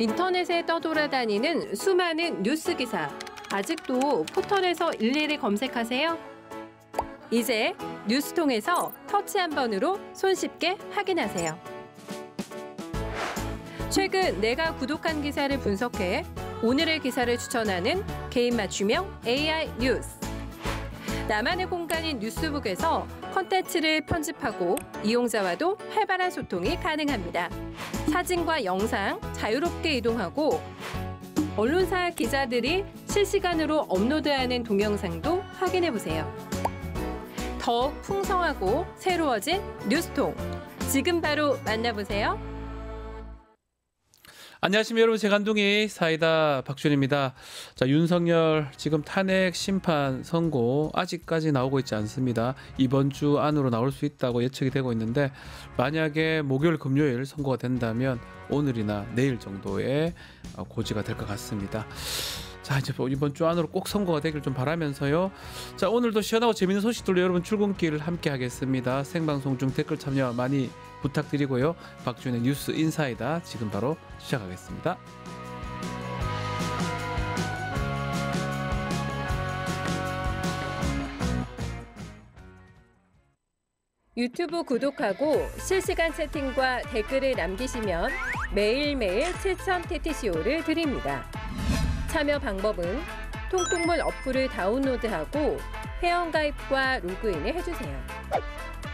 인터넷에 떠돌아다니는 수많은 뉴스 기사. 아직도 포털에서 일일이 검색하세요? 이제 뉴스통에서 터치 한 번으로 손쉽게 확인하세요. 최근 내가 구독한 기사를 분석해 오늘의 기사를 추천하는 개인 맞춤형 AI 뉴스. 나만의 공간인 뉴스북에서 콘텐츠를 편집하고 이용자와도 활발한 소통이 가능합니다. 사진과 영상 자유롭게 이동하고 언론사 기자들이 실시간으로 업로드하는 동영상도 확인해보세요. 더욱 풍성하고 새로워진 뉴스통. 지금 바로 만나보세요. 안녕하십니까 여러분, 재간둥이 사이다 박준입니다. 자, 윤석열 지금 탄핵 심판 선고 아직까지 나오고 있지 않습니다. 이번 주 안으로 나올 수 있다고 예측이 되고 있는데, 만약에 목요일 금요일 선고가 된다면 오늘이나 내일 정도에 고지가 될 것 같습니다. 자, 이제 이번 주 안으로 꼭 선고가 되길 좀 바라면서요. 자, 오늘도 시원하고 재밌는 소식들로 여러분 출근길 함께 하겠습니다. 생방송 중 댓글 참여 많이 부탁드리고요. 박준의 뉴스 인사이다 지금 바로 시작하겠습니다. 유튜브 구독하고 실시간 채팅과 댓글을 남기시면 매일매일 7,000TTCO를 드립니다. 참여 방법은 통통물 어플을 다운로드하고 회원가입과 로그인을 해주세요.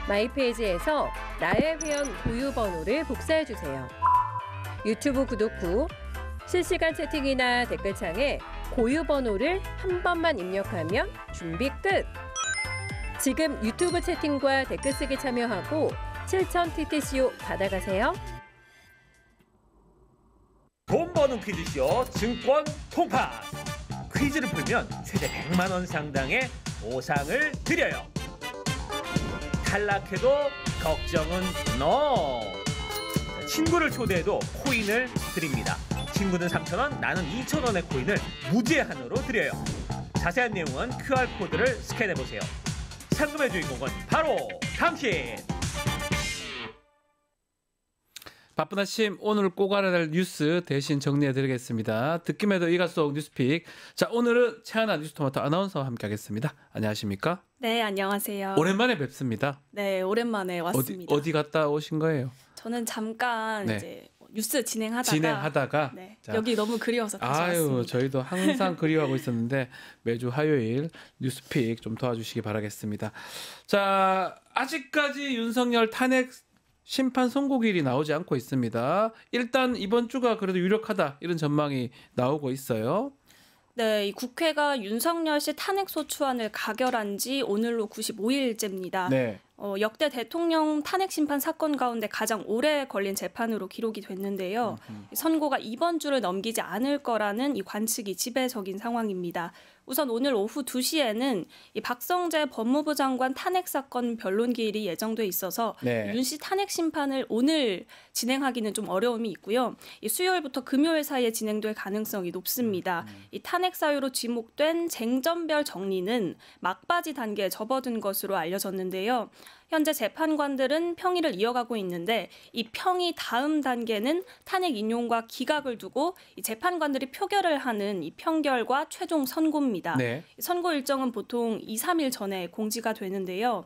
마이페이지에서 나의 회원 고유 번호를 복사해주세요. 유튜브 구독 후 실시간 채팅이나 댓글창에 고유 번호를 한 번만 입력하면 준비 끝! 지금 유튜브 채팅과 댓글 쓰기 참여하고 7,000TTCO 받아가세요. 돈 버는 퀴즈쇼 증권 통파. 퀴즈를 풀면 최대 100만 원 상당의 보상을 드려요. 탈락해도 걱정은 NO. 친구를 초대해도 코인을 드립니다. 친구는 3,000원, 나는 2,000원의 코인을 무제한으로 드려요. 자세한 내용은 QR코드를 스캔해보세요. 상금의 주인공은 바로 당신! 바쁜 아침 오늘 꼭 알아야 할 뉴스 대신 정리해드리겠습니다. 듣기만 해도 이가 속 뉴스픽. 자, 오늘은 최하나 뉴스토마토 아나운서와 함께하겠습니다. 안녕하십니까? 네, 안녕하세요. 오랜만에 뵙습니다. 네, 오랜만에 왔습니다. 어디 갔다 오신 거예요? 저는 잠깐 이제 뉴스 진행하다가 네, 자, 여기 너무 그리워서 다시 왔습니다. 저희도 항상 그리워하고 있었는데 매주 화요일 뉴스픽 좀 도와주시기 바라겠습니다. 자, 아직까지 윤석열 탄핵 심판 선고일이 나오지 않고 있습니다. 일단 이번 주가 그래도 유력하다 이런 전망이 나오고 있어요. 네, 이 국회가 윤석열 씨 탄핵 소추안을 가결한 지 오늘로 95일째입니다. 네. 역대 대통령 탄핵 심판 사건 가운데 가장 오래 걸린 재판으로 기록이 됐는데요. 선고가 이번 주를 넘기지 않을 거라는 이 관측이 지배적인 상황입니다. 우선 오늘 오후 2시에는 이 박성재 법무부 장관 탄핵 사건 변론 기일이 예정돼 있어서 윤 씨 탄핵 심판을 오늘 진행하기는 좀 어려움이 있고요. 이 수요일부터 금요일 사이에 진행될 가능성이 높습니다. 이 탄핵 사유로 지목된 쟁점별 정리는 막바지 단계에 접어든 것으로 알려졌는데요. 현재 재판관들은 평의를 이어가고 있는데 이 평의 다음 단계는 탄핵 인용과 기각을 두고 이 재판관들이 표결을 하는 이 평결과 최종 선고입니다. 네. 선고 일정은 보통 2, 3일 전에 공지가 되는데요.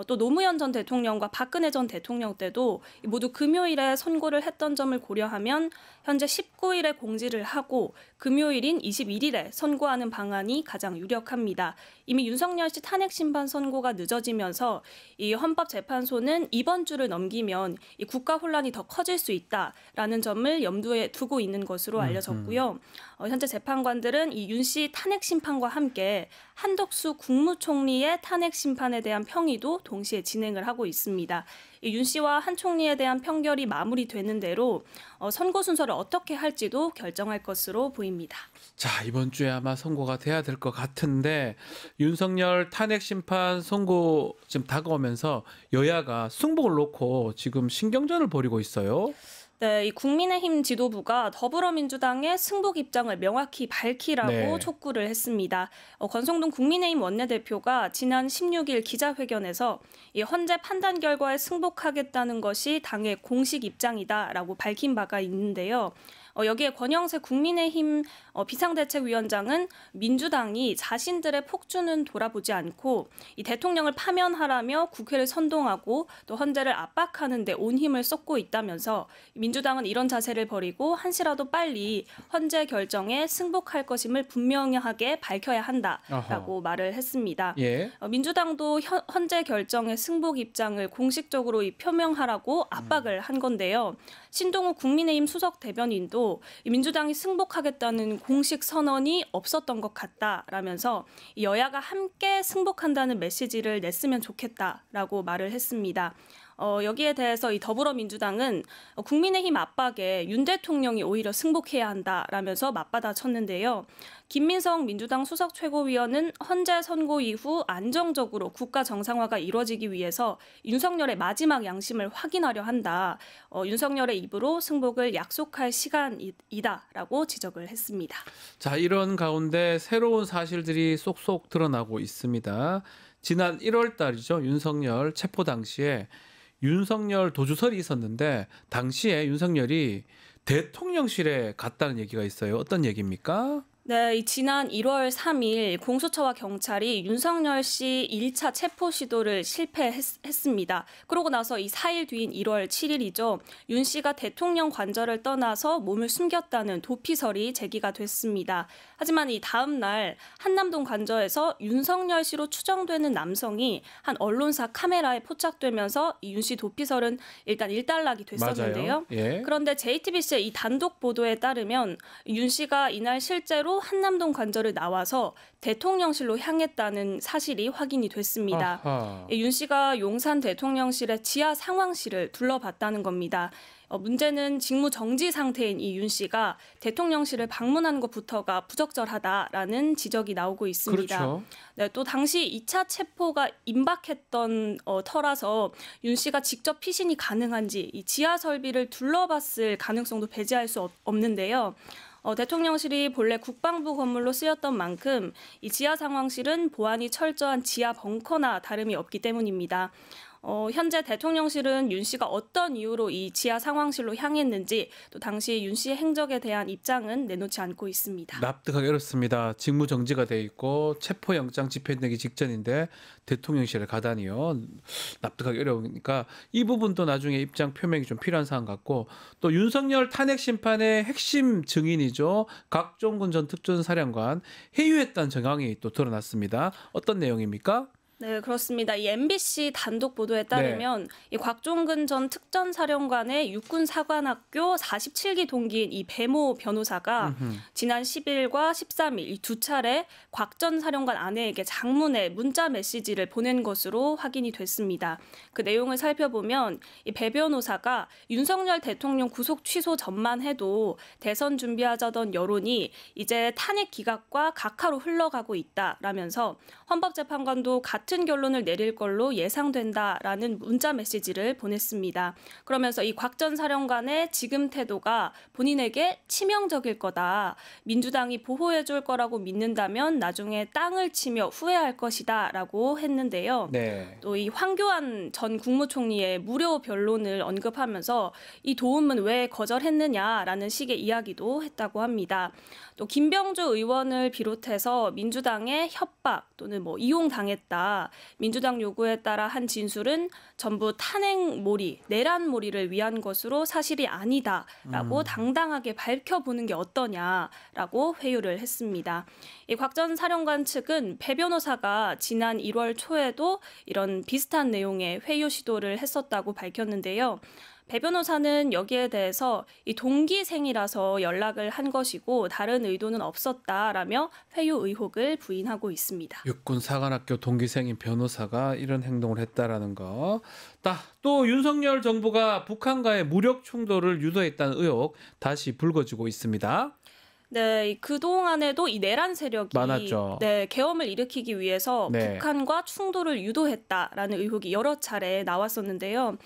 또 노무현 전 대통령과 박근혜 전 대통령 때도 모두 금요일에 선고를 했던 점을 고려하면 현재 19일에 공지를 하고 금요일인 21일에 선고하는 방안이 가장 유력합니다. 이미 윤석열 씨 탄핵 심판 선고가 늦어지면서 이 헌법재판소는 이번 주를 넘기면 이 국가 혼란이 더 커질 수 있다라는 점을 염두에 두고 있는 것으로 알려졌고요. 현재 재판관들은 이 윤 씨 탄핵 심판과 함께 한덕수 국무총리의 탄핵 심판에 대한 평의도 동시에 진행을 하고 있습니다. 윤 씨와 한 총리에 대한 평결이 마무리되는 대로 선고 순서를 어떻게 할지도 결정할 것으로 보입니다. 자, 이번 주에 아마 선고가 돼야 될 것 같은데, 윤석열 탄핵 심판 선고 지금 다가오면서 여야가 승복을 놓고 지금 신경전을 벌이고 있어요. 네, 이 국민의힘 지도부가 더불어민주당의 승복 입장을 명확히 밝히라고 촉구를 했습니다. 권성동 국민의힘 원내대표가 지난 16일 기자회견에서 이 헌재 판단 결과에 승복하겠다는 것이 당의 공식 입장이다라고 밝힌 바가 있는데요. 여기에 권영세 국민의힘 비상대책위원장은 민주당이 자신들의 폭주는 돌아보지 않고 이 대통령을 파면하라며 국회를 선동하고 또 헌재를 압박하는 데 온 힘을 쏟고 있다면서 민주당은 이런 자세를 버리고 한시라도 빨리 헌재 결정에 승복할 것임을 분명하게 밝혀야 한다라고 말을 했습니다. 예. 민주당도 헌재 결정의 승복 입장을 공식적으로 표명하라고 압박을 한 건데요. 신동욱 국민의힘 수석 대변인도 민주당이 승복하겠다는 공식 선언이 없었던 것 같다라면서 여야가 함께 승복한다는 메시지를 냈으면 좋겠다라고 말을 했습니다. 여기에 대해서 이 더불어민주당은 국민의힘 압박에 윤 대통령이 오히려 승복해야 한다라면서 맞받아쳤는데요. 김민성 민주당 수석 최고위원은 헌재 선고 이후 안정적으로 국가 정상화가 이루어지기 위해서 윤석열의 마지막 양심을 확인하려 한다. 윤석열의 입으로 승복을 약속할 시간이다라고 지적을 했습니다. 자, 이런 가운데 새로운 사실들이 쏙쏙 드러나고 있습니다. 지난 1월 달이죠. 윤석열 체포 당시에 윤석열 도주설이 있었는데 당시에 윤석열이 대통령실에 갔다는 얘기가 있어요. 어떤 얘기입니까? 네, 지난 1월 3일 공수처와 경찰이 윤석열 씨 1차 체포 시도를 실패했습니다. 그러고 나서 이 4일 뒤인 1월 7일이죠. 윤 씨가 대통령 관저를 떠나서 몸을 숨겼다는 도피설이 제기가 됐습니다. 하지만 이 다음 날 한남동 관저에서 윤석열 씨로 추정되는 남성이 한 언론사 카메라에 포착되면서 이 윤 씨 도피설은 일단 일단락이 됐었는데요. 예. 그런데 JTBC의 이 단독 보도에 따르면 윤 씨가 이날 실제로 한남동 관저를 나와서 대통령실로 향했다는 사실이 확인이 됐습니다. 윤 씨가 용산 대통령실의 지하 상황실을 둘러봤다는 겁니다. 문제는 직무 정지 상태인 이 윤 씨가 대통령실을 방문한 것부터가 부적절하다라는 지적이 나오고 있습니다. 그렇죠. 네, 또 당시 2차 체포가 임박했던 터라서 윤 씨가 직접 피신이 가능한지 이 지하 설비를 둘러봤을 가능성도 배제할 수 없는데요. 대통령실이 본래 국방부 건물로 쓰였던 만큼 이 지하 상황실은 보안이 철저한 지하 벙커나 다름이 없기 때문입니다. 현재 대통령실은 윤 씨가 어떤 이유로 이 지하 상황실로 향했는지 또 당시 윤 씨의 행적에 대한 입장은 내놓지 않고 있습니다. 납득하기 어렵습니다. 직무 정지가 돼 있고 체포영장 집행되기 직전인데 대통령실에 가다니요. 납득하기 어려우니까 이 부분도 나중에 입장 표명이 좀 필요한 사안 같고 또 윤석열 탄핵 심판의 핵심 증인이죠. 각종군 전 특전사령관 회유했다는 정황이 또 드러났습니다. 어떤 내용입니까? 네, 그렇습니다. 이 MBC 단독 보도에 따르면 이 곽종근 전 특전사령관의 육군사관학교 47기 동기인 이 배모 변호사가 지난 10일과 13일 이 두 차례 곽 전 사령관 아내에게 장문의 문자 메시지를 보낸 것으로 확인이 됐습니다. 그 내용을 살펴보면 이 배 변호사가 윤석열 대통령 구속 취소 전만 해도 대선 준비하자던 여론이 이제 탄핵 기각과 각하로 흘러가고 있다라면서 헌법재판관도 같은 결론을 내릴 걸로 예상된다라는 문자 메시지를 보냈습니다. 그러면서 이 곽 전 사령관의 지금 태도가 본인에게 치명적일 거다. 민주당이 보호해줄 거라고 믿는다면 나중에 땅을 치며 후회할 것이다라고 했는데요. 네. 또 이 황교안 전 국무총리의 무료 변론을 언급하면서 이 도움은 왜 거절했느냐라는 식의 이야기도 했다고 합니다. 또 김병주 의원을 비롯해서 민주당의 협박 또는 이용당했다. 민주당 요구에 따라 한 진술은 전부 탄핵몰이, 내란몰이를 위한 것으로 사실이 아니다라고 당당하게 밝혀보는 게 어떠냐라고 회유를 했습니다. 이 곽 전 사령관 측은 배 변호사가 지난 1월 초에도 이런 비슷한 내용의 회유 시도를 했었다고 밝혔는데요. 배 변호사는 여기에 대해서 이 동기생이라서 연락을 한 것이고 다른 의도는 없었다라며 회유 의혹을 부인하고 있습니다. 육군사관학교 동기생인 변호사가 이런 행동을 했다라는 거. 또 윤석열 정부가 북한과의 무력 충돌을 유도했다는 의혹 다시 불거지고 있습니다. 네, 그동안에도 이 내란 세력이 많았죠. 네, 계엄을 일으키기 위해서 북한과 충돌을 유도했다라는 의혹이 여러 차례 나왔었는데요.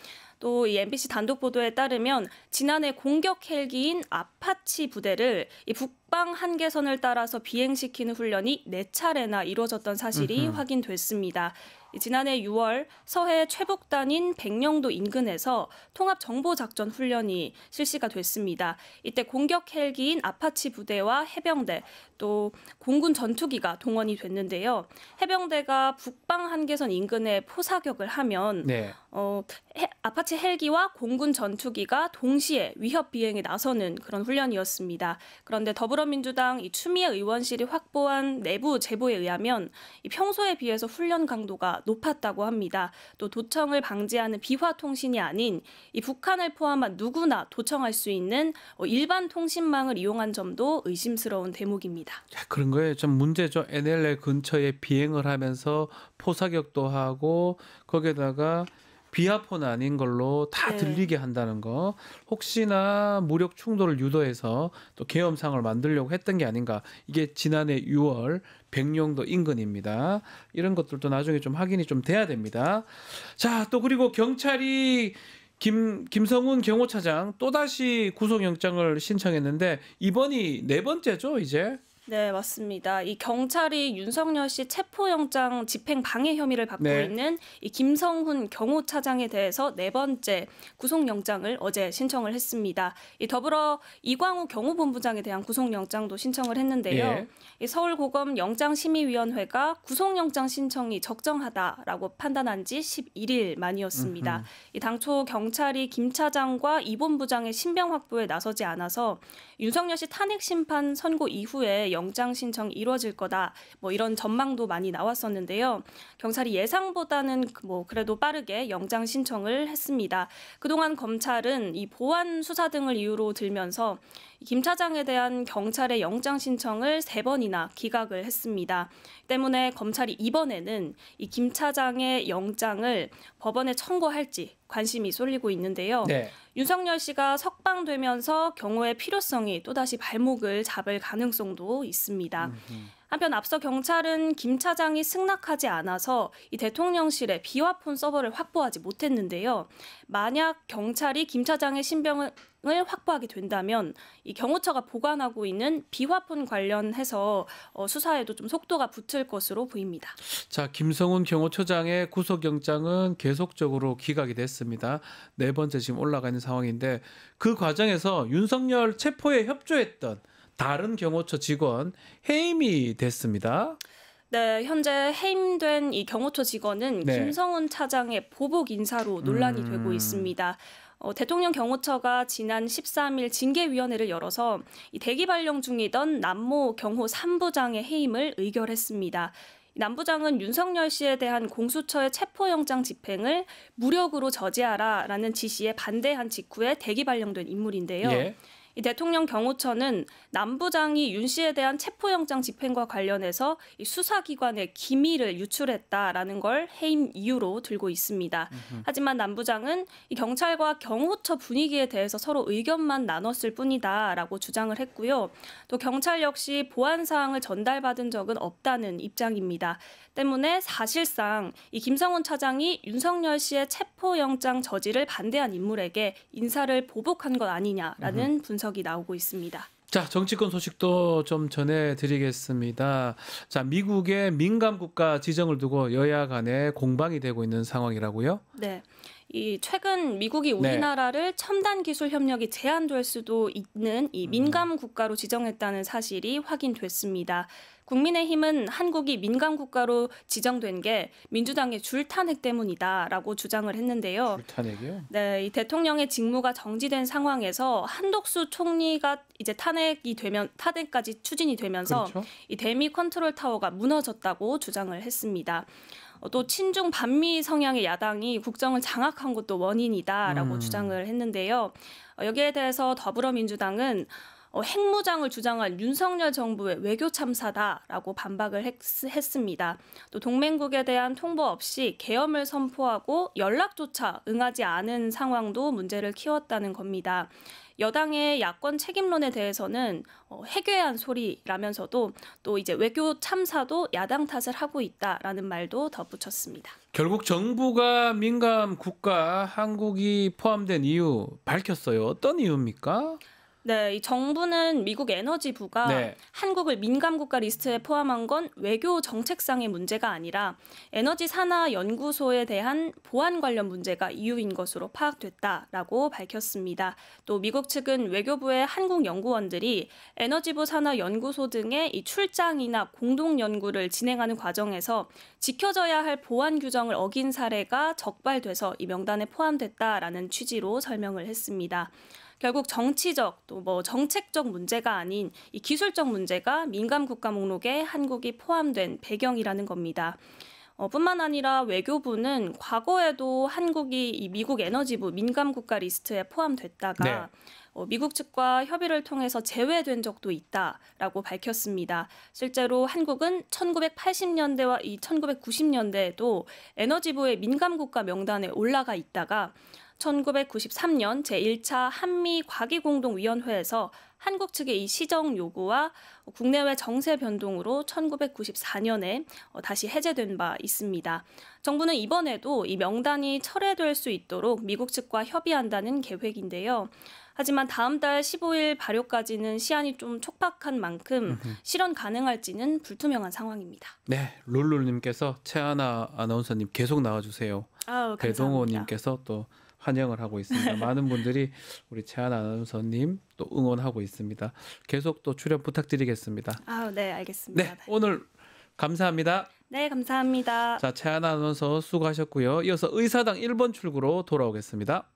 또 이 MBC 단독 보도에 따르면 지난해 공격 헬기인 아파치 부대를 이 북방 한계선을 따라서 비행시키는 훈련이 4차례나 이루어졌던 사실이 확인됐습니다. 지난해 6월 서해 최북단인 백령도 인근에서 통합정보작전 훈련이 실시가 됐습니다. 이때 공격 헬기인 아파치 부대와 해병대 또 공군 전투기가 동원이 됐는데요. 해병대가 북방 한계선 인근에 포사격을 하면 네. 아파치 헬기와 공군 전투기가 동시에 위협 비행에 나서는 그런 훈련이었습니다. 그런데 더불어민주당 이 추미애 의원실이 확보한 내부 제보에 의하면 이 평소에 비해서 훈련 강도가 높았다고 합니다. 또 도청을 방지하는 비화 통신이 아닌 이 북한을 포함한 누구나 도청할 수 있는 일반 통신망을 이용한 점도 의심스러운 대목입니다. 야, 그런 거에 좀 문제죠. NLL 근처에 비행을 하면서 포사격도 하고 거기에다가 비하폰 아닌 걸로 다 네. 들리게 한다는 거. 혹시나 무력 충돌을 유도해서 또 계엄상을 만들려고 했던 게 아닌가. 이게 지난해 6월 백령도 인근입니다. 이런 것들도 나중에 좀 확인이 좀 돼야 됩니다. 자, 또 그리고 경찰이 김성훈 경호차장 또다시 구속영장을 신청했는데 이번이 네 번째죠, 이제? 네, 맞습니다. 이 경찰이 윤석열 씨 체포영장 집행 방해 혐의를 받고 네. 있는 이 김성훈 경호차장에 대해서 네 번째 구속영장을 어제 신청을 했습니다. 이 더불어 이광우 경호본부장에 대한 구속영장도 신청을 했는데요. 예. 이 서울고검 영장심의위원회가 구속영장 신청이 적정하다라고 판단한 지 11일 만이었습니다. 이 당초 경찰이 김 차장과 이 본부장의 신병 확보에 나서지 않아서 윤석열 씨 탄핵 심판 선고 이후에 영장 신청이 이루어질 거다. 뭐 이런 전망도 많이 나왔었는데요. 경찰이 예상보다는 그래도 빠르게 영장 신청을 했습니다. 그동안 검찰은 이 보안 수사 등을 이유로 들면서 김 차장에 대한 경찰의 영장 신청을 3번이나 기각을 했습니다. 때문에 검찰이 이번에는 이 김 차장의 영장을 법원에 청구할지 관심이 쏠리고 있는데요. 네. 윤석열 씨가 석방되면서 경호의 필요성이 또다시 발목을 잡을 가능성도 있습니다. 한편 앞서 경찰은 김 차장이 승낙하지 않아서 이 대통령실에 비화폰 서버를 확보하지 못했는데요. 만약 경찰이 김 차장의 신병을 확보하게 된다면 이 경호처가 보관하고 있는 비화폰 관련해서 수사에도 좀 속도가 붙을 것으로 보입니다. 자, 김성훈 경호처장의 구속영장은 계속적으로 기각이 됐습니다. 네 번째 지금 올라가 있는 상황인데 그 과정에서 윤석열 체포에 협조했던 다른 경호처 직원 해임이 됐습니다. 네, 현재 해임된 이 경호처 직원은 네. 김성훈 차장의 보복 인사로 논란이 되고 있습니다. 대통령 경호처가 지난 13일 징계위원회를 열어서 이 대기 발령 중이던 남모 경호 3부장의 해임을 의결했습니다. 남부장은 윤석열 씨에 대한 공수처의 체포영장 집행을 무력으로 저지하라라는 지시에 반대한 직후에 대기 발령된 인물인데요. 예. 이 대통령 경호처는 남부장이 윤 씨에 대한 체포영장 집행과 관련해서 이 수사기관의 기밀을 유출했다라는 걸 해임 이유로 들고 있습니다. 하지만 남부장은 이 경찰과 경호처 분위기에 대해서 서로 의견만 나눴을 뿐이다라고 주장을 했고요. 또 경찰 역시 보안 사항을 전달받은 적은 없다는 입장입니다. 때문에 사실상 이 김성훈 차장이 윤석열 씨의 체포영장 저지를 반대한 인물에게 인사를 보복한 것 아니냐라는 분석이 나오고 있습니다. 자, 정치권 소식도 좀 전해드리겠습니다. 자, 미국의 민감 국가 지정을 두고 여야 간에 공방이 되고 있는 상황이라고요? 네. 이 최근 미국이 우리나라를 첨단 기술 협력이 제한될 수도 있는 이 민감 국가로 지정했다는 사실이 확인됐습니다. 국민의힘은 한국이 민감 국가로 지정된 게 민주당의 줄탄핵 때문이다라고 주장을 했는데요. 불탄핵이요? 네, 이 대통령의 직무가 정지된 상황에서 한독수 총리가 이제 탄핵까지 추진이 되면서 그렇죠. 이 대미 컨트롤 타워가 무너졌다고 주장을 했습니다. 또 친중 반미 성향의 야당이 국정을 장악한 것도 원인이다라고 주장을 했는데요. 여기에 대해서 더불어민주당은 핵무장을 주장한 윤석열 정부의 외교 참사다라고 반박을 했습니다. 또 동맹국에 대한 통보 없이 계엄을 선포하고 연락조차 응하지 않은 상황도 문제를 키웠다는 겁니다. 여당의 야권 책임론에 대해서는 해괴한 소리라면서도 또 이제 외교 참사도 야당 탓을 하고 있다라는 말도 덧붙였습니다. 결국 정부가 민감 국가 한국이 포함된 이유 밝혔어요. 어떤 이유입니까? 네, 이 정부는 미국 에너지부가 네. 한국을 민감 국가 리스트에 포함한 건 외교 정책상의 문제가 아니라 에너지 산하 연구소에 대한 보안 관련 문제가 이유인 것으로 파악됐다라고 밝혔습니다. 또 미국 측은 외교부의 한국 연구원들이 에너지부 산하 연구소 등의 이 출장이나 공동 연구를 진행하는 과정에서 지켜져야 할 보안 규정을 어긴 사례가 적발돼서 이 명단에 포함됐다라는 취지로 설명을 했습니다. 결국 정치적 또 뭐 정책적 문제가 아닌 이 기술적 문제가 민감 국가 목록에 한국이 포함된 배경이라는 겁니다. 뿐만 아니라 외교부는 과거에도 한국이 이 미국 에너지부 민감 국가 리스트에 포함됐다가 네. 미국 측과 협의를 통해서 제외된 적도 있다라고 밝혔습니다. 실제로 한국은 1980년대와 이 1990년대에도 에너지부의 민감 국가 명단에 올라가 있다가 1993년 제1차 한미과기공동위원회에서 한국 측의 이 시정 요구와 국내외 정세 변동으로 1994년에 다시 해제된 바 있습니다. 정부는 이번에도 이 명단이 철회될 수 있도록 미국 측과 협의한다는 계획인데요. 하지만 다음 달 15일 발효까지는 시한이 좀 촉박한 만큼 실현 가능할지는 불투명한 상황입니다. 네, 룰루님께서 최하나 아나운서님 계속 나와주세요. 아유, 감사합니다. 배동호님께서 또 환영을 하고 있습니다. 많은 분들이 우리 최하나 아나운서님 또 응원하고 있습니다. 계속 또 출연 부탁드리겠습니다. 아, 네, 알겠습니다. 네, 오늘 감사합니다. 네, 감사합니다. 자, 최하나 아나운서 수고하셨고요. 이어서 의사당 1번 출구로 돌아오겠습니다.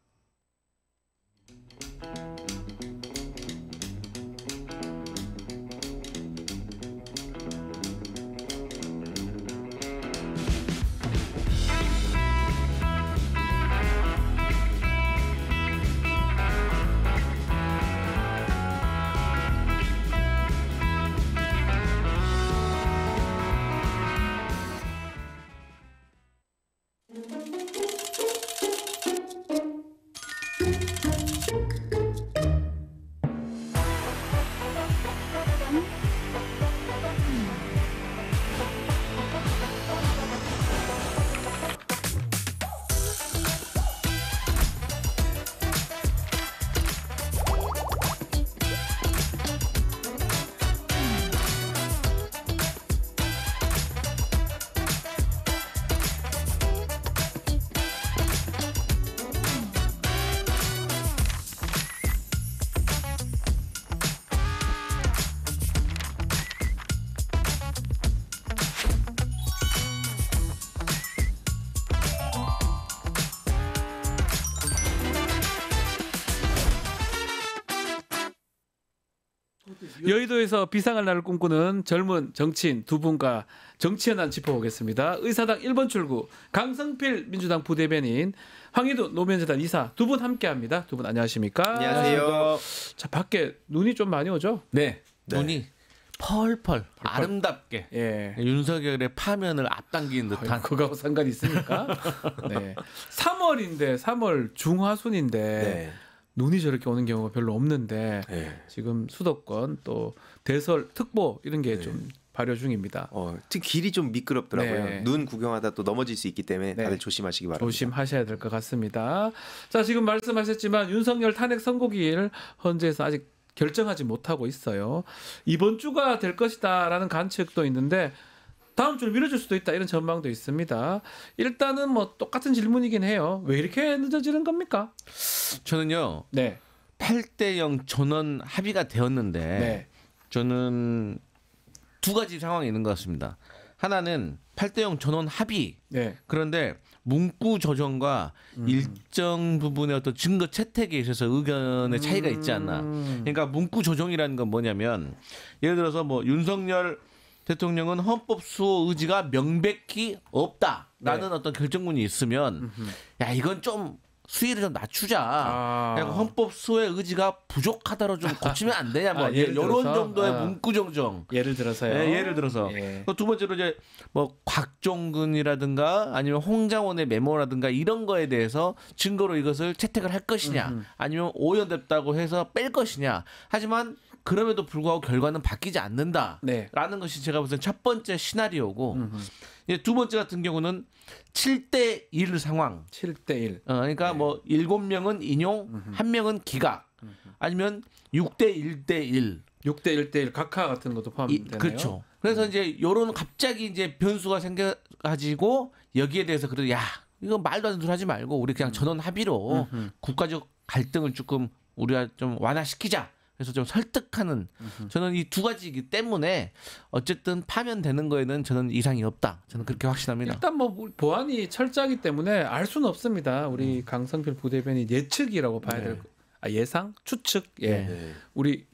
여의도에서 비상할 날을 꿈꾸는 젊은 정치인 두 분과 정치 현안 짚어보겠습니다. 의사당 1번 출구 강성필 민주당 부대변인, 황희두 노무현재단 이사 두 분 함께합니다. 두 분 안녕하십니까? 안녕하세요. 자, 밖에 눈이 좀 많이 오죠? 네, 눈이 펄펄 아름답게 예. 윤석열의 파면을 앞당기는 듯한. 그거하고 상관이 있습니까? 네. 3월인데 3월 중하순인데 네. 눈이 저렇게 오는 경우가 별로 없는데 네. 지금 수도권 또 대설 특보 이런 게 좀 발효 중입니다. 특히 길이 좀 미끄럽더라고요. 네. 눈 구경하다 또 넘어질 수 있기 때문에 네. 다들 조심하시기 바랍니다. 조심하셔야 될 것 같습니다. 자, 지금 말씀하셨지만 윤석열 탄핵 선고기일 헌재에서 아직 결정하지 못하고 있어요. 이번 주가 될 것이다라는 관측도 있는데 다음 주로 미뤄질 수도 있다 이런 전망도 있습니다. 일단은 뭐 똑같은 질문이긴 해요. 왜 이렇게 늦어지는 겁니까? 저는요. 네. 8대0 전원 합의가 되었는데 네. 저는 두 가지 상황이 있는 것 같습니다. 하나는 8대0 전원 합의. 네. 그런데 문구 조정과 일정 부분의 어떤 증거 채택에 있어서 의견의 차이가 있지 않나. 그러니까 문구 조정이라는 건 뭐냐면 예를 들어서 뭐 윤석열 대통령은 헌법 수호 의지가 명백히 없다라는 네. 어떤 결정문이 있으면 야 이건 좀 수위를 좀 낮추자. 그러니까 헌법 수호의 의지가 부족하다로 좀 고치면 안 되냐. 뭐 예를 이런 들어서? 정도의 문구 조정. 예를 들어서요. 예를 들어서 예. 두 번째로 이제 뭐 곽종근이라든가 아니면 홍장원의 메모라든가 이런 거에 대해서 증거로 이것을 채택을 할 것이냐 아니면 오연됐다고 해서 뺄 것이냐. 하지만 그럼에도 불구하고 결과는 바뀌지 않는다라는 네. 것이 제가 볼 땐 첫 번째 시나리오고 이제 두 번째 같은 경우는 7대1 상황. 7대1. 그러니까 뭐 7명은 인용, 1명은 기각. 아니면 6대 1대1 6대 1대1 각하 같은 것도 포함되나요? 그렇죠. 그래서 이제 요런 갑자기 이제 변수가 생겨가지고 여기에 대해서 그래도 야 이거 말도 안 되는 소리 하지 말고 우리 그냥 전원 합의로 국가적 갈등을 조금 우리가 좀 완화시키자. 그래서 좀 설득하는 저는 이 두 가지이기 때문에 어쨌든 파면되는 거에는 저는 이상이 없다. 저는 그렇게 확신합니다. 일단 뭐 보안이 철저하기 때문에 알 수는 없습니다. 우리 강성필 부대변인 예측이라고 봐야 될 예상, 추측. 예. 네. 우리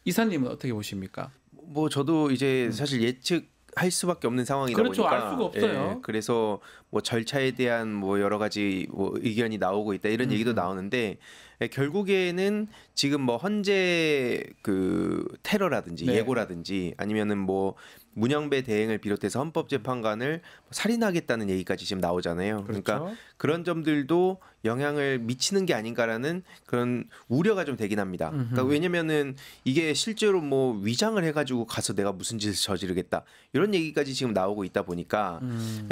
이사님은 어떻게 보십니까? 뭐 저도 이제 사실 예측할 수밖에 없는 상황이다 그렇죠. 보니까 알 수가 없어요. 예, 그래서 뭐 절차에 대한 뭐 여러 가지 뭐 의견이 나오고 있다 이런 얘기도 나오는데 예, 결국에는 지금 뭐 헌재 그 테러라든지 네. 예고라든지 아니면은 뭐 문영배 대행을 비롯해서 헌법재판관을 살인하겠다는 얘기까지 지금 나오잖아요. 그러니까 그렇죠. 그런 점들도 영향을 미치는 게 아닌가라는 그런 우려가 좀 되긴 합니다. 그러니까 왜냐면은 이게 실제로 뭐 위장을 해가지고 가서 내가 무슨 짓을 저지르겠다 이런 얘기까지 지금 나오고 있다 보니까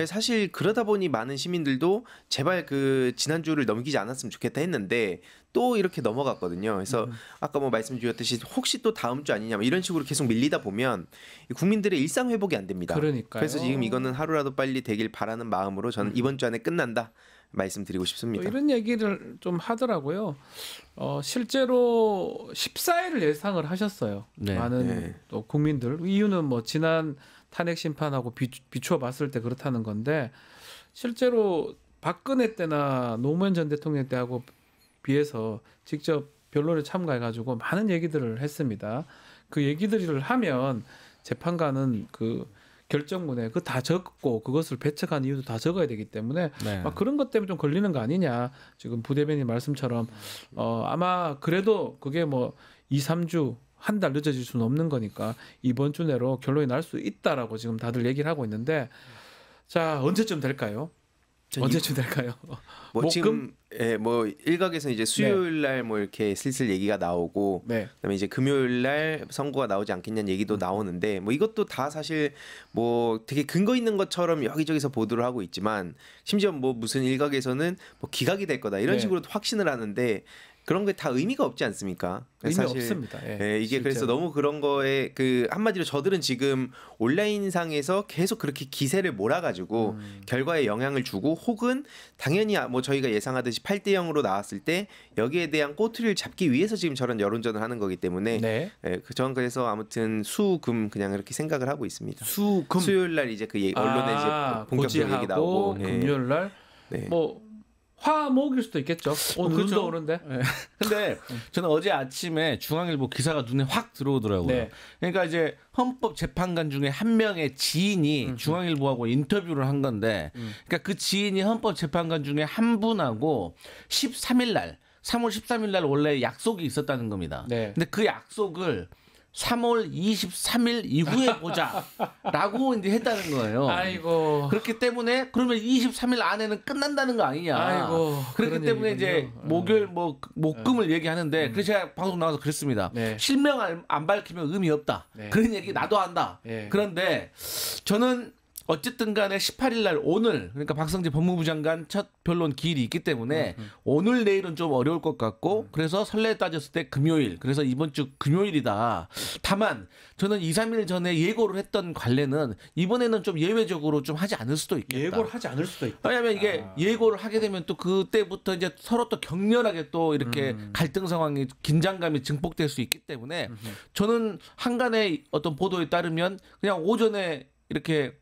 사실 그러다 보니 많은 시민들도 제발 그 지난주를 넘기지 않았으면 좋겠다 했는데 또 이렇게 넘어갔거든요. 그래서 아까 뭐 말씀드렸듯이 혹시 또 다음 주 아니냐 뭐 이런 식으로 계속 밀리다 보면 국민들의 일상 회복이 안 됩니다. 그러니까요. 그래서 지금 이거는 하루라도 빨리 되길 바라는 마음으로 저는 이번 주 안에 끝난다 말씀드리고 또 싶습니다. 이런 얘기를 좀 하더라고요. 실제로 14일을 예상을 하셨어요. 네. 많은 네. 또 국민들. 이유는 뭐 지난 탄핵 심판하고 비추어 봤을 때 그렇다는 건데 실제로 박근혜 때나 노무현 전 대통령 때하고 비해서 직접 변론에 참가해가지고 많은 얘기들을 했습니다. 그 얘기들을 하면 재판관은 그 결정문에 그 다 적고 그것을 배척한 이유도 다 적어야 되기 때문에 네. 막 그런 것 때문에 좀 걸리는 거 아니냐. 지금 부대변인 말씀처럼 아마 그래도 그게 뭐 2, 3주 한 달 늦어질 수는 없는 거니까 이번 주 내로 결론이 날 수 있다라고 지금 다들 얘기를 하고 있는데 자 언제쯤 될까요? 언제쯤 될까요? 뭐 목금? 지금 예, 뭐 일각에서 이제 수요일 날 뭐 이렇게 슬슬 얘기가 나오고 네. 그다음에 이제 금요일 날 선고가 나오지 않겠냐는 얘기도 나오는데 뭐 이것도 다 사실 뭐 되게 근거 있는 것처럼 여기저기서 보도를 하고 있지만 심지어 뭐 무슨 일각에서는 뭐 기각이 될 거다 이런 네. 식으로 확신을 하는데 그런 게 다 의미가 없지 않습니까? 의미 사실 없습니다. 예, 예, 이게 그래서 실제로. 너무 그런 거에 그 한마디로 저들은 지금 온라인상에서 계속 그렇게 기세를 몰아가지고 결과에 영향을 주고 혹은 당연히 뭐 저희가 예상하듯이 8대 0으로 나왔을 때 여기에 대한 꼬투리를 잡기 위해서 지금 저런 여론전을 하는 거기 때문에 네. 예, 저는 그래서 아무튼 수금 그냥 이렇게 생각을 하고 있습니다. 수금 수요일 날 이제 그 언론에 이제 본격적으로 얘기 나오고 예. 금요일 날 네. 뭐 화목일 수도 있겠죠. 오늘 그렇죠. 눈도 오는데. 근데 저는 어제 아침에 중앙일보 기사가 눈에 확 들어오더라고요. 네. 그러니까 이제 헌법재판관 중에 한 명의 지인이 중앙일보하고 인터뷰를 한 건데, 그러니까 그 지인이 헌법재판관 중에 한 분하고 13일 날, 3월 13일 날 원래 약속이 있었다는 겁니다. 네. 근데 그 약속을 3월 23일 이후에 보자라고 이제 했다는 거예요. 아이고. 그렇기 때문에 그러면 23일 안에는 끝난다는 거 아니냐. 아이고, 그렇기 그런 때문에 이제 얘기군요. 목요일 뭐 목금을 얘기하는데 그래서 제가 방송 나와서 그랬습니다. 네. 실명 안 밝히면 의미 없다. 네. 그런 얘기 나도 한다. 네. 그런데 저는 어쨌든 간에 18일 날 오늘 그러니까 박성재 법무부 장관 첫 변론 기일이 있기 때문에 오늘 내일은 좀 어려울 것 같고 그래서 선례 따졌을 때 금요일 그래서 이번 주 금요일이다. 다만 저는 2, 3일 전에 예고를 했던 관례는 이번에는 좀 예외적으로 좀 하지 않을 수도 있겠다. 예고를 하지 않을 수도 있다. 왜냐하면 이게 예고를 하게 되면 또 그때부터 이제 서로 또 격렬하게 또 이렇게 갈등 상황이 긴장감이 증폭될 수 있기 때문에 저는 한간의 어떤 보도에 따르면 그냥 오전에 이렇게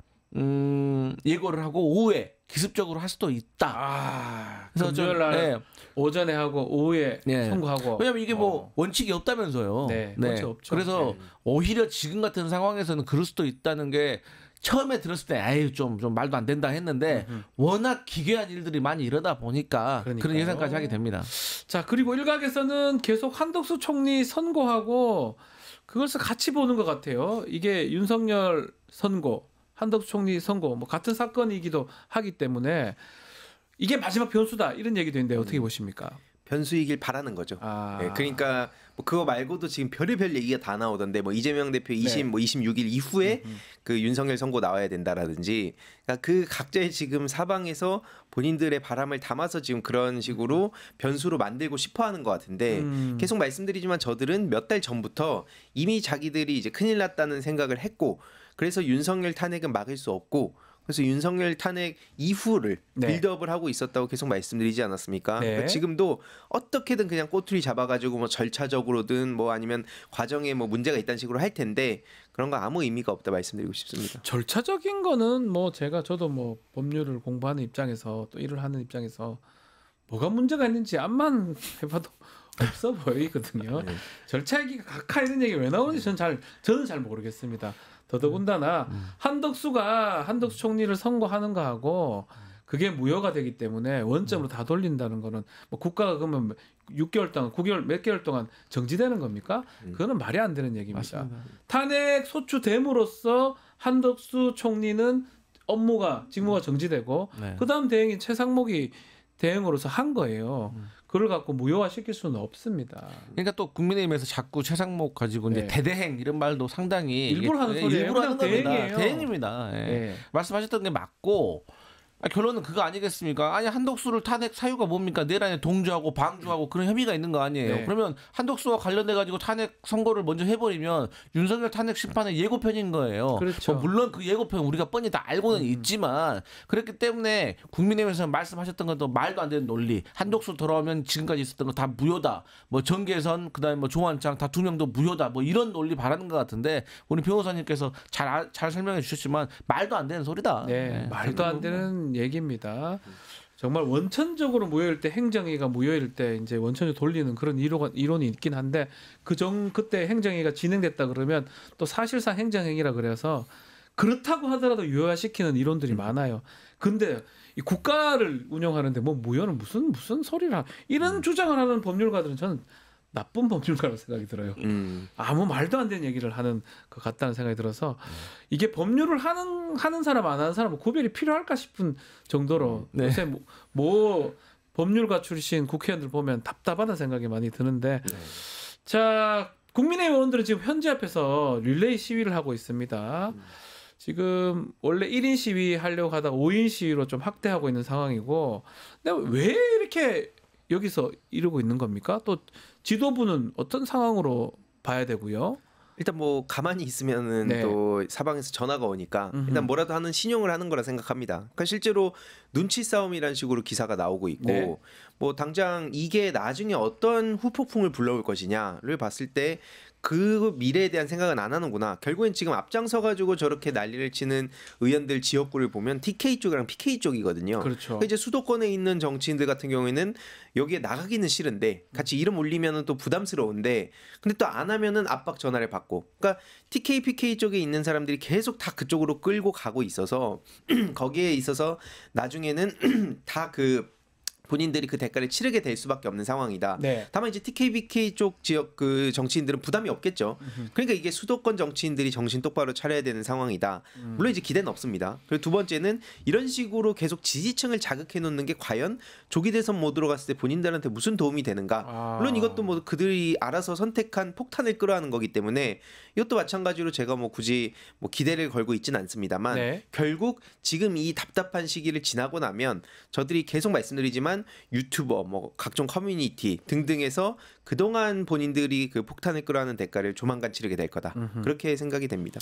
예고를 하고 오후에 기습적으로 할 수도 있다. 그래서 금요일 날 네. 오전에 하고 오후에 네. 선고하고. 왜냐면 이게 뭐 원칙이 없다면서요. 네, 원칙 없죠. 그래서 오히려 지금 같은 상황에서는 그럴 수도 있다는 게 처음에 들었을 때 아유 좀 말도 안 된다 했는데 워낙 기괴한 일들이 많이 이러다 보니까 그러니까요. 그런 예상까지 하게 됩니다. 자 그리고 일각에서는 계속 한덕수 총리 선고하고 그것을 같이 보는 것 같아요. 이게 윤석열 선고, 한덕수 총리 선고 뭐 같은 사건이기도 하기 때문에 이게 마지막 변수다 이런 얘기도 있는데 어떻게 보십니까? 변수이길 바라는 거죠. 네, 그러니까 뭐 그거 말고도 지금 별의별 얘기가 다 나오던데 뭐 이재명 대표 26일 이후에 그 윤석열 선고 나와야 된다라든지 그러니까 그 각자의 지금 사방에서 본인들의 바람을 담아서 지금 그런 식으로 변수로 만들고 싶어하는 것 같은데 계속 말씀드리지만 저들은 몇 달 전부터 이미 자기들이 이제 큰일 났다는 생각을 했고 그래서 윤석열 탄핵은 막을 수 없고 그래서 윤석열 탄핵 이후를 빌드업을 하고 있었다고 계속 말씀드리지 않았습니까? 네. 그러니까 지금도 어떻게든 그냥 꼬투리 잡아가지고 뭐 절차적으로든 뭐 아니면 과정에 뭐 문제가 있다는 식으로 할 텐데 그런 거 아무 의미가 없다 말씀드리고 싶습니다. 절차적인 거는 뭐 저도 뭐 법률을 공부하는 입장에서 또 일을 하는 입장에서 뭐가 문제가 있는지 암만 해봐도 없어 보이거든요. 절차 얘기가 각하 이런 얘기 왜 나오는지 저는 잘 모르겠습니다. 더더군다나 한덕수 총리를 선고하는 거하고 그게 무효가 되기 때문에 원점으로 다 돌린다는 거는 뭐 국가가 그러면 6개월 동안 9개월 몇 개월 동안 정지되는 겁니까? 그거는 말이 안 되는 얘기입니다. 맞습니다. 탄핵 소추됨으로써 한덕수 총리는 직무가 정지되고 그다음 대행인 최상목이 대행으로서 한 거예요. 그걸 갖고 무효화시킬 수는 없습니다. 그러니까 또 국민의힘에서 자꾸 최상목 가지고 이제 대대행 이런 말도 상당히 일부러 하는 소리예요. 일부러 하는 겁니다. 대행이에요. 대행입니다. 말씀하셨던 게 맞고 결론은 그거 아니겠습니까? 아니 한덕수를 탄핵 사유가 뭡니까? 내란에 동조하고 방조하고 그런 혐의가 있는 거 아니에요? 그러면 한덕수와 관련돼 가지고 탄핵 선고를 먼저 해버리면 윤석열 탄핵 심판의 예고편인 거예요. 그렇죠. 물론 그 예고편 우리가 뻔히 다 알고는 있지만 그렇기 때문에 국민의힘에서 말씀하셨던 것도 말도 안 되는 논리. 한덕수 돌아오면 지금까지 있었던 거 다 무효다. 뭐 정계선 그다음에 뭐 조한창 다 두 명도 무효다. 뭐 이런 논리 바라는 것 같은데 우리 변호사님께서 잘 설명해 주셨지만 말도 안 되는 소리다. 말도 안 되는 얘기입니다. 정말 원천적으로 무효일 때 행정위가 무효일 때 이제 원천적으로 돌리는 그런 이론이 있긴 한데 그때 행정위가 진행됐다 그러면 또 사실상 행정행위라 그래서 그렇다고 하더라도 유효화시키는 이론들이 많아요. 근데 이 국가를 운영하는데 뭐 무효는 무슨 소리라 이런 주장을 하는 법률가들은 저는 나쁜 법률가라고 생각이 들어요. 아무 말도 안 되는 얘기를 하는 것 같다는 생각이 들어서 이게 법률을 하는 사람 안 하는 사람 구별이 필요할까 싶은 정도로 요새 뭐 법률가 출신 국회의원들 보면 답답하다는 생각이 많이 드는데 자 국민의힘 의원들은 지금 현지 앞에서 릴레이 시위를 하고 있습니다. 지금 원래 1인 시위 하려고 하다가 5인 시위로 좀 확대하고 있는 상황이고 근데 왜 이렇게 여기서 이러고 있는 겁니까? 또 지도부는 어떤 상황으로 봐야 되고요? 일단 뭐 가만히 있으면은 또 사방에서 전화가 오니까 일단 뭐라도 하는 신용을 하는 거라 생각합니다. 그러니까 실제로 눈치 싸움이라는 식으로 기사가 나오고 있고 뭐 당장 이게 나중에 어떤 후폭풍을 불러올 것이냐를 봤을 때 그 미래에 대한 생각은 안 하는구나. 결국엔 지금 앞장서 가지고 저렇게 난리를 치는 의원들 지역구를 보면 TK 쪽이랑 PK 쪽이거든요. 그렇죠. 그러니까 이제 수도권에 있는 정치인들 같은 경우에는 여기에 나가기는 싫은데 같이 이름 올리면은 또 부담스러운데 근데 또 안 하면은 압박 전화를 받고. 그러니까 TK, PK 쪽에 있는 사람들이 계속 다 그쪽으로 끌고 가고 있어서 거기에 있어서 나중에는 다 본인들이 그 대가를 치르게 될 수밖에 없는 상황이다. 다만 이제 TKBK 쪽 지역 그 정치인들은 부담이 없겠죠. 그러니까 이게 수도권 정치인들이 정신 똑바로 차려야 되는 상황이다. 물론 이제 기대는 없습니다. 그리고 두 번째는 이런 식으로 계속 지지층을 자극해 놓는 게 과연 조기 대선 모드로 갔을 때 본인들한테 무슨 도움이 되는가. 물론 이것도 뭐 그들이 알아서 선택한 폭탄을 끌어하는 거기 때문에 이것도 마찬가지로 제가 뭐 굳이 뭐 기대를 걸고 있지는 않습니다만 결국 지금 이 답답한 시기를 지나고 나면 저들이 계속 말씀드리지만 유튜버 뭐 각종 커뮤니티 등등에서 그동안 본인들이 그 폭탄을 끌어하는 대가를 조만간 치르게 될 거다. 그렇게 생각이 됩니다.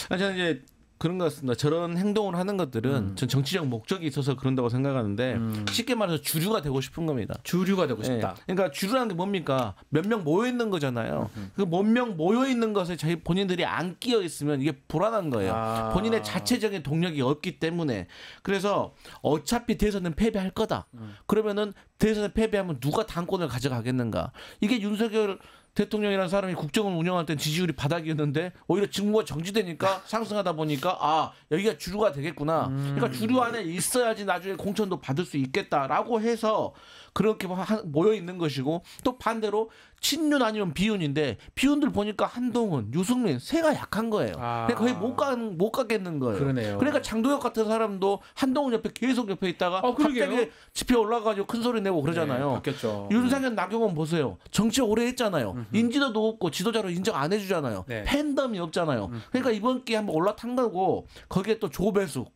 저는 이제 그런 것 같습니다. 저런 행동을 하는 것들은 전 정치적 목적이 있어서 그런다고 생각하는데 쉽게 말해서 주류가 되고 싶은 겁니다. 주류가 되고 싶다. 그러니까 주류라는 게 뭡니까? 몇 명 모여 있는 거잖아요. 그 몇 명 모여 있는 것에 본인들이 안 끼어 있으면 이게 불안한 거예요. 본인의 자체적인 동력이 없기 때문에. 그래서 어차피 대선은 패배할 거다. 그러면은 대선에 패배하면 누가 당권을 가져가겠는가? 이게 윤석열 대통령이라는 사람이 국정을 운영할 땐 지지율이 바닥이었는데 오히려 직무가 정지되니까 상승하다 보니까 여기가 주류가 되겠구나. 그러니까 주류 안에 있어야지 나중에 공천도 받을 수 있겠다라고 해서 그렇게 모여 있는 것이고 또 반대로 친윤 아니면 비윤인데 비윤들 보니까 한동훈, 유승민 세가 약한 거예요. 그러니까 거의 못 가겠는 거예요. 그러네요. 그러니까 장도혁 같은 사람도 한동훈 옆에 계속 옆에 있다가 갑자기 집회 올라가지고 큰 소리 내고 그러잖아요. 네, 바뀌었죠. 윤상현, 나경원 보세요. 정치 오래 했잖아요. 인지도도 없고 지도자로 인정 안 해주잖아요. 네. 팬덤이 없잖아요. 그러니까 이번 기회에 한번 올라탄 거고 거기에 또 조배숙.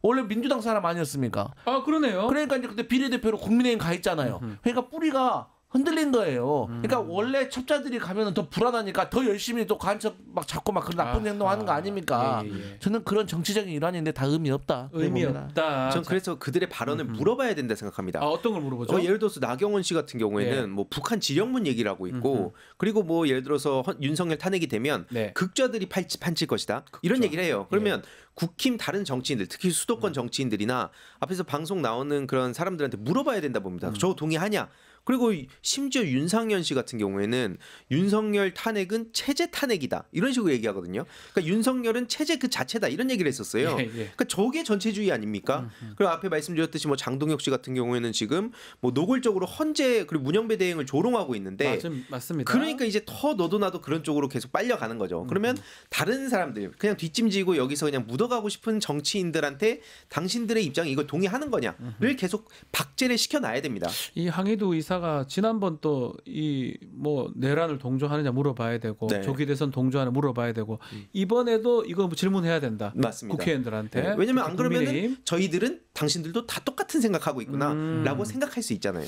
원래 민주당 사람 아니었습니까? 아 그러네요. 그러니까 이제 그때 비례대표로 국민의힘 가 있잖아요. 그러니까 뿌리가 흔들린 거예요. 그러니까 원래 첩자들이 가면은 더 불안하니까 더 열심히 또 간첩 막 잡고 막 그런 나쁜 행동하는 거 아닙니까? 예. 저는 그런 정치적인 일환인데 다 의미 없다. 의미 없다. 전 그래서 그들의 발언을 물어봐야 된다 생각합니다. 어떤 걸 물어보죠? 예를 들어서 나경원 씨 같은 경우에는 네. 뭐 북한 지령문 얘기를 하고 있고 그리고 뭐 예를 들어서 윤석열 탄핵이 되면 네. 극좌들이 판칠 것이다 이런 얘기를 해요. 그러면 국힘 다른 정치인들 특히 수도권 정치인들이나 앞에서 방송 나오는 그런 사람들한테 물어봐야 된다 봅니다. 저 동의하냐? 그리고 심지어 윤상현 씨 같은 경우에는 윤석열 탄핵은 체제 탄핵이다 이런 식으로 얘기하거든요. 그러니까 윤석열은 체제 그 자체다 이런 얘기를 했었어요. 그러니까 저게 전체주의 아닙니까? 그리고 앞에 말씀드렸듯이 뭐 장동혁 씨 같은 경우에는 지금 뭐 노골적으로 헌재 그리고 문영배 대행을 조롱하고 있는데 맞습니다. 그러니까 이제 더 너도 나도 그런 쪽으로 계속 빨려가는 거죠. 그러면 다른 사람들 그냥 뒷짐지고 여기서 그냥 묻어가고 싶은 정치인들한테 당신들의 입장이 이걸 동의하는 거냐를 계속 박제를 시켜놔야 됩니다. 이 항의도 의사가 지난번 또 이 뭐 내란을 동조하느냐 물어봐야 되고 네. 조기 대선 동조하느냐 물어봐야 되고 이번에도 이거 질문해야 된다. 맞습니다. 국회의원들한테. 네. 왜냐면 안 그러면은 국민의힘. 저희들은 당신들도 다 똑같은 생각하고 있구나라고 생각할 수 있잖아요.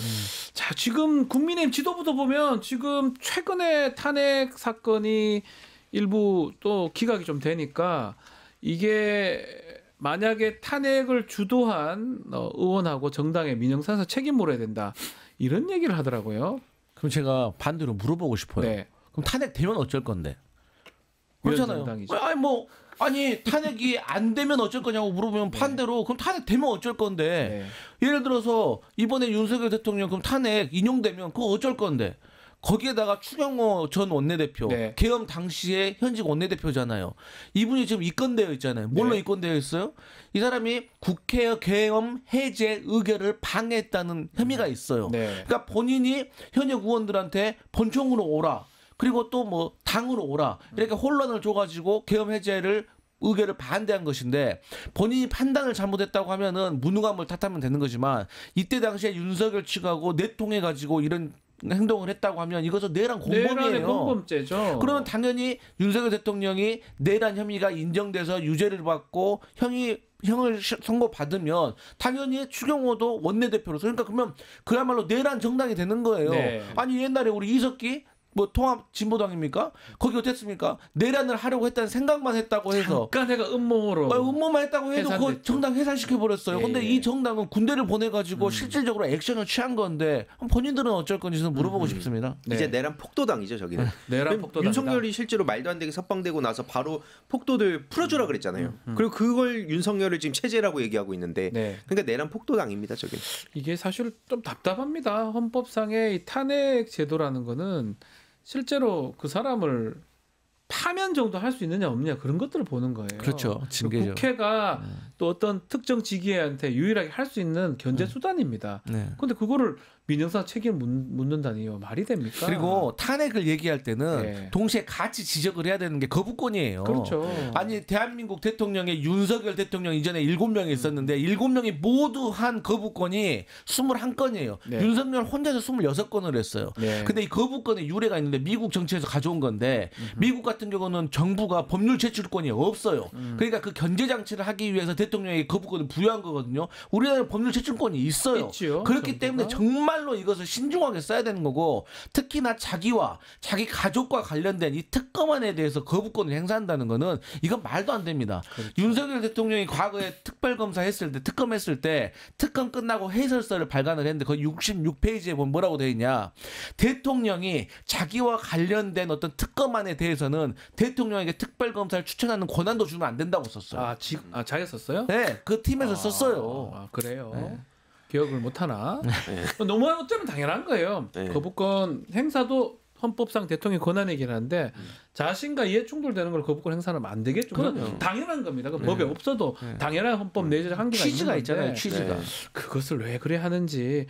자, 지금 국민의힘 지도부도 보면 지금 최근에 탄핵 사건이 일부 또 기각이 좀 되니까 이게 만약에 탄핵을 주도한 의원하고 정당의 민영사에서 책임 물어야 된다. 이런 얘기를 하더라고요. 그럼 제가 반대로 물어보고 싶어요. 네. 그럼 탄핵 되면 어쩔 건데? 그렇잖아요. 위원장당이죠. 아니 탄핵이 안 되면 어쩔 거냐고 물어보면 반대로 그럼 탄핵 되면 어쩔 건데? 예를 들어서 이번에 윤석열 대통령 그럼 탄핵 인용되면 그거 어쩔 건데? 거기에다가 추경호 전 원내대표 계엄 당시에 현직 원내대표잖아요. 이분이 지금 입건되어 있잖아요. 뭘로 입건되어 있어요? 이 사람이 국회 계엄 해제 의결을 방해했다는 혐의가 있어요. 그러니까 본인이 현역 의원들한테 본청으로 오라. 그리고 또 뭐 당으로 오라. 이렇게 혼란을 줘가지고 계엄 해제를 의결을 반대한 것인데 본인이 판단을 잘못했다고 하면은 무능함을 탓하면 되는 거지만 이때 당시에 윤석열 측하고 내통해가지고 이런 행동을 했다고 하면 이것은 내란 공범이에요. 공범죄죠. 그러면 당연히 윤석열 대통령이 내란 혐의가 인정돼서 유죄를 받고 형을 선고받으면 당연히 추경호도 원내대표로서 그러니까 그러면 그야말로 내란 정당이 되는 거예요. 아니 옛날에 우리 이석기 뭐 통합 진보당입니까? 거기 어땠습니까? 내란을 하려고 했다는 생각만 했다고 해서 잠깐 내가 음모만 했다고 해도 그 정당 해산시켜 버렸어요. 근데 이 정당은 군대를 보내 가지고 실질적으로 액션을 취한 건데 본인들은 어쩔 건지 물어보고 싶습니다. 이제 내란 폭도당이죠, 저기는. 내란 폭도당. 윤석열이 실제로 말도 안 되게 석방되고 나서 바로 폭도들 풀어주라 그랬잖아요. 그리고 그걸 윤석열을 지금 체제라고 얘기하고 있는데 그러니까 내란 폭도당입니다, 저게. 이게 사실 좀 답답합니다. 헌법상의 이 탄핵 제도라는 거는 실제로 그 사람을 파면 정도 할 수 있느냐 없느냐 그런 것들을 보는 거예요. 그렇죠. 징계죠. 국회가 또 어떤 특정 직위한테 유일하게 할 수 있는 견제 수단입니다. 그런데 그거를 민영사 책임 묻는다니요. 말이 됩니까? 그리고 탄핵을 얘기할 때는 동시에 같이 지적을 해야 되는 게 거부권이에요. 그렇죠. 아니 대한민국 대통령에 윤석열 대통령 이전에 7명이 있었는데 7명이 모두 한 거부권이 21건이에요. 윤석열 혼자서 26건을 했어요. 근데 이 거부권에 유래가 있는데 미국 정치에서 가져온 건데 미국 같은 경우는 정부가 법률 제출권이 없어요. 그러니까 그 견제 장치를 하기 위해서 대통령에게 거부권을 부여한 거거든요. 우리나라는 법률 제출권이 있어요. 있지요, 그렇기 정부가? 때문에 정말로 이것을 신중하게 써야 되는 거고 특히나 자기와 자기 가족과 관련된 이 특검안에 대해서 거부권을 행사한다는 거는 이건 말도 안 됩니다. 그렇죠. 윤석열 대통령이 과거에 특별검사 했을 때 특검했을 때 특검 끝나고 해설서를 발간을 했는데 거의 66페이지에 보면 뭐라고 되어 있냐. 대통령이 자기와 관련된 어떤 특검안에 대해서는 대통령에게 특별검사를 추천하는 권한도 주면 안 된다고 썼어요. 자기가 썼어요? 네, 그 팀에서 썼어요. 그래요. 기억을 못 하나? 너무 어쩌면 당연한 거예요. 거부권 행사도 헌법상 대통령 권한이긴 한데 자신과 이해 충돌되는 걸 거부권 행사하면 안 되겠죠. 그건 당연한 겁니다. 그 법에 없어도 당연한 헌법 내재적 한계가 취지가 있는 건데 있잖아요. 취지가. 그것을 왜 그래 하는지.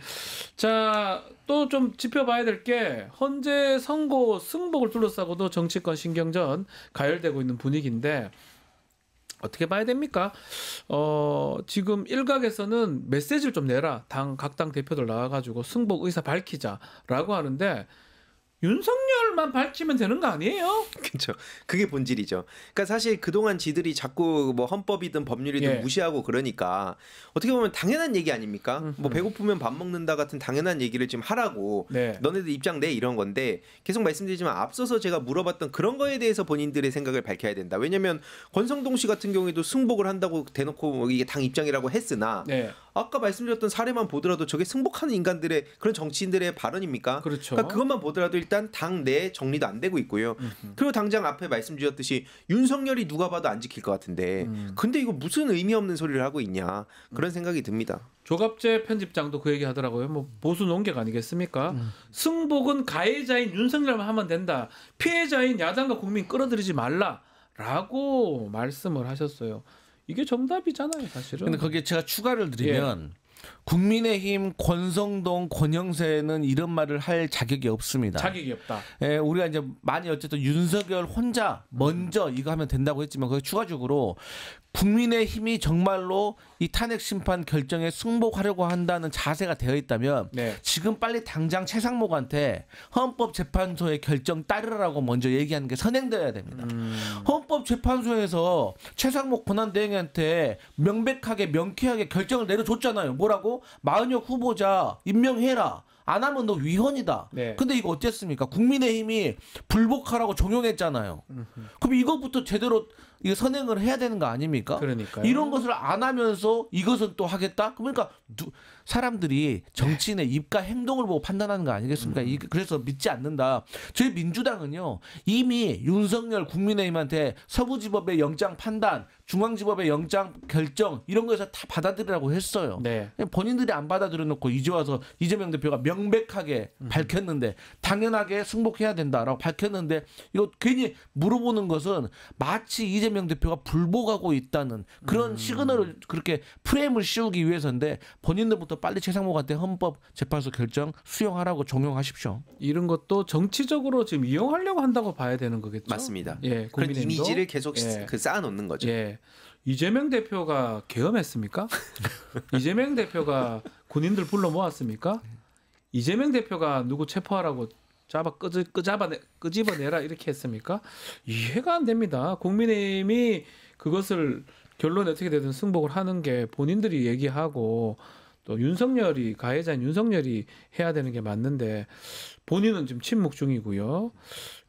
자, 또 좀 짚어봐야 될 게 헌재 선고 승복을 둘러싸고도 정치권 신경전 가열되고 있는 분위기인데 어떻게 봐야 됩니까? 지금 일각에서는 메시지를 좀 내라. 각 당 대표들 나와가지고 승복 의사 밝히자라고 하는데 윤석열만 밝히면 되는 거 아니에요? 그렇죠. 그게 본질이죠. 그러니까 사실 그동안 지들이 자꾸 뭐 헌법이든 법률이든 예. 무시하고 그러니까 어떻게 보면 당연한 얘기 아닙니까? 뭐 배고프면 밥 먹는다 같은 당연한 얘기를 지금 하라고 네. 너네들 입장 내 이런 건데 계속 말씀드리지만 앞서서 제가 물어봤던 그런 거에 대해서 본인들의 생각을 밝혀야 된다. 왜냐면 권성동 씨 같은 경우에도 승복을 한다고 대놓고 뭐 이게 당 입장이라고 했으나 네. 아까 말씀드렸던 사례만 보더라도 저게 승복하는 인간들의 그런 정치인들의 발언입니까? 그렇죠. 그러니까 그것만 보더라도 일단 당 내 정리도 안 되고 있고요. 그리고 당장 앞에 말씀드렸듯이 윤석열이 누가 봐도 안 지킬 것 같은데 근데 이거 무슨 의미 없는 소리를 하고 있냐 그런 생각이 듭니다. 조갑재 편집장도 그 얘기 하더라고요. 뭐 보수 논객 아니겠습니까? 승복은 가해자인 윤석열만 하면 된다. 피해자인 야당과 국민 끌어들이지 말라라고 말씀을 하셨어요. 이게 정답이잖아요, 사실은. 근데 거기에 제가 추가를 드리면 국민의힘 권성동 권영세는 이런 말을 할 자격이 없습니다. 자격이 없다. 예, 우리가 이제 많이 어쨌든 윤석열 혼자 먼저 이거 하면 된다고 했지만 거기 추가적으로 국민의힘이 정말로 이 탄핵 심판 결정에 승복하려고 한다는 자세가 되어 있다면 네. 지금 빨리 당장 최상목한테 헌법재판소의 결정 따르라고 먼저 얘기하는 게 선행되어야 됩니다. 헌법재판소에서 최상목 권한대행한테 명백하게 명쾌하게 결정을 내려줬잖아요. 뭐라고? 마은혁 후보자 임명해라. 안 하면 너 위헌이다. 네. 근데 이거 어땠습니까? 국민의힘이 불복하라고 종용했잖아요. 그럼 이것부터 제대로 이거 선행을 해야 되는 거 아닙니까? 그러니까요. 이런 것을 안 하면서 이것은 또 하겠다? 그러니까 사람들이 정치인의 입과 행동을 보고 판단하는 거 아니겠습니까? 그래서 믿지 않는다. 저희 민주당은요. 이미 윤석열 국민의힘한테 서부지법의 영장 판단, 중앙지법의 영장 결정 이런 거에서 다 받아들이라고 했어요. 네. 본인들이 안 받아들여 놓고 이제 와서 이재명 대표가 명백하게 밝혔는데 당연하게 승복해야 된다라고 밝혔는데 이거 괜히 물어보는 것은 마치 이재명 대표가 불복하고 있다는 그런 시그널을 그렇게 프레임을 씌우기 위해서인데 본인들부터 빨리 최상목한테 헌법재판소 결정 수용하라고 종용하십시오. 이런 것도 정치적으로 지금 이용하려고 한다고 봐야 되는 거겠죠. 맞습니다. 예, 그런 국민의힘도. 이미지를 계속 예. 쌓아놓는 거죠. 예. 이재명 대표가 계엄했습니까? 이재명 대표가 군인들 불러 모았습니까? 이재명 대표가 누구 체포하라고 끄집어내라 이렇게 했습니까? 이해가 안 됩니다. 국민의힘이 그것을 결론에 어떻게 되든 승복을 하는 게 본인들이 얘기하고 또 윤석열이 가해자인 윤석열이 해야 되는 게 맞는데 본인은 지금 침묵 중이고요.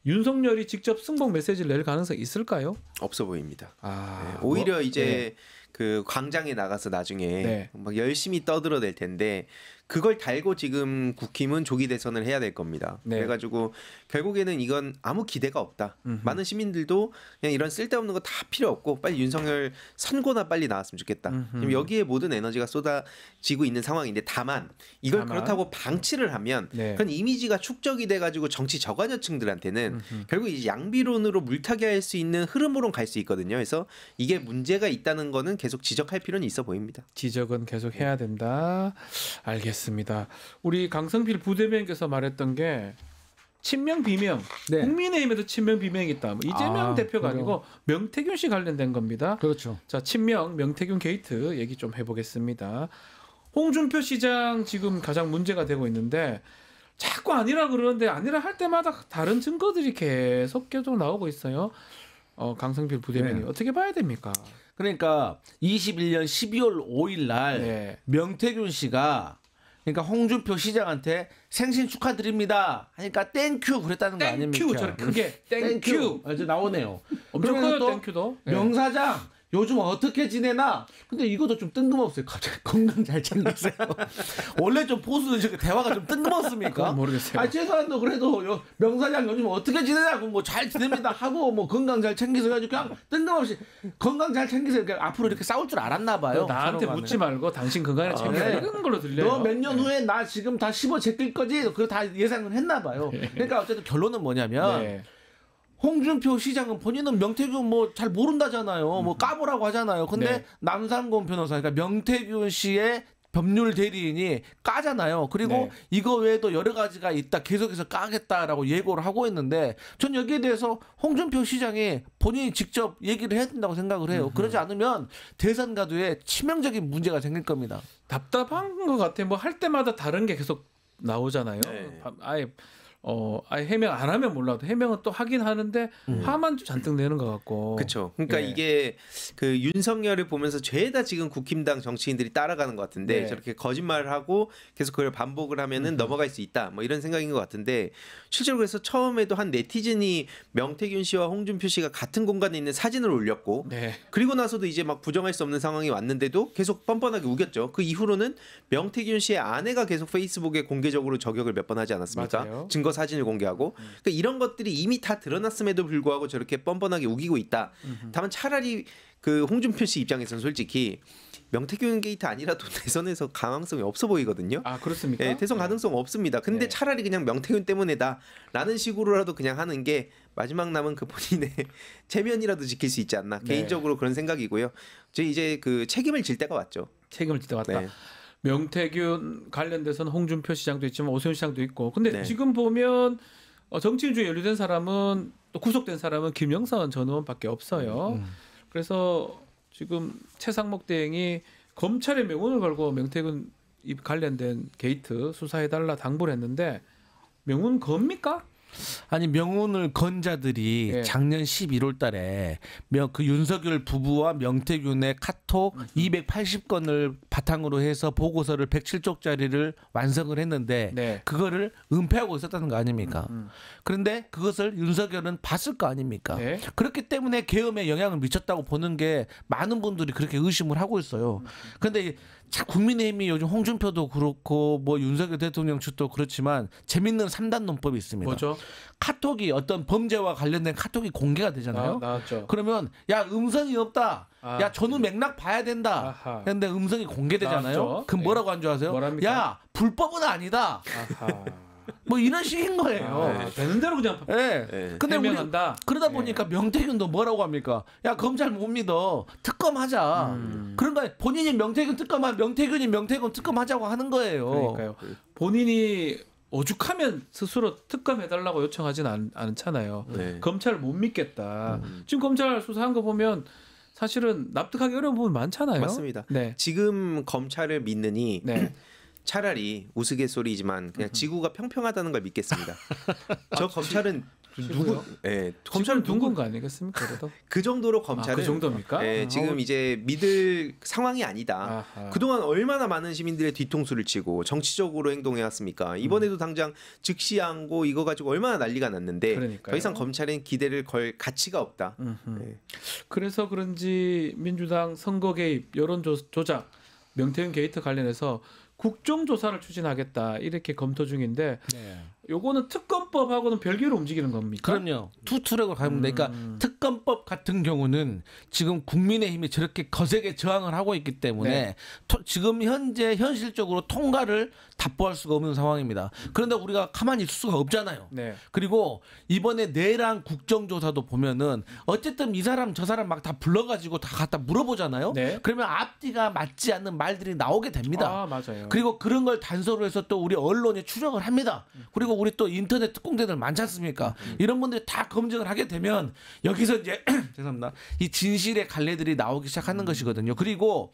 윤석열이 직접 승복 메시지를 낼 가능성이 있을까요? 없어 보입니다. 아, 오히려 뭐, 이제 그 광장에 나가서 나중에 네. 막 열심히 떠들어댈 텐데 그걸 달고 지금 국힘은 조기 대선을 해야 될 겁니다. 네. 그래가지고 결국에는 이건 아무 기대가 없다. 많은 시민들도 그냥 이런 쓸데없는 거 다 필요 없고 빨리 윤석열 선고나 빨리 나왔으면 좋겠다. 지금 여기에 모든 에너지가 쏟아지고 있는 상황인데 다만 이걸 그렇다고 방치를 하면 네. 그런 이미지가 축적이 돼가지고 정치 저관여층들한테는 결국 이제 양비론으로 물타기 할 수 있는 흐름으로 갈 수 있거든요. 그래서 이게 문제가 있다는 거는 계속 지적할 필요는 있어 보입니다. 지적은 계속 해야 된다. 알겠습니다. 우리 강성필 부대변인께서 말했던 게 친명 비명. 네. 국민의힘에도 친명 비명이 있다. 뭐 이재명 대표가 그래요? 아니고 명태균 씨 관련된 겁니다. 그렇죠. 자, 친명 명태균 게이트 얘기 좀 해보겠습니다. 홍준표 시장 지금 가장 문제가 되고 있는데 자꾸 아니라 그러는데 아니라 할 때마다 다른 증거들이 계속 나오고 있어요. 강성필 부대변인 네. 어떻게 봐야 됩니까? 그러니까 21년 12월 5일 날 네. 명태균 씨가 그러니까 홍준표 시장한테 생신 축하드립니다 하니까 땡큐 그랬다는 거 아닙니까? 땡큐 저렇게 크게 땡큐. 이제 나오네요. 엄청 그러면 커요 또 땡큐도. 네. 명사장 요즘 어떻게 지내나? 근데 이것도 좀 뜬금없어요. 갑자기 건강 잘 챙기세요. 원래 좀 보수는 저렇게 대화가 좀 뜬금없습니까? 모르겠어요. 아니 최소한도 그래도 명사장 요즘 어떻게 지내냐고 뭐 잘 지냅니다 하고 뭐 건강 잘 챙기세요 가지고 그냥 뜬금없이 건강 잘 챙기세요. 그냥 앞으로 이렇게 싸울 줄 알았나 봐요. 나한테 묻지 말고 당신 건강을 챙겨 네. 이런 걸로 들려요. 너 몇 년 후에 나 지금 다 15 제낄 거지? 그거 다 예상을 했나 봐요. 그러니까 어쨌든 결론은 뭐냐면 네. 홍준표 시장은 본인은 명태균 뭐 잘 모른다잖아요. 뭐 까보라고 하잖아요. 근데 네. 남상곤 변호사, 그러니까 명태균 씨의 법률 대리인이 까잖아요. 그리고 네. 이거 외에도 여러 가지가 있다. 계속해서 까겠다라고 예고를 하고 있는데 전 여기에 대해서 홍준표 시장이 본인이 직접 얘기를 해야 된다고 생각을 해요. 그러지 않으면 대선 가도에 치명적인 문제가 생길 겁니다. 답답한 것 같아. 뭐 할 때마다 다른 게 계속 나오잖아요. 네. 아예 해명 안 하면 몰라도 해명은 또 하긴 하는데 화만 좀 잔뜩 내는 것 같고. 그렇죠. 그러니까 네. 이게 그 윤석열을 보면서 죄다 지금 국힘당 정치인들이 따라가는 것 같은데 네. 저렇게 거짓말을 하고 계속 그걸 반복을 하면은 넘어갈 수 있다. 뭐 이런 생각인 것 같은데 실제로 그래서 처음에도 한 네티즌이 명태균 씨와 홍준표 씨가 같은 공간에 있는 사진을 올렸고 네. 그리고 나서도 이제 막 부정할 수 없는 상황이 왔는데도 계속 뻔뻔하게 우겼죠. 그 이후로는 명태균 씨의 아내가 계속 페이스북에 공개적으로 저격을 몇 번 하지 않았습니까? 맞아요. 증거 사진을 공개하고 그러니까 이런 것들이 이미 다 드러났음에도 불구하고 저렇게 뻔뻔하게 우기고 있다. 다만 차라리 그 홍준표 씨 입장에서는 솔직히 명태균 게이트 아니라도 대선에서 가능성이 없어 보이거든요. 아 그렇습니까? 네, 대선 가능성 없습니다. 근데 네. 차라리 그냥 명태균 때문에다라는 식으로라도 그냥 하는 게 마지막 남은 그 본인의 체면이라도 지킬 수 있지 않나. 네. 개인적으로 그런 생각이고요. 이제 그 책임을 질 때가 왔죠. 책임을 질 때 왔다. 네. 명태균 관련돼서는 홍준표 시장도 있지만 오세훈 시장도 있고. 근데 네. 지금 보면 정치인 중에 연루된 사람은 또 구속된 사람은 김영선 전 의원밖에 없어요. 그래서 지금 최상목 대행이 검찰에 명운을 걸고 명태균 이 관련된 게이트 수사해달라 당부를 했는데 명운 겁니까? 아니 명운을 건 자들이 예. 작년 11월 달에 그 윤석열 부부와 명태균의 카톡 280건을 바탕으로 해서 보고서를 107쪽짜리를 완성을 했는데 네. 그거를 은폐하고 있었다는 거 아닙니까? 그런데 그것을 윤석열은 봤을 거 아닙니까? 네. 그렇기 때문에 계엄에 영향을 미쳤다고 보는 게 많은 분들이 그렇게 의심을 하고 있어요. 그런데 국민의힘이 요즘 홍준표도 그렇고 뭐 윤석열 대통령 측도 그렇지만 재밌는 3단 논법이 있습니다. 뭐죠? 카톡이 어떤 범죄와 관련된 카톡이 공개가 되잖아요. 나왔죠. 그러면 야 음성이 없다. 아. 야 전후 맥락 봐야 된다. 아하. 그런데 음성이 공개되잖아요. 나왔죠. 그럼 뭐라고 한 줄 아세요? 뭐랍니까? 야 불법은 아니다. 아하. 뭐 이런 식인 거예요. 아, 되는 대로 그냥 예. 네. 근데 우리 해명한다. 그러다 예. 보니까 명태균도 뭐라고 합니까? 야 검찰 못 믿어. 특검하자. 그런가 본인이 명태균 특검한 명태균이 명태균 특검하자고 하는 거예요. 그러니까요. 본인이 오죽하면 스스로 특검해달라고 요청하진 않잖아요. 네. 검찰을 못 믿겠다. 지금 검찰 수사한 거 보면 사실은 납득하기 어려운 부분 많잖아요. 맞습니다. 네. 지금 검찰을 믿느니 네. 차라리 우스갯소리지만 그냥 지구가 평평하다는 걸 믿겠습니다. 저 검찰은 누구? 예, 검찰은 검찰은 둥근 거 아니겠습니까? 그래도 그 정도로 검찰은 그 정도입니까? 예, 지금 이제 믿을 상황이 아니다. 아하. 그동안 얼마나 많은 시민들의 뒤통수를 치고 정치적으로 행동해 왔습니까? 이번에도 당장 즉시 안고 이거 가지고 얼마나 난리가 났는데 그러니까요. 더 이상 검찰엔 기대를 걸 가치가 없다. 예. 그래서 그런지 민주당 선거 개입, 여론 조작, 명태균 게이트 관련해서 국정조사를 추진하겠다 이렇게 검토 중인데 요거는 특검법하고는 별개로 움직이는 겁니까? 그럼요. 투 트랙으로 가면 돼. 그러니까 특검법 같은 경우는 지금 국민의힘이 저렇게 거세게 저항을 하고 있기 때문에 네. 지금 현재 현실적으로 통과를 답보할 수가 없는 상황입니다. 그런데 우리가 가만히 있을 수가 없잖아요. 네. 그리고 이번에 내란 국정조사도 보면은 어쨌든 이 사람 저 사람 막 다 불러가지고 다 갖다 물어보잖아요. 네. 그러면 앞뒤가 맞지 않는 말들이 나오게 됩니다. 아 맞아요. 그리고 그런 걸 단서로 해서 또 우리 언론에 추적을 합니다. 그리고 우리 또 인터넷 특공대들 많지 않습니까? 이런 분들이 다 검증을 하게 되면 여기서 이제 죄송합니다. 이 진실의 갈래들이 나오기 시작하는 것이거든요. 그리고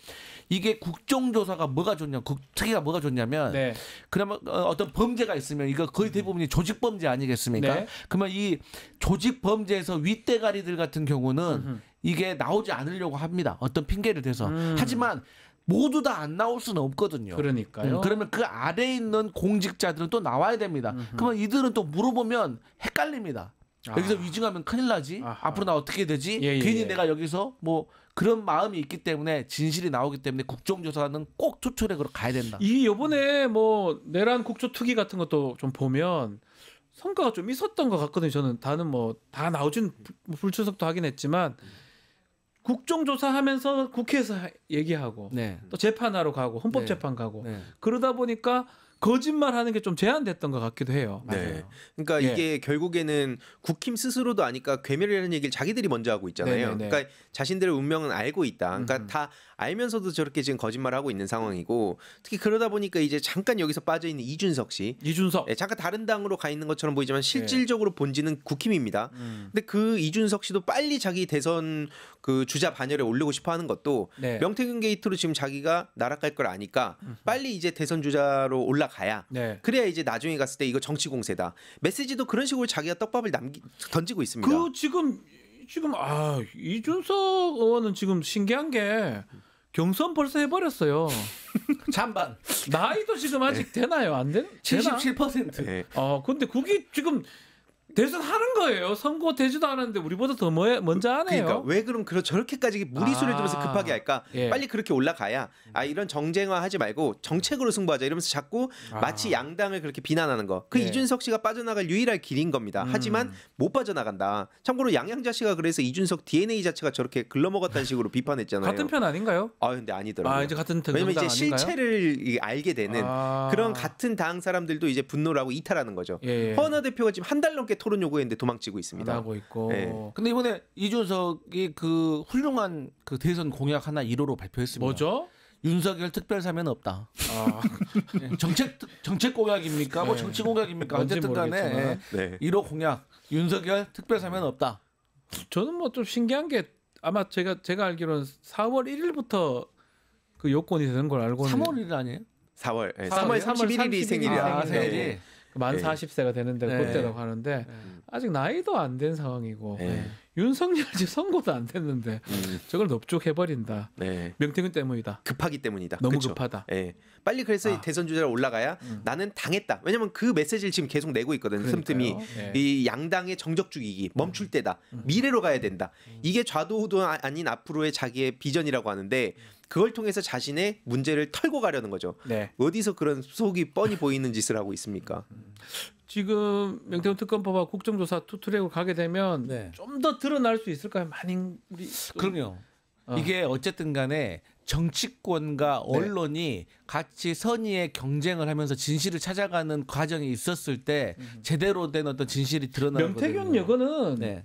이게 국정조사가 뭐가 좋냐, 특이가 뭐가 좋냐면 네. 그러면 어떤 범죄가 있으면 이거 거의 대부분이 조직 범죄 아니겠습니까? 네. 그러면 이 조직 범죄에서 윗대가리들 같은 경우는 이게 나오지 않으려고 합니다. 어떤 핑계를 대서. 하지만 모두 다 안 나올 수는 없거든요. 그러니까요. 그러면 그 아래에 있는 공직자들은 또 나와야 됩니다. 그러면 이들은 또 물어보면 헷갈립니다. 여기서 위증하면 큰일 나지. 아하. 앞으로 나 어떻게 되지? 예, 예, 괜히 예. 내가 여기서 뭐 그런 마음이 있기 때문에 진실이 나오기 때문에 국정조사는 꼭 투철액으로 가야 된다. 이 요번에 뭐 내란 국조특위 같은 것도 좀 보면 성과가 좀 있었던 것 같거든요. 저는 다는 뭐 다 나오진 불출석도 하긴 했지만 국정조사하면서 국회에서 얘기하고 네. 또 재판하러 가고 헌법재판 가고 네. 그러다 보니까 거짓말하는 게 좀 제한됐던 것 같기도 해요. 네. 그러니까 예. 이게 결국에는 국힘 스스로도 아니까 괴멸이라는 얘기를 자기들이 먼저 하고 있잖아요. 네네네. 그러니까 자신들의 운명은 알고 있다. 그러니까 음. 다 알면서도 저렇게 지금 거짓말하고 있는 상황이고 특히 그러다 보니까 이제 잠깐 여기서 빠져 있는 이준석 씨. 이준석. 예, 잠깐 다른 당으로 가 있는 것처럼 보이지만 실질적으로 본질은 국힘입니다. 근데 그 이준석 씨도 빨리 자기 대선 그 주자 반열에 올리고 싶어 하는 것도 네. 명태균 게이트로 지금 자기가 날아갈 걸 아니까 빨리 이제 대선 주자로 올라가야 네. 그래야 이제 나중에 갔을 때 이거 정치 공세다. 메시지도 그런 식으로 자기가 떡밥을 던지고 있습니다. 그 지금 이준석 의원은 지금 신기한 게 경선 벌써 해버렸어요. 찬반 나이도 지금 아직 되나요? 안 되나? 77%. 네. 근데 그게 지금 대선 하는 거예요. 선거 되지도 않았는데 우리보다 더 먼저 하네요. 그러니까 왜 그럼 저렇게까지 무리수를 들어서 급하게 할까? 예. 빨리 그렇게 올라가야 이런 정쟁화하지 말고 정책으로 승부하자 이러면서 자꾸 마치 양당을 그렇게 비난하는 거. 그 예. 이준석 씨가 빠져나갈 유일한 길인 겁니다. 하지만 못 빠져나간다. 참고로 양양자 씨가 그래서 이준석 DNA 자체가 저렇게 글러먹었다는 식으로 비판했잖아요. 같은 편 아닌가요? 근데 아니더라고요. 이제 같은 왜냐면 이제 정당 아닌가요? 실체를 알게 되는 그런 같은 당 사람들도 이제 분노를 하고 이탈하는 거죠. 예. 허은하 대표가 지금 한 달 넘게 토론 요구했는데 도망치고 안 있습니다. 하고 있고. 네. 근데 이번에 이준석이 그 훌륭한 그 대선 공약 하나 1호로 발표했습니다. 뭐죠? 윤석열 특별사면 없다. 아, 정책 공약입니까? 뭐 네. 정치 공약입니까? 뭔지 어쨌든 간에 모르겠지만. 네. 1호 공약 윤석열 특별사면 없다. 저는 뭐 좀 신기한 게 아마 제가 알기로는 4월 1일부터 그 요건이 되는 걸 알고 3월 1일 아니에요? 4월 3월 31일이 생일이야. 아, 생일이네. 생일이. 만 네. 40세가 되는데 네. 그때라고 하는데 아직 나이도 안 된 상황이고 네. 윤석열 지 선거도 안 됐는데 저걸 넙죽해버린다. 네. 명태균 때문이다. 급하기 때문이다. 너무 그쵸? 급하다. 예. 빨리 그래서 대선 주자로 올라가야 나는 당했다. 왜냐면 그 메시지를 지금 계속 내고 있거든. 틈틈이 네. 이 양당의 정적 죽이기 멈출 때다. 미래로 가야 된다. 이게 좌도우도 아닌 앞으로의 자기의 비전이라고 하는데 그걸 통해서 자신의 문제를 털고 가려는 거죠. 네. 어디서 그런 속이 뻔히 보이는 짓을 하고 있습니까? 지금 명태균 특검법과 국정조사 투트랙으로 가게 되면 네. 좀 더 드러날 수 있을까요? 많이 우리 그럼요. 이게 어쨌든 간에 정치권과 언론이 같이 선의의 경쟁을 하면서 진실을 찾아가는 과정이 있었을 때 제대로 된 어떤 진실이 드러나는 명태균 여거는 네.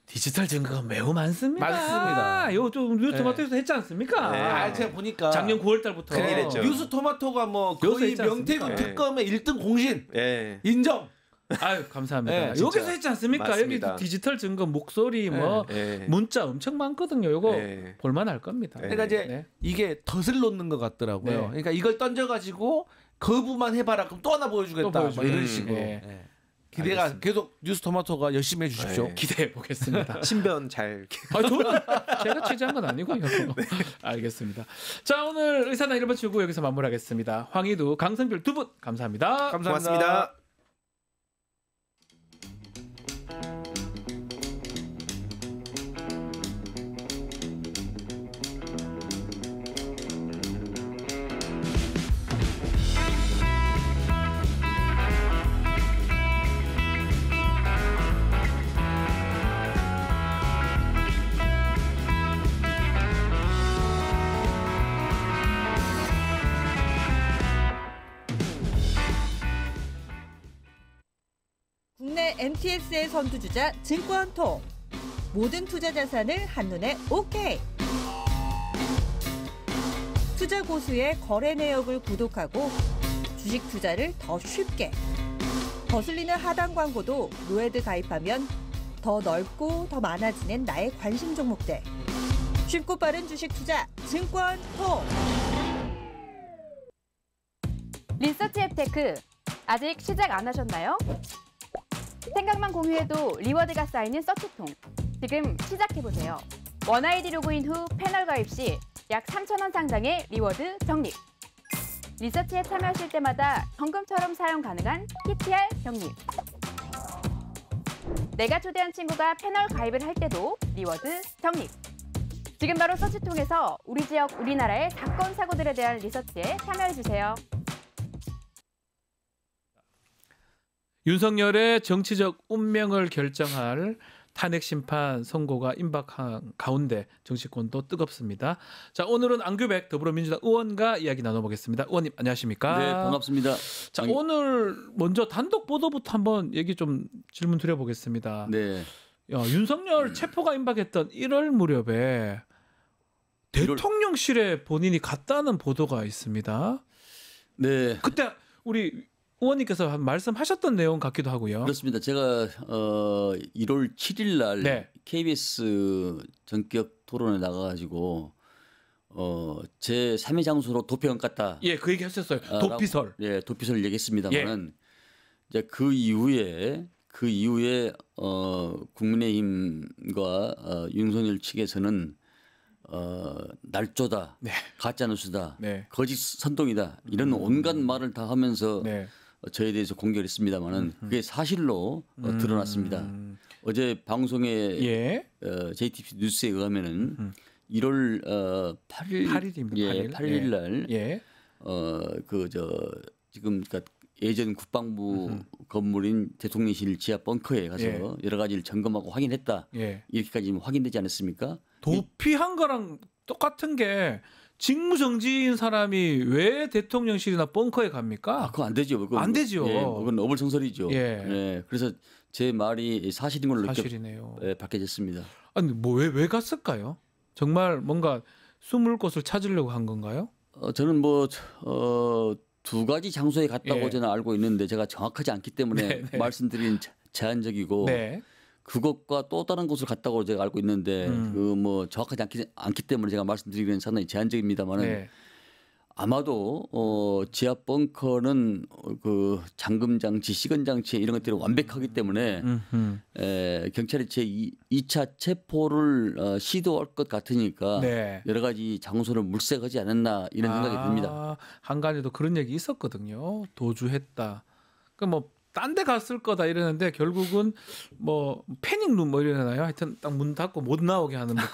디지털 증거가 매우 많습니다. 많습니다. 이거 좀 뉴스토마토에서 했지 않습니까? 네. 아, 제가 보니까 작년 9월 달부터 큰일했죠. 뉴스 토마토가 뭐 여기서 거의 했지 않습니까? 명태균 네. 특검의 1등 공신 예. 인정. 아유 감사합니다. 네, 진짜. 여기서 했지 않습니까? 맞습니다. 여기 디지털 증거 목소리 뭐 예. 문자 엄청 많거든요. 이거 예. 볼만할 겁니다. 네. 그러니까 이제 네. 이게 덫을 놓는 것 같더라고요. 네. 그러니까 이걸 던져가지고 거부만 해봐라. 그럼 또 하나 보여주겠다. 또 보여주겠다. 뭐 이런 식으로. 네. 네. 기대가 계속 뉴스 토마토가 열심히 해주십시오. 네. 기대해 보겠습니다. 신변 잘 저는 제가 취재한 건 아니고요. 알겠습니다. 자 오늘 의사나 이런 치고 여기서 마무리하겠습니다. 황희두, 강성필 두 분 감사합니다. 고맙습니다. 국내 MTS의 선두주자 증권통. 모든 투자 자산을 한눈에 오케이. 투자 고수의 거래 내역을 구독하고 주식 투자를 더 쉽게. 거슬리는 하단 광고도 노에드 가입하면 더 넓고 더 많아지는 나의 관심 종목들. 쉽고 빠른 주식 투자 증권통. 리서치 앱테크 아직 시작 안 하셨나요? 생각만 공유해도 리워드가 쌓이는 서치통. 지금 시작해보세요. 원아이디 로그인 후 패널 가입 시 약 3,000원 상당의 리워드 적립. 리서치에 참여하실 때마다 현금처럼 사용 가능한 PTR 적립. 내가 초대한 친구가 패널 가입을 할 때도 리워드 적립. 지금 바로 서치통해서 우리 지역, 우리나라의 사건, 사고들에 대한 리서치에 참여해주세요. 윤석열의 정치적 운명을 결정할 탄핵 심판 선고가 임박한 가운데 정치권도 뜨겁습니다. 자, 오늘은 안규백 더불어민주당 의원과 이야기 나눠보겠습니다. 의원님 안녕하십니까? 네, 반갑습니다. 자, 오늘 먼저 단독 보도부터 한번 얘기 좀 질문 드려보겠습니다. 네. 윤석열 체포가 임박했던 1월 무렵에 대통령실에 본인이 갔다는 보도가 있습니다. 네. 그때 우리 의원님께서 말씀하셨던 내용 같기도 하고요. 그렇습니다. 제가 1월 7일 날 네. KBS 전격 토론에 나가가지고 제 3회 장소로 도피원 갔다. 예, 그 얘기 하셨어요. 도피설. 예, 도피설을 얘기했습니다만은 이제 그 이후에 국민의힘과 윤석열 측에서는 날조다, 네. 가짜 뉴스다, 네. 거짓 선동이다 이런 온갖 말을 다 하면서 네. 저에 대해서 공격을 했습니다마는 그게 사실로 드러났습니다. 어제 방송에 예. JTBC 뉴스에 의하면은 1월 8일입니다. 8일 날 예. 지금 그러니까 예전 국방부 건물인 대통령실 지하 벙커에 가서 예. 여러 가지를 점검하고 확인했다. 예. 이렇게까지 확인되지 않았습니까? 도피한 거랑 똑같은 게 직무정지인 사람이 왜 대통령실이나 벙커에 갑니까? 그거 안 되죠. 그건, 안 되죠. 예, 그건 어불성설이죠. 예. 예. 그래서 제 말이 사실인 걸로 사실이네요. 밝혀졌습니다. 아니 뭐 왜 갔을까요? 정말 뭔가 숨을 곳을 찾으려고 한 건가요? 저는 두 가지 장소에 갔다고 예. 저는 알고 있는데 제가 정확하지 않기 때문에 네. 말씀드린 제한적이고 네. 그것과 또 다른 곳을 갔다고 제가 알고 있는데 정확하지 않기 때문에 제가 말씀드리기는 상당히 제한적입니다만은 네. 아마도 지하 벙커는 그 잠금 장치, 시건 장치 이런 것들이 완벽하기 때문에 경찰이 제 2차 체포를 시도할 것 같으니까 네. 여러 가지 장소를 물색하지 않았나 이런 생각이 듭니다. 한간에도 그런 얘기 있었거든요. 도주했다. 뭐 딴 데 갔을 거다 이러는데 결국은 뭐 패닉룸 뭐 이러나요? 하여튼 딱 문 닫고 못 나오게 하는 뭐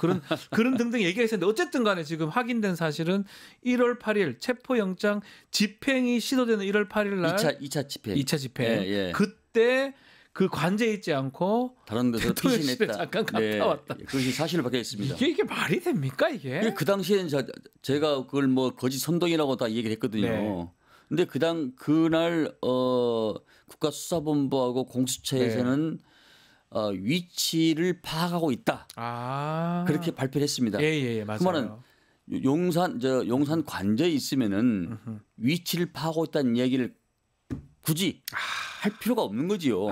그런 등등 얘기가 있었는데 어쨌든 간에 지금 확인된 사실은 1월 8일 체포영장 집행이 시도되는 1월 8일 날 2차 집행. 2차 집행. 예. 그때 그 관제에 있지 않고 다른 데서 대통령실에 피신했다. 잠깐 갔다 왔다. 그것이 사실로 박혀있습니다. 이게 말이 됩니까 이게? 그 당시에는 제가 그걸 뭐 거짓 선동이라고 다 얘기를 했거든요. 네. 근데 그날 국가수사본부하고 공수처에서는 위치를 파악하고 있다. 그렇게 발표를 했습니다. 예, 맞아요. 그 말은 용산 관저에 있으면은 위치를 파악하고 있다는 얘기를 굳이 할 필요가 없는 거지요.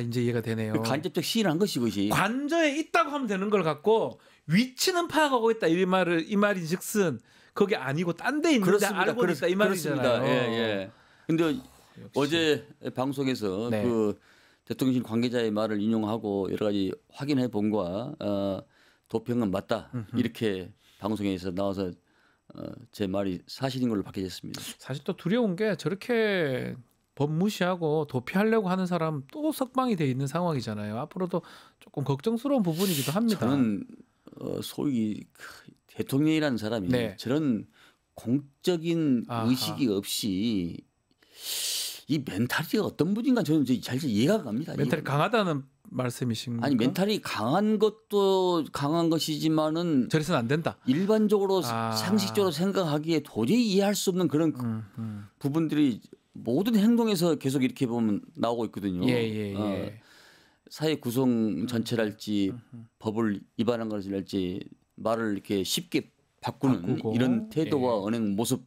이제 이해가 되네요. 간접적 시인을 한 것이 그것이. 관저에 있다고 하면 되는 걸 갖고 위치는 파악하고 있다 이 말인즉슨 그게 아니고 딴 데 있는데 알고 있다 이 말이잖아요. 예. 근데 어제 방송에서 네. 그 대통령실 관계자의 말을 인용하고 여러 가지 확인해 본과 도평은 맞다 이렇게 방송에서 나와서 제 말이 사실인 걸로 밝혀졌습니다. 사실 또 두려운 게 저렇게 법 무시하고 도피하려고 하는 사람 또 석방이 돼 있는 상황이잖아요. 앞으로도 조금 걱정스러운 부분이기도 합니다. 저는 소위 대통령이라는 사람이 네. 저런 공적인 의식이 없이 이 멘탈이 어떤 분인가 저는 잘 이해가 갑니다. 멘탈이 강하다는 말씀이신가요? 아니 멘탈이 강한 것도 강한 것이지만은 저래서는 안 된다. 일반적으로 상식적으로 생각하기에 도저히 이해할 수 없는 그런 부분들이 모든 행동에서 계속 이렇게 보면 나오고 있거든요. 예. 사회 구성 전체랄지 법을 위반한 것이랄지 말을 이렇게 쉽게 바꾸고 이런 태도와 언행 모습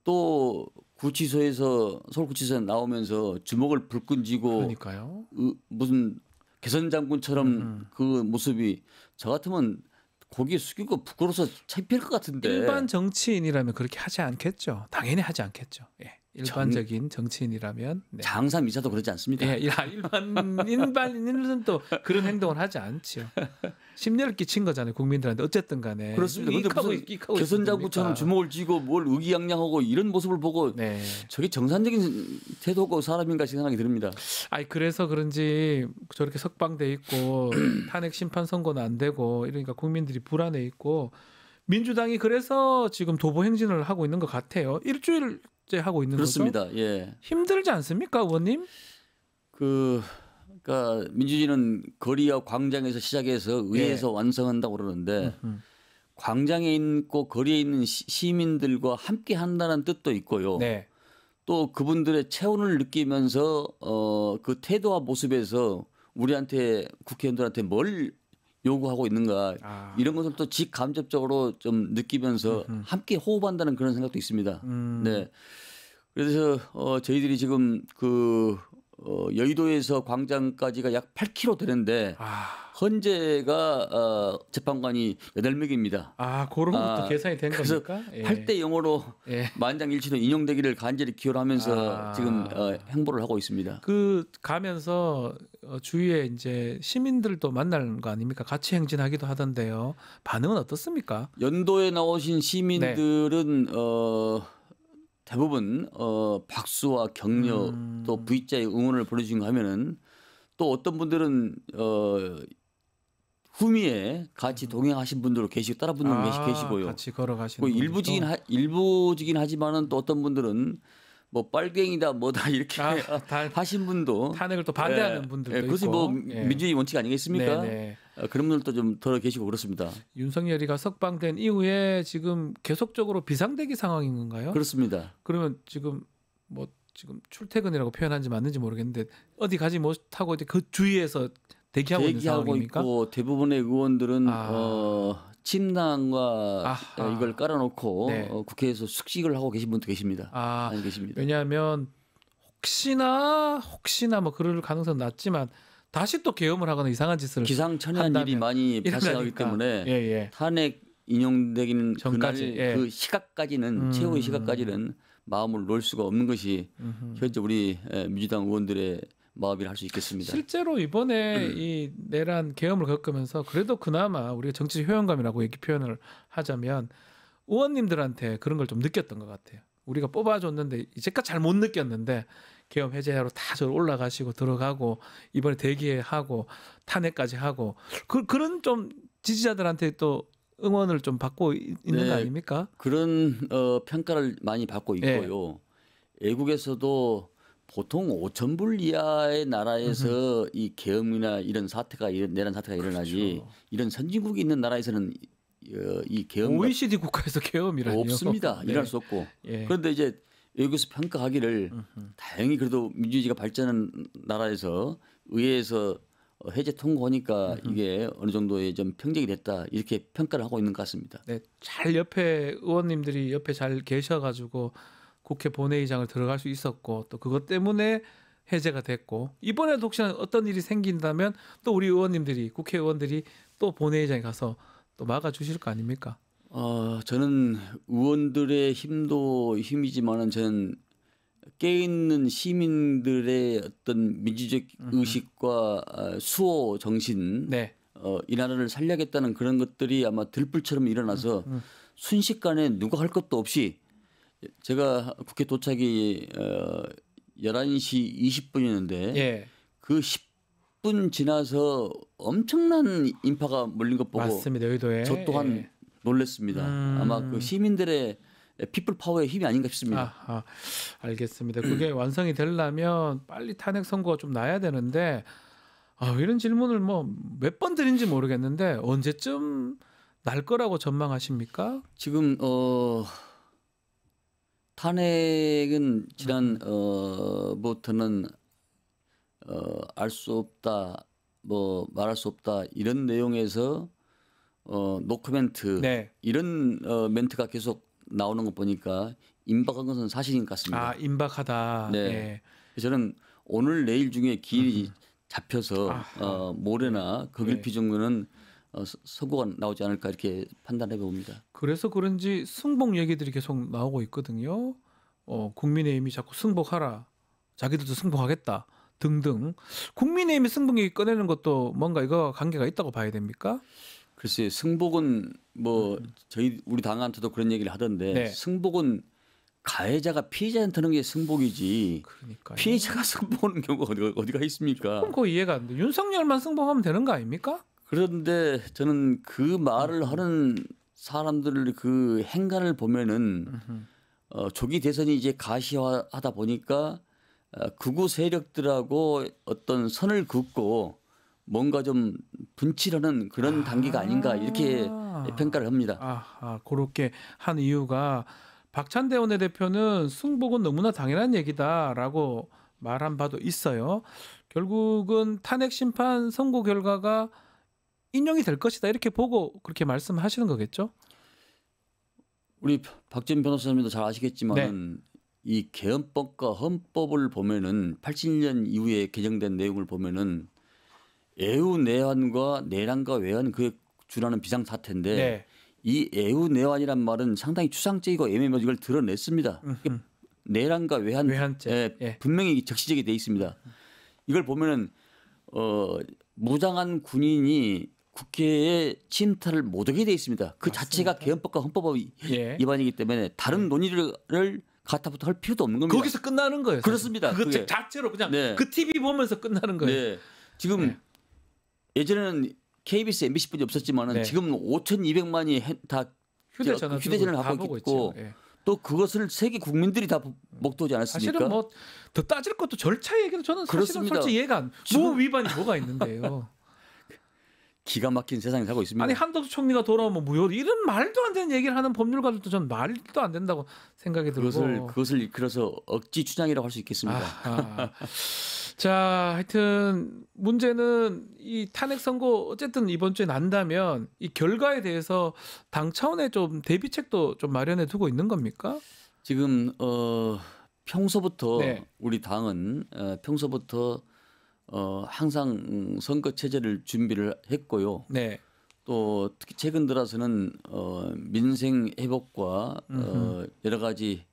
또 구치소에서 서울구치소에 나오면서 주먹을 불끈 쥐고 그러니까요. 무슨 개선 장군처럼 그 모습이 저 같으면 고개 숙이고 부끄러워서 창피할 것 같은데 일반 정치인이라면 그렇게 하지 않겠죠. 당연히 하지 않겠죠. 예. 일반적인 정치인이라면 네. 장사 미사도 그러지 않습니다. 예, 일반인은 또 그런 행동을 하지 않죠. 심려를 끼친 거잖아요, 국민들한테. 어쨌든 간에. 그렇습니다. 그런데 무슨 개선자구처럼 주먹을 쥐고 뭘 의기양양하고 이런 모습을 보고 네. 저게 정상적인 태도고 사람인가 생각이 듭니다. 아니 그래서 그런지 저렇게 석방돼 있고 탄핵 심판 선고는 안 되고 이러니까 국민들이 불안해 있고 민주당이 그래서 지금 도보 행진을 하고 있는 것 같아요. 일주일째 하고 있는 그렇습니다. 거죠. 예. 힘들지 않습니까, 의원님? 그러니까 민주주의는 거리와 광장에서 시작해서 의회에서 완성한다고 그러는데 광장에 있고 거리에 있는 시민들과 함께 한다는 뜻도 있고요. 네. 또 그분들의 체온을 느끼면서 그 태도와 모습에서 우리한테 국회의원들한테 뭘 요구하고 있는가 이런 것을 또 직간접적으로 좀 느끼면서 함께 호흡한다는 그런 생각도 있습니다. 네. 그래서 저희들이 지금 여의도에서 광장까지가 약 8km 되는데 헌재가 재판관이 8명입니다. 그런 것도 계산이 된 그래서 겁니까? 예. 8대 0으로 만장일치로 인용되기를 간절히 기원을 하면서 지금 행보를 하고 있습니다. 가면서 주위에 이제 시민들도 만나는 거 아닙니까? 같이 행진하기도 하던데요. 반응은 어떻습니까? 연도에 나오신 시민들은 대부분 박수와 격려 또 V자의 응원을 보내주신 거 하면은 또 어떤 분들은 후미에 같이 동행하신 분들도 계시고 따라 붙는 분 계시고요. 같이 걸어가시는 일부지긴 하지만은 또 어떤 분들은 뭐 빨갱이다 뭐다 이렇게 하신 분도 탄핵을 또 반대하는 분들도 그것이 있고. 뭐 민주주의 원칙 아니겠습니까? 네네. 그런 분들도 좀 덜어 계시고 그렇습니다. 윤석열이가 석방된 이후에 지금 계속적으로 비상대기 상황인 건가요? 그렇습니다. 그러면 지금 출퇴근이라고 표현한지 맞는지 모르겠는데 어디 가지 못하고 이제 그 주위에서 대기하고 있는 상황입니까? 있고 대부분의 의원들은 침낭과 이걸 깔아놓고 국회에서 숙식을 하고 계신 분도 계십니다. 많이 계십니다. 왜냐하면 혹시나 뭐 그럴 가능성은 낮지만 다시 또 계엄을 하거나 이상한 짓을 기상천외한 일이 많이 발생하기 때문에 탄핵 인용되기는 전까지 그날 그 시각까지는 최후의 시각까지는 마음을 놓을 수가 없는 것이 현재 우리 민주당 의원들의 마음이라 할 수 있겠습니다. 실제로 이번에 이 내란 계엄을 겪으면서 그래도 그나마 우리가 정치 효용감이라고 이렇게 표현을 하자면 의원님들한테 그런 걸 좀 느꼈던 것 같아요. 우리가 뽑아줬는데 이제까지 잘 못 느꼈는데 계엄 해제하러 다 저 올라가시고 들어가고 이번에 대기하고 탄핵까지 하고 그런 좀 지지자들한테 또 응원을 좀 받고 있는 거 아닙니까? 그런 평가를 많이 받고 있고요. 외국에서도 보통 5,000불 이하의 나라에서 이 계엄이나 이런 내란 사태가 일어나지 그렇죠. 이런 선진국이 있는 나라에서는 이 계엄 OECD 국가에서 계엄이라니요? 없습니다. 일어날 수 없고. 그런데 이제 여기서 평가하기를 다행히 그래도 민주주의가 발전한 나라에서 의회에서 해제 통과하니까 이게 어느 정도의 좀 평정이 됐다 이렇게 평가를 하고 있는 것 같습니다. 네, 잘 옆에 의원님들이 옆에 잘 계셔가지고 국회 본회의장을 들어갈 수 있었고 또 그것 때문에 해제가 됐고 이번에도 혹시나 어떤 일이 생긴다면 또 우리 의원님들이 국회의원들이 또 본회의장에 가서 또 막아주실 거 아닙니까? 저는 의원들의 힘도 힘이지만은 저는 깨있는 시민들의 어떤 민주적 의식과 수호 정신, 이 나라를 살려야겠다는 그런 것들이 아마 들불처럼 일어나서 순식간에 누가 할 것도 없이 제가 국회 도착이 11시 20분이었는데 그 10분 지나서 엄청난 인파가 몰린 것 보고 맞습니다. 여의도에. 저 또한 놀랐습니다. 아마 그 시민들의 피플 파워의 힘이 아닌가 싶습니다. 알겠습니다. 그게 완성이 되려면 빨리 탄핵 선고가 좀 나야 되는데 이런 질문을 뭐 몇 번 드린지 모르겠는데 언제쯤 날 거라고 전망하십니까? 지금 탄핵은 지난부터는 알 수 없다, 뭐 말할 수 없다 이런 내용에서 노코멘트 이런 멘트가 계속 나오는 거 보니까 임박한 것은 사실인 것 같습니다. 임박하다. 네. 저는 오늘 내일 중에 기일이 잡혀서 모레나 거길피 정도는 선고가 나오지 않을까 이렇게 판단해 봅니다. 그래서 그런지 승복 얘기들이 계속 나오고 있거든요. 국민의힘이 자꾸 승복하라, 자기들도 승복하겠다 등등 국민의힘이 승복이 꺼내는 것도 뭔가 이거와 관계가 있다고 봐야 됩니까? 글쎄 승복은 뭐 저희 우리 당한테도 그런 얘기를 하던데 네. 승복은 가해자가 피해자한테 하는 게 승복이지 그러니까요. 피해자가 승복하는 경우가 어디가 있습니까? 그럼 그거 이해가 안 돼. 윤석열만 승복하면 되는 거 아닙니까? 그런데 저는 그 말을 하는 사람들의 그 행간을 보면은 조기 대선이 이제 가시화하다 보니까 극우 세력들하고 어떤 선을 긋고 뭔가 좀 분칠하는 그런 단계가 아닌가 이렇게 평가를 합니다. 그렇게 한 이유가 박찬대 원내대표는 승복은 너무나 당연한 얘기다라고 말한 바도 있어요. 결국은 탄핵 심판 선고 결과가 인용이 될 것이다 이렇게 보고 그렇게 말씀하시는 거겠죠? 우리 박지원 변호사님도 잘 아시겠지만 이 개헌법과 헌법을 보면은 81년 이후에 개정된 내용을 보면은 애우내환과 내란과 외환 그에 준하는 비상사태인데 이 애우내환이란 말은 상당히 추상적이고 애매모호 이걸 드러냈습니다. 내란과 외환죄 분명히 적시적이 돼 있습니다. 이걸 보면은 무장한 군인이 국회에 침탈을 못하게 돼 있습니다. 그 맞습니다. 자체가 개헌법과 헌법 위반이기 때문에 다른 논의를 갖다부터 할 필요도 없는 겁니다. 거기서 끝나는 거예요. 그렇습니다. 그거 자체로 그냥 그 TV 보면서 끝나는 거예요. 지금 예전에는 KBS, MBC뿐이 없었지만은 지금 5,200만이 다 휴대전화를 갖고 있고 또 그것을 세계 국민들이 다 목도하지 않았습니까? 사실은 뭐 더 따질 것도 절차 얘기는 저는 사실은 그렇습니다. 솔직히 이해가 안. 뭐 위반이 뭐가 있는데요? 기가 막힌 세상에 살고 있습니다. 아니 한덕수 총리가 돌아오면 무효 이런 말도 안 되는 얘기를 하는 법률가들도 전 말도 안 된다고 생각이 들고 그것을 그래서 억지 주장이라고 할 수 있겠습니다. 자, 하여튼 문제는 이 탄핵 선고 어쨌든 이번 주에 난다면 이 결과에 대해서 당 차원의 좀 대비책도 좀 마련해 두고 있는 겁니까? 지금 평소부터 우리 당은 평소부터 항상 선거 체제를 준비를 했고요. 또 특히 최근 들어서는 민생 회복과 여러 가지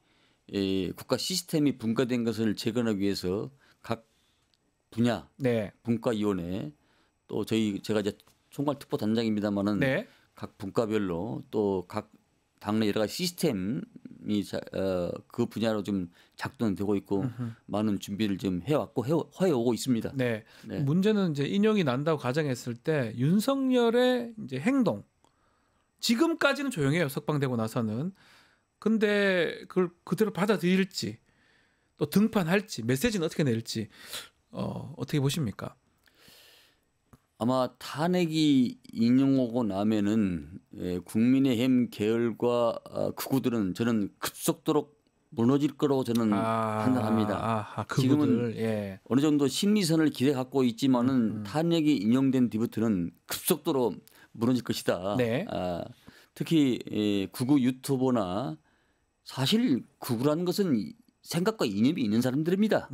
국가 시스템이 분과된 것을 재건하기 위해서 각 분야 분과위원회 또 제가 이제 총괄특보 단장입니다만은 각 분과별로 또 각 당내 여러 가지 시스템이 그 분야로 좀 작동되고 있고 많은 준비를 좀 해왔고 해오고 있습니다. 문제는 이제 인용이 난다고 가정했을 때 윤석열의 이제 행동 지금까지는 조용해요. 석방되고 나서는. 근데 그걸 그대로 받아들일지 또 등판할지 메시지는 어떻게 낼지 어떻게 보십니까? 아마 탄핵이 인용오고 나면은 국민의힘 계열과 극우들은 저는 급속도로 무너질 거라고 저는 판단합니다. 지금은 어느 정도 심리선을 기대 갖고 있지만은 탄핵이 인용된 뒤부터는 급속도로 무너질 것이다. 특히 극우 유튜버나 사실 극우라는 것은 생각과 이념이 있는 사람들입니다.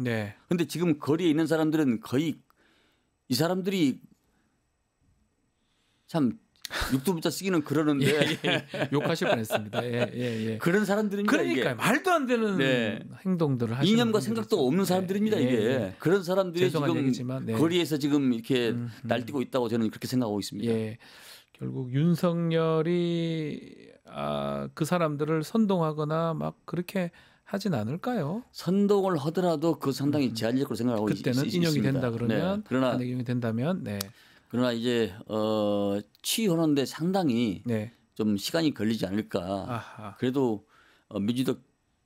그런데 지금 거리에 있는 사람들은 거의 이 사람들이 참 육두문자 쓰기는 그러는데 욕하실 뻔했습니다. 그런 사람들입니다. 그러니까 말도 안 되는 행동들을 하시는 이념과 생각도 없는 사람들입니다. 이게 그런 사람들이 지금 얘기지만, 거리에서 지금 이렇게 날뛰고 있다고 저는 그렇게 생각하고 있습니다. 결국 윤석열이 그 사람들을 선동하거나 막 그렇게 하진 않을까요? 선동을 하더라도 그 상당히 제한적으로 생각하고 있습니다. 그때는 인용이 된다 그러면 그러나 인용이 된다면 그러나 이제 취하는데 상당히 좀 시간이 걸리지 않을까. 그래도 민주적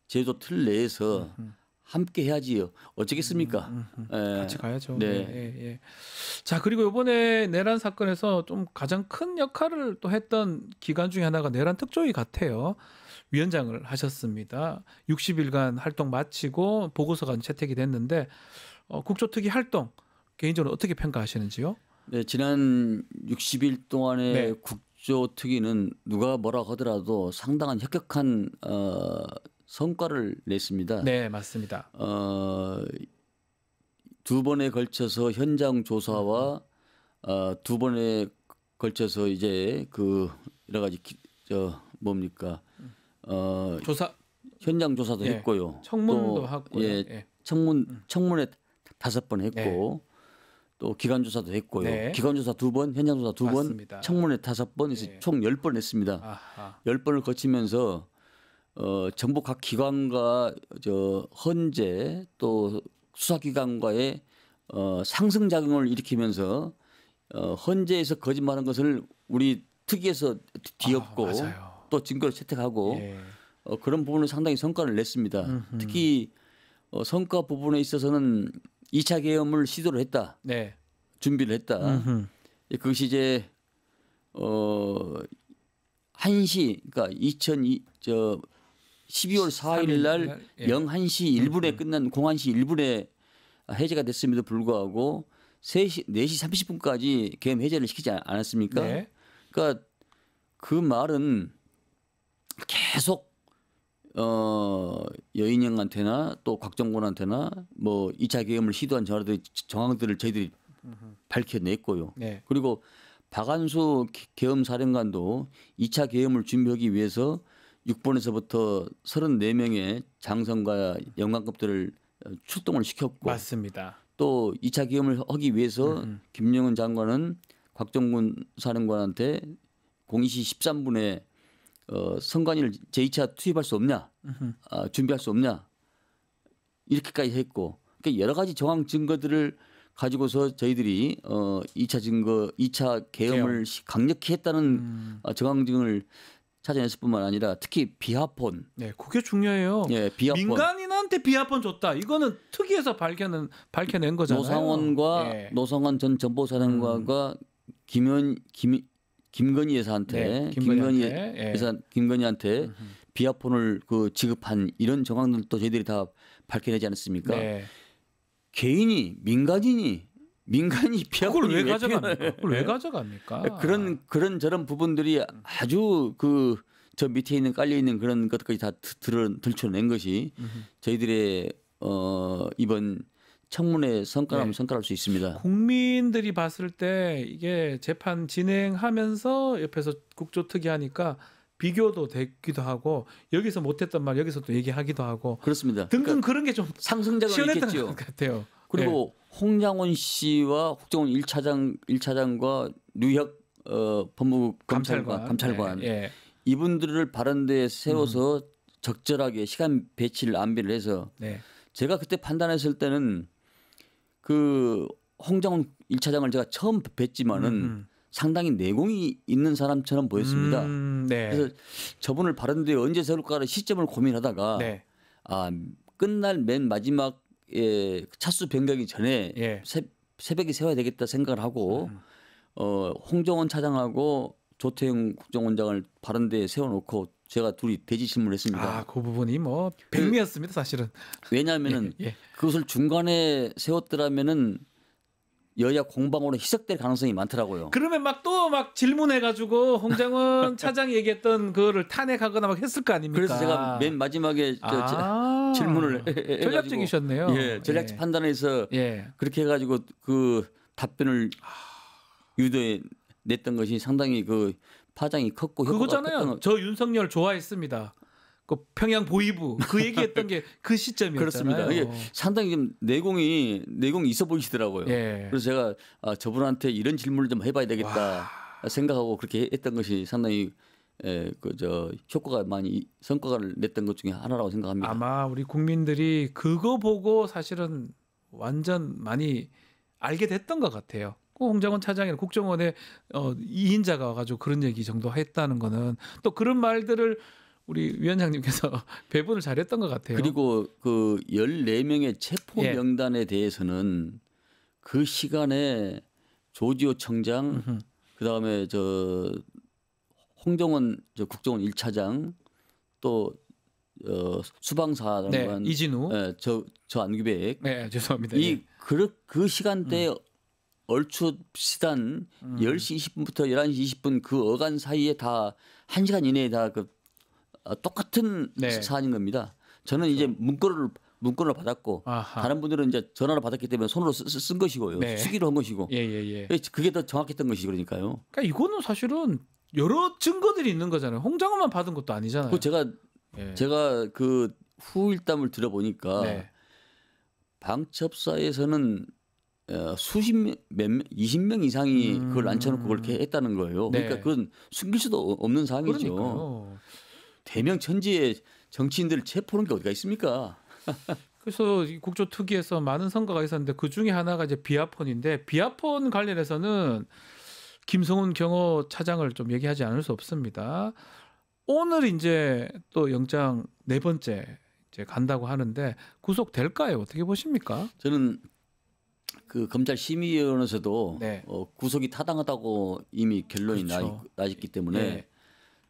제도 틀 내에서 함께 해야지요. 어쩌겠습니까? 같이 가야죠. 자, 그리고 이번에 내란 사건에서 좀 가장 큰 역할을 또 했던 기관 중에 하나가 내란 특조위 같아요. 위원장을 하셨습니다. 60일간 활동 마치고 보고서가 채택이 됐는데 국조특위 활동 개인적으로 어떻게 평가하시는지요? 지난 60일 동안의 국조특위는 누가 뭐라 하더라도 상당한 혁혁한 성과를 냈습니다. 맞습니다. 두 번에 걸쳐서 현장 조사와 두 번에 걸쳐서 이제 그 여러 가지 뭡니까? 조사 현장 조사도 예. 했고요. 청문도 또, 하고요. 예, 예. 청문회 5번 했고 또 기관 조사도 했고요. 네. 기관 조사 2번, 현장 조사 2번, 맞습니다. 청문회 5번, 해서 예. 총 10번 했습니다. 아하. 10번을 거치면서 정부 각 기관과 헌재 또 수사기관과의 상승 작용을 일으키면서 헌재에서 거짓말한 것을 우리 특위에서 뒤엎고 맞아요. 또 증거를 채택하고 예. 그런 부분을 상당히 성과를 냈습니다. 음흠. 특히 성과 부분에 있어서는 2차 계엄을 시도를 했다. 네. 준비를 했다. 음흠. 그것이 이제 1시 그러니까 12월 4일 날 예. 01시 1분에 끝난 01시 1분에 해제가 됐음에도 불구하고 4시 30분까지 계엄 해제를 시키지 않았습니까? 네. 그러니까 그 말은 계속 여인영한테나 또 곽정곤한테나 뭐 2차 계엄을 시도한 정황들을 저희들이 밝혀냈고요. 네. 그리고 박안수 계엄 사령관도 2차 계엄을 준비하기 위해서 6번에서부터 34명의 장성과 영관급들을 출동을 시켰고 맞습니다. 또 2차 계엄을 하기 위해서 김영은 장관은 곽정군 사령관한테 02시 13분에 선관위를 제2차 투입할 수 없냐, 준비할 수 없냐 이렇게까지 했고, 그러니까 여러 가지 정황 증거들을 가지고서 저희들이 2차 계엄을 강력히 했다는 정황증을 찾아냈을 뿐만 아니라 특히 비하폰, 네, 그게 중요해요. 예, 비하폰, 민간인한테 비하폰 줬다. 이거는 특위에서 밝혀낸 거잖아요. 노상원 전 정보사령관과 김건희 여사한테 김건희한테 비하폰을 지급한 이런 정황들도 저희들이 다 밝혀내지 않았습니까? 네. 민간인이 비하폰을 그걸 왜 가져갑니까? 그걸 왜 가져갑니까? 그런 저런 부분들이 아주 저 밑에 있는 깔려 있는 그런 것까지 다 들춰낸 것이 저희들의 이번 청문회 성과라면 성과할 수 있습니다. 국민들이 봤을 때 이게 재판 진행하면서 옆에서 국조특위 하니까 비교도 되기도 하고 여기서 못했던 말 여기서 또 얘기하기도 하고 그렇습니다. 등등 그런 게 좀 상승작용이 있겠죠. 것 같아요. 그리고 홍장원 씨와 국정원 1차장과 류혁 법무부 감찰관 이분들을 바른데 세워서 적절하게 시간 배치를 안배를 해서 제가 그때 판단했을 때는 그 홍장원 1차장을 제가 처음 뵀지만은 상당히 내공이 있는 사람처럼 보였습니다. 그래서 저분을 바른데 언제 세울까를 시점을 고민하다가 끝날 맨 마지막에 차수 변경이 전에 새벽에 세워야 되겠다 생각을 하고 홍정원 차장하고 조태영 국정원장을 바른데 세워놓고 제가 둘이 대지 신문을 했습니다. 그 부분이 뭐 백미였습니다, 사실은. 왜냐하면은 그것을 중간에 세웠더라면은 여야 공방으로 희석될 가능성이 많더라고요. 그러면 또 질문해가지고 홍장원 차장이 얘기했던 그거를 탄핵하거나 막 했을 거 아닙니까? 그래서 제가 맨 마지막에 질문을 해가지고 전략적이셨네요. 전략적 판단에서 그렇게 해가지고 그 답변을 유도해 냈던 것이 상당히 파장이 컸고 그거잖아요. 저 윤석열 좋아했습니다. 그 평양 보위부 그 얘기했던 게 그 시점이었잖아요. 그렇습니다. 이게 상당히 좀 내공이 있어 보이시더라고요. 그래서 제가 저분한테 이런 질문을 좀 해봐야 되겠다 생각하고 그렇게 했던 것이 상당히 성과를 냈던 것 중에 하나라고 생각합니다. 아마 우리 국민들이 그거 보고 사실은 완전 많이 알게 됐던 것 같아요. 홍장원 차장이나 국정원의 2인자가 와가지고 그런 얘기 정도 했다는 거는 또 그런 말들을 우리 위원장님께서 배분을 잘했던 것 같아요. 그리고 그 14명의 체포 명단에 대해서는 그 시간에 조지호 청장, 그다음에 홍정원 국정원 1차장 또 수방사령관 이진우, 저 안규백, 죄송합니다. 그 시간대에 얼추 비슷한 10시 20분부터 11시 20분 그 어간 사이에 다 1시간 이내에 다 똑같은 사안인 겁니다. 저는 이제 문건을 받았고 다른 분들은 이제 전화를 받았기 때문에 손으로 쓴 것이고요. 수기로 한 것이고. 그게 더 정확했던 것이 그러니까요. 그러니까 이거는 사실은 여러 증거들이 있는 거잖아요. 홍장원만 받은 것도 아니잖아요. 제가 그 후일담을 들어보니까 네. 방첩사에서는 수십 명, 20명 이상이 그걸 앉혀놓고 그렇게 했다는 거예요. 네. 그러니까 그건 숨길 수도 없는 사항이죠. 그러니까요. 대명천지의 정치인들을 체포하는 게 어디가 있습니까? 그래서 이 국조특위에서 많은 선거가 있었는데 그 중에 하나가 이제 비아폰인데 비아폰 관련해서는 김성훈 경호 차장을 좀 얘기하지 않을 수 없습니다. 오늘 이제 또 영장 네 번째 이제 간다고 하는데 구속될까요? 어떻게 보십니까? 저는 그 검찰 심의위원회에서도 네. 구속이 타당하다고 이미 결론이 그렇죠. 나 있기 때문에 네.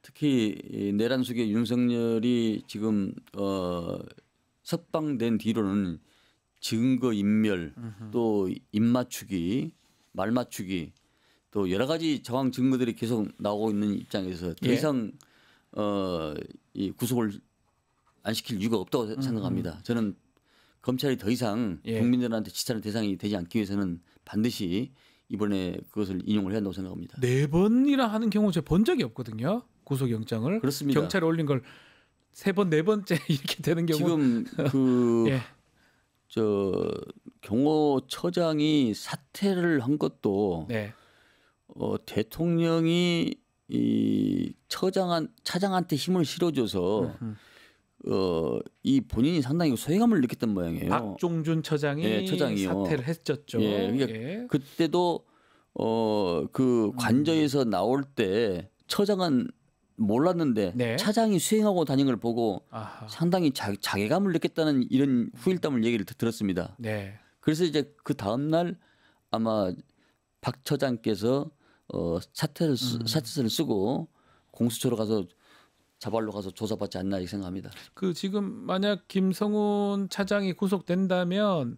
특히 이 내란숙의 윤석열이 지금 석방된 뒤로는 증거 인멸 또 입맞추기 말맞추기 또 여러 가지 정황 증거들이 계속 나오고 있는 입장에서 더 예. 이상 이 구속을 안 시킬 이유가 없다고 생각합니다. 저는 검찰이 더 이상 예. 국민들한테 지탄의 대상이 되지 않기 위해서는 반드시 이번에 그것을 인용을 해야 한다고 생각합니다. 네 번이나 하는 경우 제가 본 적이 없거든요. 구속영장을 그렇습니다. 경찰에 올린 걸 세 번, 네 번째 이렇게 되는 경우 지금 그 예. 경호처장이 사퇴를 한 것도 네. 대통령이 이 차장한테 힘을 실어줘서 이 본인이 상당히 소외감을 느꼈던 모양이에요. 박종준 처장이 예, 처장이요. 사퇴를 했었죠. 예, 그러니까 예. 그때도 그 관저에서 나올 때 처장은 몰랐는데 네. 차장이 수행하고 다닌 걸 보고 아하. 상당히 자괴감을 느꼈다는 이런 후일담을 얘기를 들었습니다. 네. 그래서 이제 그 다음 날 아마 박 처장께서 사퇴서를 쓰고 공수처로 가서 자발로 가서 조사받지 않나 이렇게 생각합니다. 그 지금 만약 김성훈 차장이 구속된다면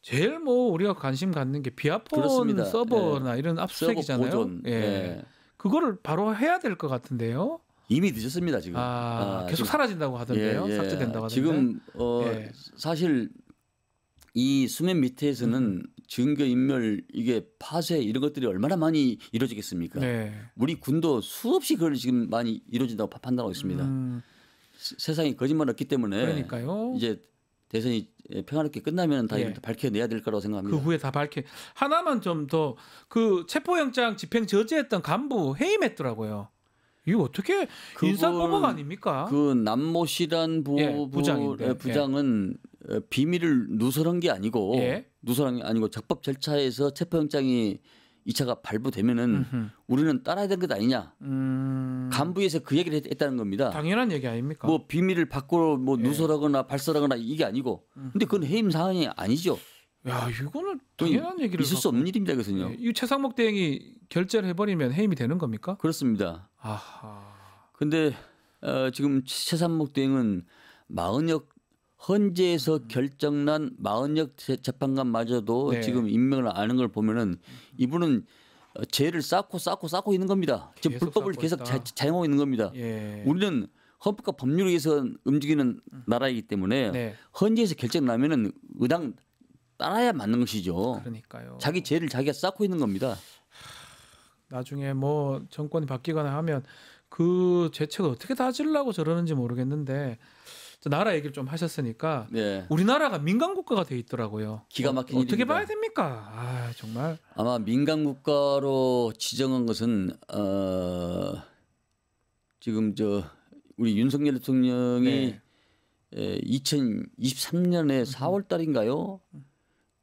제일 뭐 우리가 관심 갖는 게 비아폰 그렇습니다. 서버나 이런 서버 압수수색이잖아요. 보존. 예. 예. 그거를 바로 해야 될 것 같은데요. 이미 늦었습니다 지금. 계속 지금. 사라진다고 하던데요. 예, 예. 삭제된다고 하던데. 지금 예. 사실 이 수면 밑에서는 증거 인멸 이게 파쇄 이런 것들이 얼마나 많이 이루어지겠습니까? 네. 우리 군도 수없이 그걸 지금 많이 이루어진다고 판단하고 있습니다. 세상에 거짓말 없기 때문에 그러니까요. 이제 대선이 평화롭게 끝나면 다 예. 이걸 밝혀내야 될 거라고 생각합니다. 그 후에 다 밝혀. 하나만 좀 더 그 체포영장 집행 저지했던 간부 해임했더라고요. 이거 어떻게 인사법원 아닙니까? 그 남모씨란 부장인데. 부장은 비밀을 누설한 게 아니고 예. 누설한 게 아니고 적법 절차에서 체포영장이 2차가 발부되면은 우리는 따라야 되는 것 아니냐. 간부에서 그 얘기를 했다는 겁니다. 당연한 얘기 아닙니까? 뭐 비밀을 밖으로 뭐 누설하거나 발설하거나 이게 아니고. 근데 그건 해임 사항이 아니죠. 야, 이거는 당연한 얘기를 있을 수 없는 일입니다, 그것은요. 이 최상목 대행이 결재를 해버리면 해임이 되는 겁니까? 그렇습니다. 아하. 근데 지금 최상목 대행은 마은혁 헌재에서 결정난 마은혁 재판관마저도 네. 지금 임명을 안 하는 걸 보면은 이분은 죄를 쌓고 있는 겁니다. 지금 계속 불법을 쌓고 계속 있다. 자행하고 있는 겁니다. 예. 우리는 헌법과 법률에 의해서 움직이는 나라이기 때문에 네. 헌재에서 결정 나면은 의당 따라야 맞는 것이죠. 그러니까요. 자기 죄를 자기가 쌓고 있는 겁니다. 나중에 뭐 정권이 바뀌거나 하면 그 죄책을 어떻게 다지려고 저러는지 모르겠는데 나라 얘기를 좀 하셨으니까 네. 우리나라가 민간 국가가 돼 있더라고요. 기가 막힌 어떻게 일입니다. 봐야 됩니까? 아 정말. 아마 민간 국가로 지정한 것은 지금 우리 윤석열 대통령이 네. 2023년에 4월 달인가요?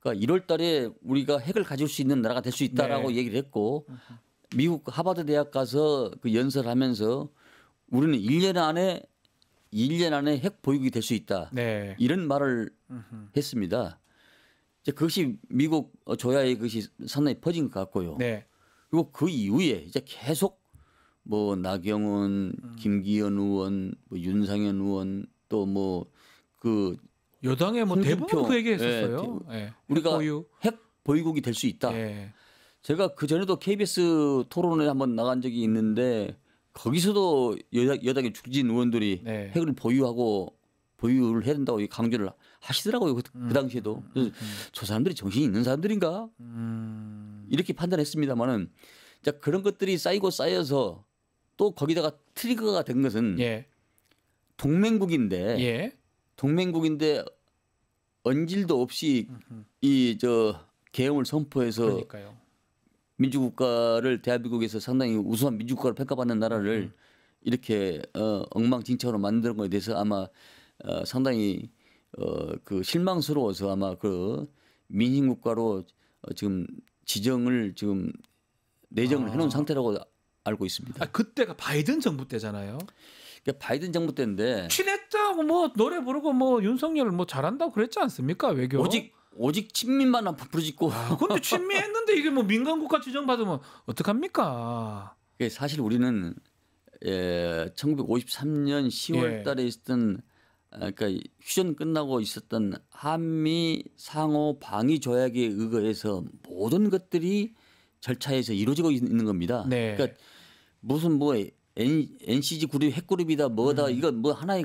그러니까 1월 달에 우리가 핵을 가질 수 있는 나라가 될 수 있다라고 네. 얘기를 했고 미국 하버드 대학 가서 그 연설하면서 우리는 1년 안에 핵 보유국이 될 수 있다. 네. 이런 말을 했습니다. 이제 그것이 미국 조야에 그것이 상당히 퍼진 것 같고요. 네. 그리고 그 이후에 이제 계속 뭐 나경원, 김기현 의원, 뭐 윤상현 의원 또 뭐 그 여당에 뭐 대부분 그 얘기했었어요. 예, 우리가 핵 보유국이 될 수 있다. 예. 제가 그 전에도 KBS 토론에 한번 나간 적이 있는데 거기서도 여당의 중진 의원들이 네. 핵을 보유를 해야 된다고 강조를 하시더라고요. 그 당시에도. 그래서 저 사람들이 정신이 있는 사람들인가? 이렇게 판단했습니다만은 그런 것들이 쌓여서 또 거기다가 트리거가 된 것은 예. 동맹국인데 예. 동맹국인데 언질도 없이 이 계엄을 선포해서 그러니까요. 민주국가를 대한민국에서 상당히 우수한 민주국가로 평가받는 나라를 이렇게 엉망진창으로 만드는 것에 대해서 아마 상당히 그 실망스러워서 아마 그 민심국가로 지금 지정을 지금 내정을 해놓은 상태라고 알고 있습니다. 그때가 바이든 정부 때잖아요. 그러니까 바이든 정부 때인데 친했다고 뭐 노래 부르고 뭐 윤석열 뭐 잘한다고 그랬지 않습니까? 외교. 오직 친민만 부르짖고. 근데 친미했는데 이게 뭐 민간국가 지정받으면 어떡합니까? 사실 우리는 1953년 10월달에 있었던 그러니까 휴전 끝나고 있었던 한미 상호 방위 조약에 의거해서 모든 것들이 절차에서 이루어지고 있는 겁니다. 네. 그러니까 무슨 뭐 NCG 그룹 핵그룹이다 뭐다 이건 뭐 하나의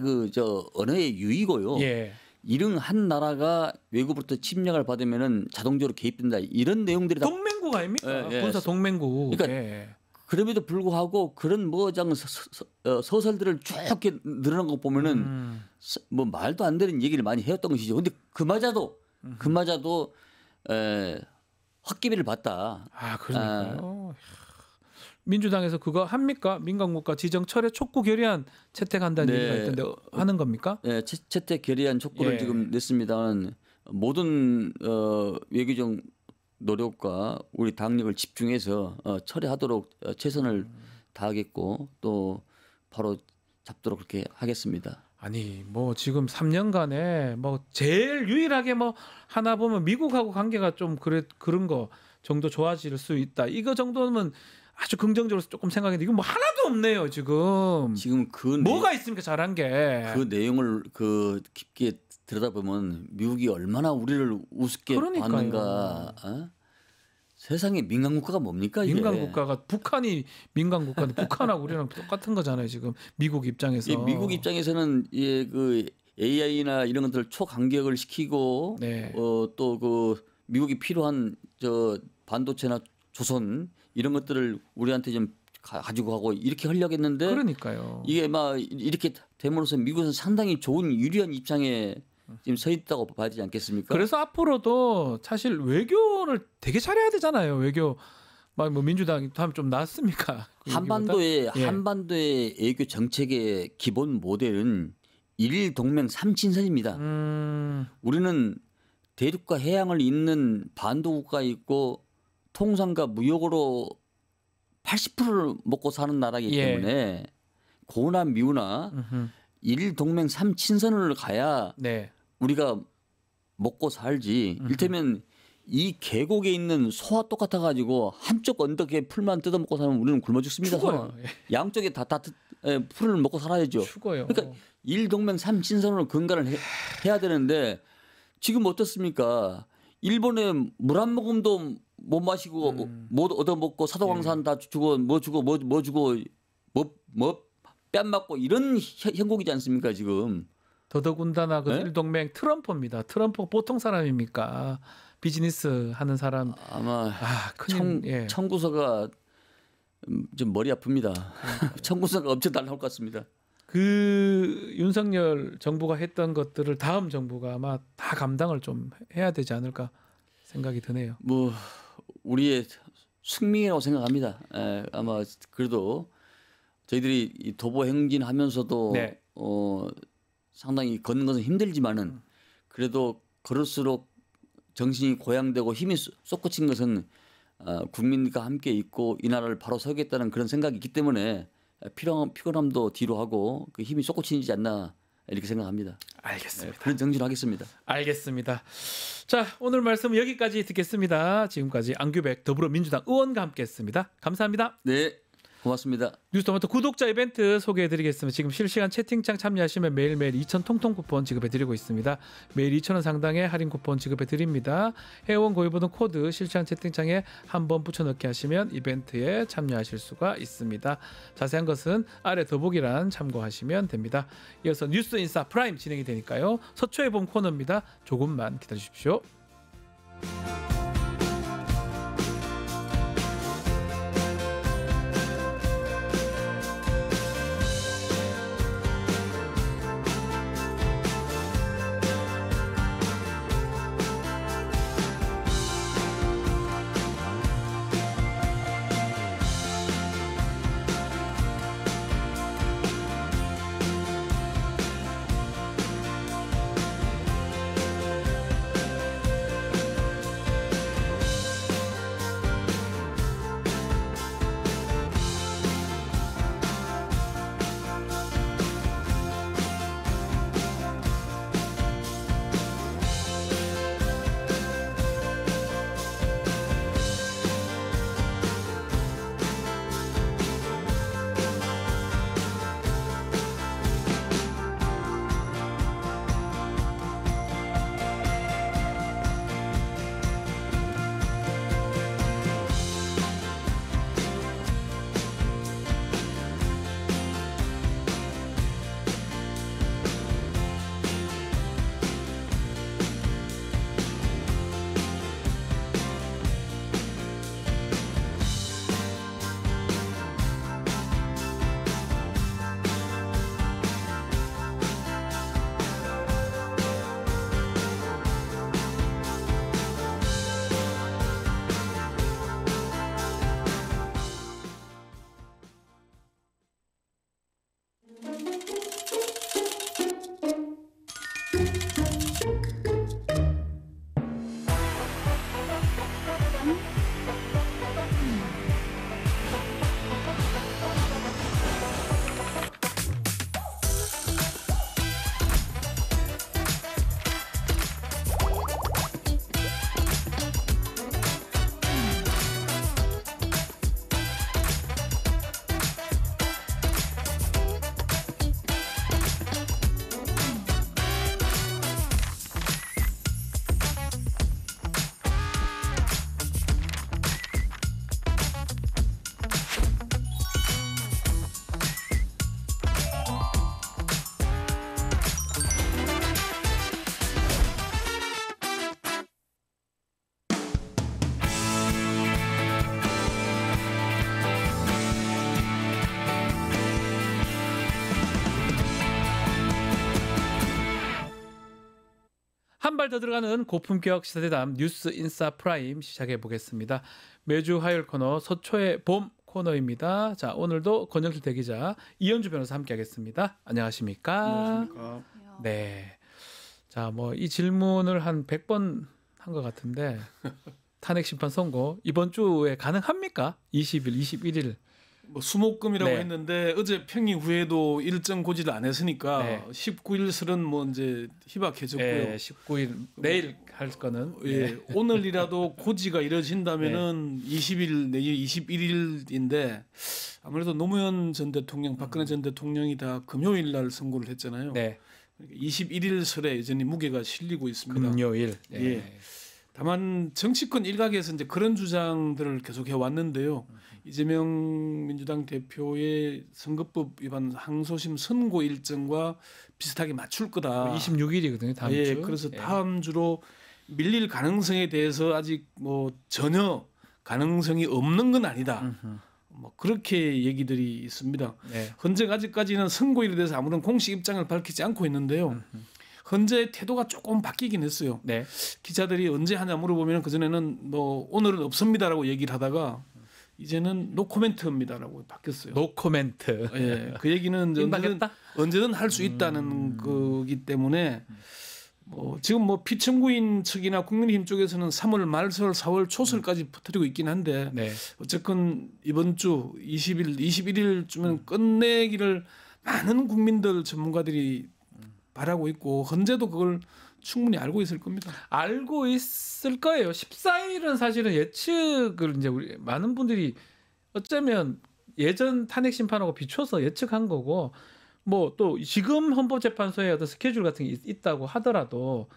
언어의 유의고요. 예. 이런 한 나라가 외국으로부터 침략을 받으면은 자동적으로 개입된다 이런 내용들이 다 동맹국 아닙니까? 예, 예. 군사 동맹국. 그러니까 예. 그럼에도 불구하고 그런 서설들을 쭉 이렇게 늘어난 거 보면은 뭐 말도 안 되는 얘기를 많이 해왔던 것이죠. 근데 그마저도 헛기비를 봤다. 그러니까요. 민주당에서 그거 합니까? 민간국가 지정 철회 촉구 결의안 채택한다는 얘기가 있던데 하는 겁니까? 네, 채택 결의안 촉구를 지금 냈습니다만 모든 외교적 노력과 우리 당력을 집중해서 철회하도록 최선을 다하겠고 또 바로 잡도록 그렇게 하겠습니다. 아니 뭐 지금 3년간에 뭐 제일 유일하게 뭐 하나 보면 미국하고 관계가 좀 그런 거 정도 좋아질 수 있다. 이거 정도면 아주 긍정적으로 조금 생각했는데 이건 뭐 하나도 없네요 지금. 지금 뭐가 있습니까 잘한 게? 그 내용을 깊게 들여다보면 미국이 얼마나 우리를 우습게 봤는가. 세상에 민간국가가 뭡니까 이게? 민간국가가 북한이 민간국가인데 북한하고 우리랑 똑같은 거잖아요 지금 미국 입장에서. 미국 입장에서는 그 AI나 이런 것들을 초간격을 시키고 또 그 미국이 필요한 반도체나 조선 이런 것들을 우리한테 좀 가지고 가고 이렇게 하려고 했는데 그러니까요. 이게 막 이렇게 됨으로써 미국은 상당히 좋은 유리한 입장에 지금 서 있다고 봐야 되지 않겠습니까? 그래서 앞으로도 사실 외교를 되게 잘해야 되잖아요. 외교 막 뭐 민주당이 하면 좀 낫습니까? 한반도의 외교 정책의 기본 모델은 일일 동맹 3친선입니다. 우리는 대륙과 해양을 잇는 반도국가에 있고 통상과 무역으로 80%를 먹고 사는 나라이기 때문에 고나 미우나 일일 동맹 3친선을 가야 우리가 먹고 살지. 이를테면 이 계곡에 있는 소와 똑같아 가지고 한쪽 언덕에 풀만 뜯어먹고 살면 우리는 굶어 죽습니다. 죽어요. 양쪽에 다 풀을 먹고 살아야죠. 죽어요. 그러니까 일일 동맹 3친선으로 근간을 해야 되는데 지금 어떻습니까? 일본에 물 한 모금도 못 마시고 못 얻어먹고 사도광산 다 주고 뭐 주고 뺨 맞고 이런 형국이지 않습니까 지금? 더더군다나 그 일동맹 트럼프입니다. 트럼프 보통 사람입니까? 비즈니스 하는 사람. 아마 청구서가 좀 머리 아픕니다. 청구서가 엄청 날라올 것 같습니다. 그 윤석열 정부가 했던 것들을 다음 정부가 아마 다 감당을 좀 해야 되지 않을까 생각이 드네요. 뭐 우리의 숙명이라고 생각합니다. 아마 그래도 저희들이 이 도보 행진하면서도 상당히 걷는 것은 힘들지만은 그래도 걸을수록 정신이 고양되고 힘이 솟구친 것은 국민과 함께 있고 이 나라를 바로 서겠다는 그런 생각이 있기 때문에 피곤함도 뒤로 하고 그 힘이 솟구치지 않나 이렇게 생각합니다. 알겠습니다. 그런 정신으로 하겠습니다. 알겠습니다. 자, 오늘 말씀 여기까지 듣겠습니다. 지금까지 안규백 더불어민주당 의원과 함께했습니다. 감사합니다. 네. 고맙습니다. 뉴스토마토 구독자 이벤트 소개해드리겠습니다. 지금 실시간 채팅창 참여하시면 매일매일 2,000 통통 쿠폰 지급해드리고 있습니다. 매일 2,000원 상당의 할인 쿠폰 지급해드립니다. 회원 고유번호 코드 실시간 채팅창에 한번 붙여넣기 하시면 이벤트에 참여하실 수가 있습니다. 자세한 것은 아래 더보기란 참고하시면 됩니다. 이어서 뉴스 인사 프라임 진행이 되니까요. 서초의 봄 코너입니다. 조금만 기다려주십시오. 한 발 더 들어가는 고품격 시사대담 뉴스 인사 프라임 시작해 보겠습니다. 매주 화요일 코너 서초의 봄 코너입니다. 자, 오늘도 권영길 대기자, 이현주 변호사 함께하겠습니다. 안녕하십니까? 네. 자, 뭐 이 질문을 한 100번 한 것 같은데 탄핵 심판 선고 이번 주에 가능합니까? 20일, 21일. 뭐 수목금이라고 네. 했는데 어제 평의 후에도 일정 고지를 안 했으니까 네. 19일설은 뭐 이제 희박해졌고요. 네, 19일 내일 할 거는 예, 오늘이라도 고지가 이뤄진다면은 20일 내일 21일인데 아무래도 노무현 전 대통령, 박근혜 전 대통령이 다 금요일 날 선고를 했잖아요. 네. 그러니까 21일 설에 여전히 무게가 실리고 있습니다. 금요일. 예. 다만 정치권 일각에서 이제 그런 주장들을 계속 해왔는데요. 이재명 민주당 대표의 선거법 위반 항소심 선고 일정과 비슷하게 맞출 거다. 26일이거든요. 다음 예, 주. 그래서 다음 주로 밀릴 가능성에 대해서 아직 뭐 전혀 가능성이 없는 건 아니다. 뭐 그렇게 얘기들이 있습니다. 네. 현재 아직까지는 선고일에 대해서 아무런 공식 입장을 밝히지 않고 있는데요. 현재 태도가 조금 바뀌긴 했어요. 네. 기자들이 언제 하냐 물어보면 그전에는 뭐 오늘은 없습니다라고 얘기를 하다가 이제는 노코멘트입니다라고 바뀌었어요. 노코멘트. 예, 그 얘기는 언제든 할 수 있다는 거기 때문에 뭐 지금 뭐 피청구인 측이나 국민의힘 쪽에서는 3월 말설 4월 초설까지 퍼뜨리고 있긴 한데 네. 어쨌건 이번 주 20일, 21일쯤은 끝내기를 많은 국민들 전문가들이 바라고 있고 현재도 그걸 충분히 알고 있을 겁니다. 알고 있을 거예요. 14일은 사실은 예측을 이제 우리 많은 분들이 어쩌면 예전 탄핵 심판하고 비춰서 예측한 거고 뭐 또 지금 헌법재판소에 어떤 스케줄 같은 게 있다고 하더라도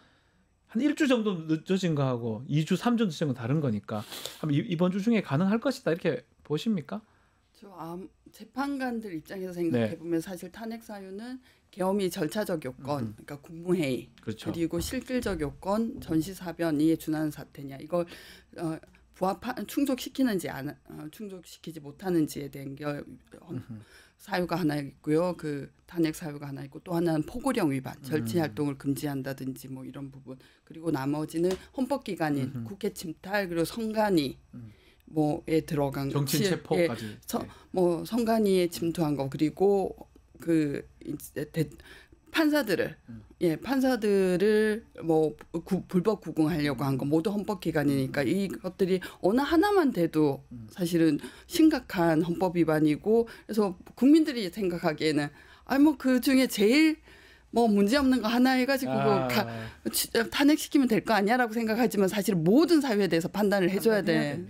한 1주 정도 늦어진 거하고 2주, 3주 늦어진 건 다른 거니까 이번 주 중에 가능할 것이다 이렇게 보십니까? 재판관들 입장에서 생각해 보면 사실 탄핵 사유는 계엄이 절차적 요건, 그러니까 국무회의, 그렇죠. 그리고 실질적 요건, 전시사변이 준하는 사태냐 이걸 충족시키는지 충족시키지 못하는지에 대한 게 사유가 하나 있고요. 그 탄핵 사유가 하나 있고 또 하나는 포고령 위반, 절취 활동을 금지한다든지 뭐 이런 부분. 그리고 나머지는 헌법기관인 국회 침탈 그리고 성관위 뭐에 들어간 정치 체포까지. 뭐 성관위에 침투한 거 그리고 그 판사들을 뭐 불법 구금하려고 한 거 모두 헌법기관이니까 이것들이 어느 하나만 돼도 사실은 심각한 헌법 위반이고 그래서 국민들이 생각하기에는 뭐 그 중에 제일 뭐 문제 없는 거 하나 해가지고 탄핵시키면 될 거 아니야라고 생각하지만 사실 모든 사유에 대해서 판단을 해줘야 돼.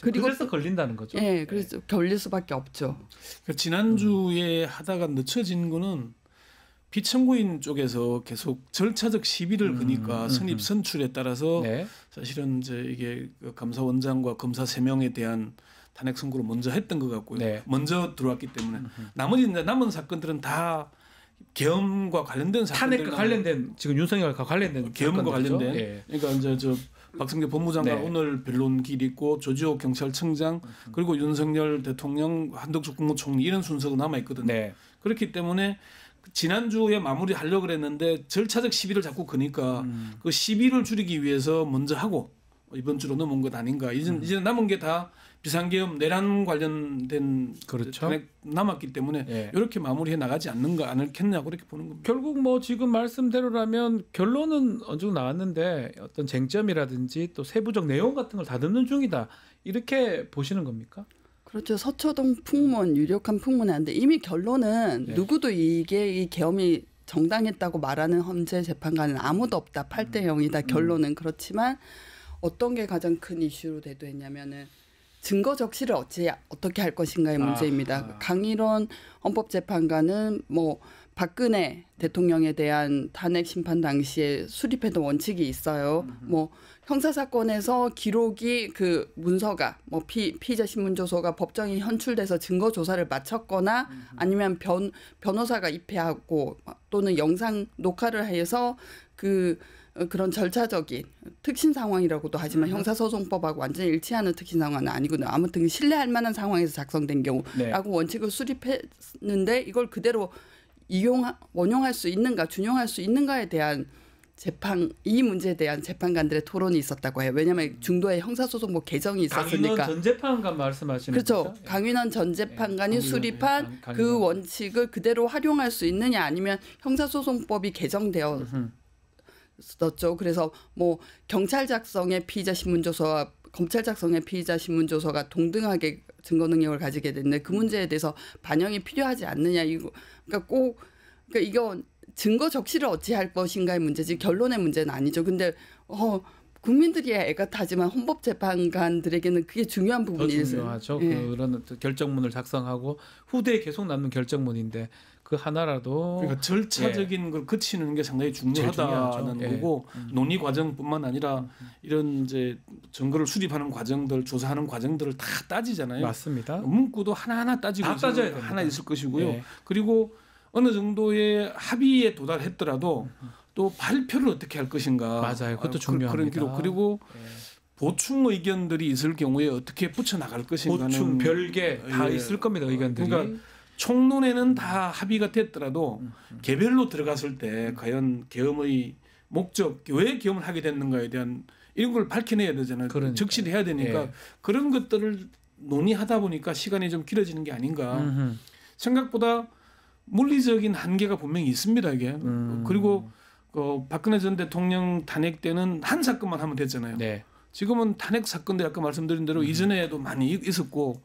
그리고 그래서 걸린다는 거죠. 예, 그래서 걸릴 수밖에 없죠. 지난주에 하다가 늦춰진 거는 피청구인 쪽에서 계속 절차적 시비를 거니까 선입 선출에 따라서 네. 사실은 이제 이게 감사원장과 검사 3명에 대한 탄핵 선고를 먼저 했던 것 같고요. 네. 먼저 들어왔기 때문에 나머지 이제 남은 사건들은 다 계엄과 관련된 사건들. 탄핵과 관련된 지금 윤석열과 관련된 계엄과 관련된. 예. 그러니까 이제 저 박성재 법무장관 네. 오늘 변론길 있고 조지호 경찰청장 그리고 윤석열 대통령 한덕수 국무총리 이런 순서가 남아 있거든요. 네. 그렇기 때문에 지난주에 마무리하려고 그랬는데 절차적 시비를 자꾸 거니까 그 시비를 줄이기 위해서 먼저 하고 이번 주로 넘은 것 아닌가. 이제 남은 게 다 비상계엄 내란 관련된 그렇죠. 탄핵 남았기 때문에 예. 이렇게 마무리해 나가지 않겠냐고 그렇게 보는 겁니다. 결국 뭐 지금 말씀대로라면 결론은 어느 정도 나왔는데 어떤 쟁점이라든지 또 세부적 내용 같은 걸 다듬는 중이다. 이렇게 보시는 겁니까? 그렇죠. 서초동 풍문 유력한 풍문이 한데 이미 결론은 네. 누구도 이게 이 계엄이 정당했다고 말하는 헌재 재판관은 아무도 없다. 8대 0이다. 결론은 그렇지만 어떤 게 가장 큰 이슈로 대두했냐면은 증거 적시를 어떻게 할 것인가의 문제입니다. 강일원 헌법재판관은 뭐 박근혜 대통령에 대한 탄핵 심판 당시에 수립했던 원칙이 있어요. 뭐 형사 사건에서 기록이 그 문서가 뭐 피의자 신문 조서가 법정에 현출돼서 증거 조사를 마쳤거나 아니면 변호사가 입회하고 또는 영상 녹화를 해서 그런 절차적인 특신 상황이라고도 하지만 형사소송법하고 완전히 일치하는 특신 상황은 아니거든요. 아무튼 신뢰할 만한 상황에서 작성된 경우라고 네. 원칙을 수립했는데 이걸 그대로 원용할 수 있는가 준용할 수 있는가에 대한 이 문제에 대한 재판관들의 토론이 있었다고 해요. 왜냐하면 중도에 형사소송법 개정이 있었으니까. 강인원 전 재판관 말씀하시는 그렇죠. 거죠? 강인원 전 재판관이 수립한 강인원. 그 원칙을 그대로 활용할 수 있느냐 아니면 형사소송법이 개정되었었죠. 그래서 뭐 경찰 작성의 피의자 신문조서와 검찰 작성의 피의자 신문조서가 동등하게 증거 능력을 가지게 됐는데 그 문제에 대해서 반영이 필요하지 않느냐 이거 그러니까 이건 증거 적시를 어찌할 것인가의 문제지 결론의 문제는 아니죠. 근데 국민들이 애가 타지만 헌법재판관들에게는 그게 중요한 더 부분이에요. 중요하죠. 그런 결정문을 작성하고 후대에 계속 남는 결정문인데 그 하나라도 그러니까 절차적인 걸 거치는 게 상당히 중요하다는 거고 논의 과정뿐만 아니라 이런 이제 증거를 수립하는 과정들, 조사하는 과정들을 다 따지잖아요. 맞습니다. 문구도 하나하나 따지고 다 따져야 됩니다. 하나 있을 것이고요. 그리고 어느 정도의 합의에 도달했더라도 또 발표를 어떻게 할 것인가. 맞아요. 그것도 중요합니다. 그런 기록 그리고 보충 의견들이 있을 경우에 어떻게 붙여 나갈 것인가는 보충 별개 다 있을 겁니다. 의견들이. 그러니까 총론에는 다 합의가 됐더라도 개별로 들어갔을 때 과연 계엄의 목적, 왜 계엄을 하게 됐는가에 대한 이런 걸 밝혀내야 되잖아요. 그러니까요. 적시를 해야 되니까 그런 것들을 논의하다 보니까 시간이 좀 길어지는 게 아닌가. 생각보다 물리적인 한계가 분명히 있습니다. 이게. 그리고 박근혜 전 대통령 탄핵 때는 한 사건만 하면 됐잖아요. 지금은 탄핵 사건들 아까 말씀드린 대로 이전에도 많이 있었고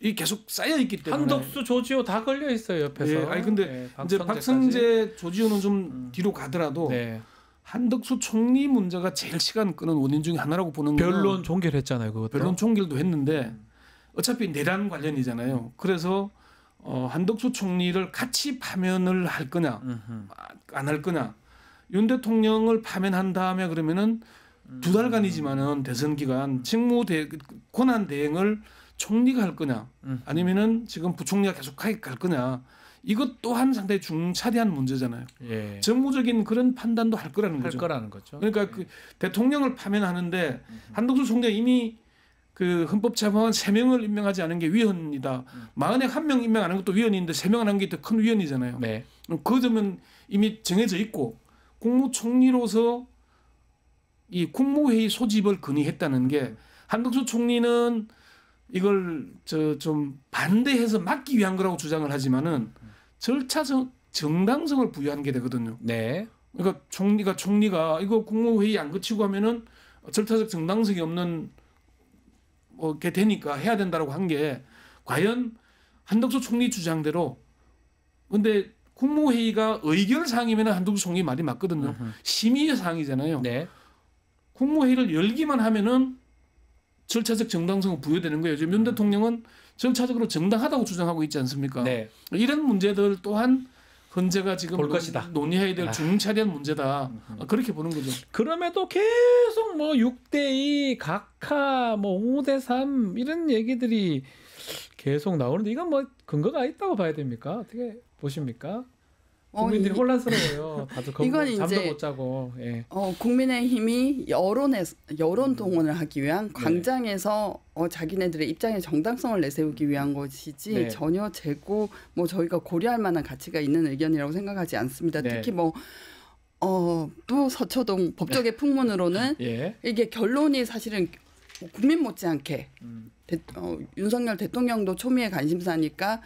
이 계속 쌓여 있기 때문에 한덕수, 조지호 다 걸려 있어요 옆에서. 아니 근데 이제 박성재, 조지호는 좀 뒤로 가더라도 한덕수 총리 문제가 제일 시간 끄는 원인 중에 하나라고 보는 거는 변론 종결했잖아요. 그것도. 변론 종결도 했는데 어차피 내란 관련이잖아요. 그래서 한덕수 총리를 같이 파면을 할 거냐 안 할 거냐. 윤 대통령을 파면한 다음에 그러면은 2달간이지만은 대선 기간 직무 권한 대행을 총리가 할 거냐 아니면은 지금 부총리가 계속 갈 거냐. 이것 또한 상당히 중차대한 문제잖아요. 정무적인 그런 판단도 할 거라는 거죠. 그러니까 그 대통령을 파면하는데 한덕수 총리가 이미 그 헌법재판관 3명을 임명하지 않은 게 위헌이다. 만약 1명 임명하는 것도 위헌인데 3명 하는 게 더 큰 위헌이잖아요. 그 점은 이미 정해져 있고 국무총리로서 이 국무회의 소집을 건의했다는 게 한덕수 총리는 이걸 좀 반대해서 막기 위한 거라고 주장을 하지만은 절차적 정당성을 부여하는 게 되거든요. 그러니까 총리가 이거 국무회의 안 거치고 하면은 절차적 정당성이 없는 게 되니까 해야 된다라고 한 게 과연 한덕수 총리 주장대로 근데 국무회의가 의결 사항이면 한덕수 총리 말이 맞거든요. 심의 사항이잖아요. 국무회의를 열기만 하면은 절차적 정당성은 부여되는 거예요. 지금 윤 대통령은 절차적으로 정당하다고 주장하고 있지 않습니까? 이런 문제들 또한 헌재가 지금 논의해야 될 중차대한 문제다. 그렇게 보는 거죠. 그럼에도 계속 뭐 6대2 각하 뭐 5대3 이런 얘기들이 계속 나오는데 이건 뭐 근거가 있다고 봐야 됩니까? 어떻게 보십니까? 국민들이 혼란스러워요. 다들 잠도 못 자고. 국민의힘이 여론 동원을 하기 위한 광장에서 자기네들의 입장의 정당성을 내세우기 위한 것이지 전혀 재고 뭐 저희가 고려할 만한 가치가 있는 의견이라고 생각하지 않습니다. 특히 또 서초동 법조계 풍문으로는 이게 결론이 사실은 국민 못지않게 윤석열 대통령도 초미의 관심사니까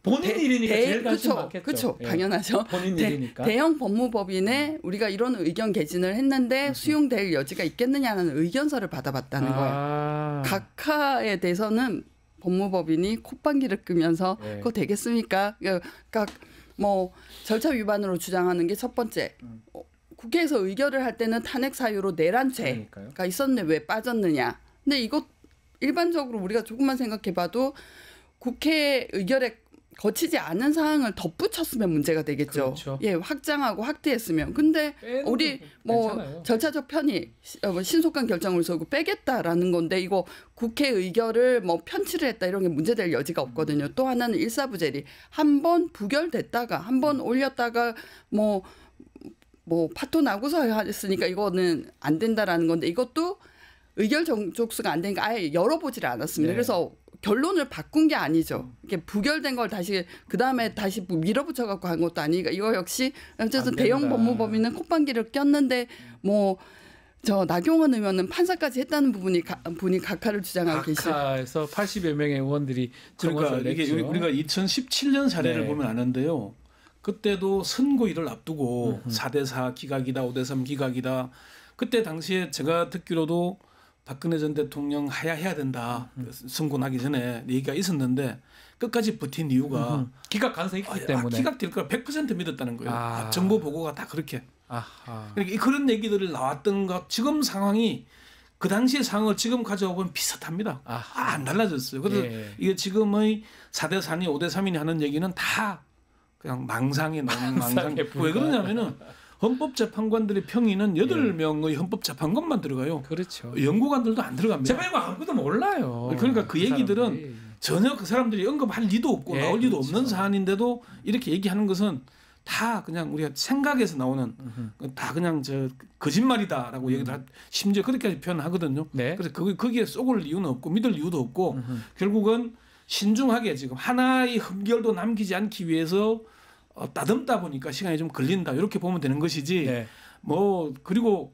본인 일이니까 제일 관심 많겠죠. 그렇죠. 당연하죠. 본인 일이니까. 대형 법무법인에 우리가 이런 의견 개진을 했는데 수용될 여지가 있겠느냐는 의견서를 받아봤다는 거예요. 각하에 대해서는 법무법인이 콧방귀를 끄면서 그거 되겠습니까? 그러니까 뭐 절차 위반으로 주장하는 게 첫 번째. 국회에서 의결을 할 때는 탄핵 사유로 내란죄가 있었는데 왜 빠졌느냐. 근데 이거 일반적으로 우리가 조금만 생각해봐도 국회 의결에 거치지 않은 사항을 덧붙였으면 문제가 되겠죠. 확장하고 확대했으면. 근데 우리 뭐 괜찮아요. 절차적 편의, 신속한 결정을 서고 빼겠다라는 건데 이거 국회 의결을 뭐 편취를 했다 이런 게 문제될 여지가 없거든요. 또 하나는 일사부재리. 한 번 부결됐다가 한 번 올렸다가 뭐 파토 나고서 했으니까 이거는 안 된다라는 건데 이것도 의결 정족수가 안 되니까 아예 열어보지를 않았습니다. 그래서 결론을 바꾼 게 아니죠. 이게 부결된 걸 다시 그 다음에 다시 밀어붙여 갖고 한 것도 아니니까 이거 역시 어쨌든 대형 법무법인은 콧방귀를 꼈는데 뭐 저 나경원 의원은 판사까지 했다는 부분이 분이 각하를 주장하고 계시죠. 각하에서 80여 명의 의원들이 그러니까 이게 냈죠. 우리가 2017년 사례를 네. 보면 아는데요. 그때도 선고일을 앞두고 4대4 기각이다, 5대3 기각이다. 그때 당시에 제가 듣기로도 박근혜 전 대통령 하야해야 된다. 선고 나기 전에 얘기가 있었는데 끝까지 버틴 이유가 기각 가능성이 있기 때문에. 기각될 걸 100% 믿었다는 거예요. 정보 보고가 다 그렇게. 아하. 그러니까 그런 얘기들을 나왔던 것 지금 상황이 그 당시의 상황을 지금 가져오면 비슷합니다. 안 달라졌어요. 그래서 예. 이게 지금의 4대4니 5대3이니 하는 얘기는 다 그냥 망상에 나오는 망상. 왜 그러냐면은 헌법재판관들의 평의는 8명의 헌법재판관만 들어가요. 그렇죠. 연구관들도 안 들어갑니다. 재판관 아무것도 몰라요. 그러니까 그 얘기들은 사람들이. 전혀 그 사람들이 언급할 리도 없고 예, 나올 리도 그렇죠. 없는 사안인데도 이렇게 얘기하는 것은 다 그냥 우리가 생각에서 나오는 다 그냥 저 거짓말이다라고 얘기를 심지어 그렇게까지 표현하거든요. 네. 그래서 거기에 쏙을 이유는 없고 믿을 이유도 없고 결국은 신중하게 지금 하나의 흠결도 남기지 않기 위해서 따듬다 보니까 시간이 좀 걸린다 이렇게 보면 되는 것이지. 네. 뭐 그리고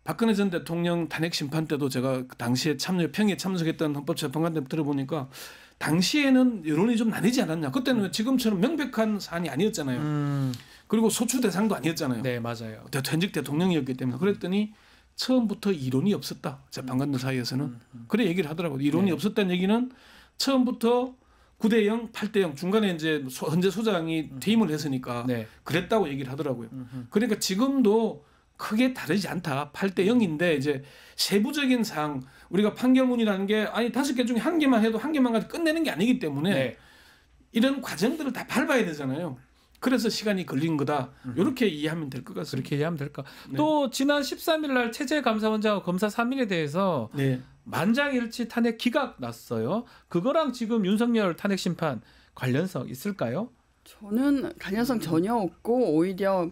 박근혜 전 대통령 탄핵 심판 때도 제가 그 당시에 평에 참석했던 헌법재판관들 들어보니까 당시에는 여론이 좀 나뉘지 않았냐. 그때는 지금처럼 명백한 사안이 아니었잖아요. 그리고 소추 대상도 아니었잖아요. 네, 맞아요. 현직 대통령이었기 때문에 그랬더니 처음부터 이론이 없었다. 재판관들 사이에서는. 그래 얘기를 하더라고요. 이론이 없었다는 얘기는 처음부터 9대0, 8대0 중간에 이제 헌재 소장이 퇴임을 했으니까 네. 그랬다고 얘기를 하더라고요. 그러니까 지금도 크게 다르지 않다. 8대0인데 이제 세부적인 사항 우리가 판결문이라는 게 아니 5개 중에 1개만 해도 1개만 가지고 끝내는 게 아니기 때문에 네. 이런 과정들을 다 밟아야 되잖아요. 그래서 시간이 걸린 거다. 이렇게 이해하면 될 것 같습니다. 그렇게 이해하면 될까. 네. 또 지난 13일 날 체제감사원장과 검사 3인에 대해서 네. 만장일치 탄핵 기각 났어요. 그거랑 지금 윤석열 탄핵 심판 관련성 있을까요? 저는 관련성 전혀 없고 오히려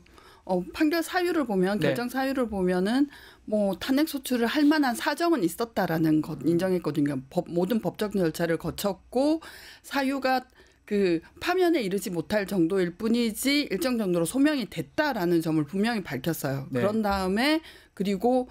판결 사유를 보면 네. 결정 사유를 보면은 뭐 탄핵 소추를 할 만한 사정은 있었다라는 것 인정했거든요. 모든 법적 절차를 거쳤고 사유가 그 파면에 이르지 못할 정도일 뿐이지 일정 정도로 소명이 됐다라는 점을 분명히 밝혔어요. 네. 그런 다음에 그리고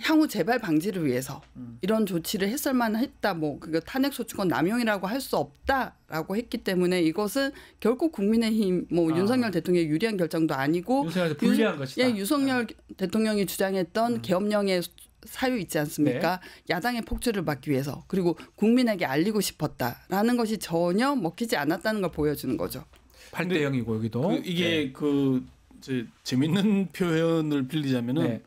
향후 재발 방지를 위해서 이런 조치를 했을 만했다. 뭐 그거 탄핵 소추권 남용이라고 할 수 없다라고 했기 때문에 이것은 결코 국민의힘 뭐 윤석열 대통령의 유리한 결정도 아니고 윤석열한테 불리한 것이다. 예, 윤석열 대통령이 주장했던 계엄령의 사유 있지 않습니까? 야당의 폭주를 막기 위해서 그리고 국민에게 알리고 싶었다라는 것이 전혀 먹히지 않았다는 걸 보여주는 거죠. 8대0이고 여기도. 이게 이제 재밌는 표현을 빌리자면은 네.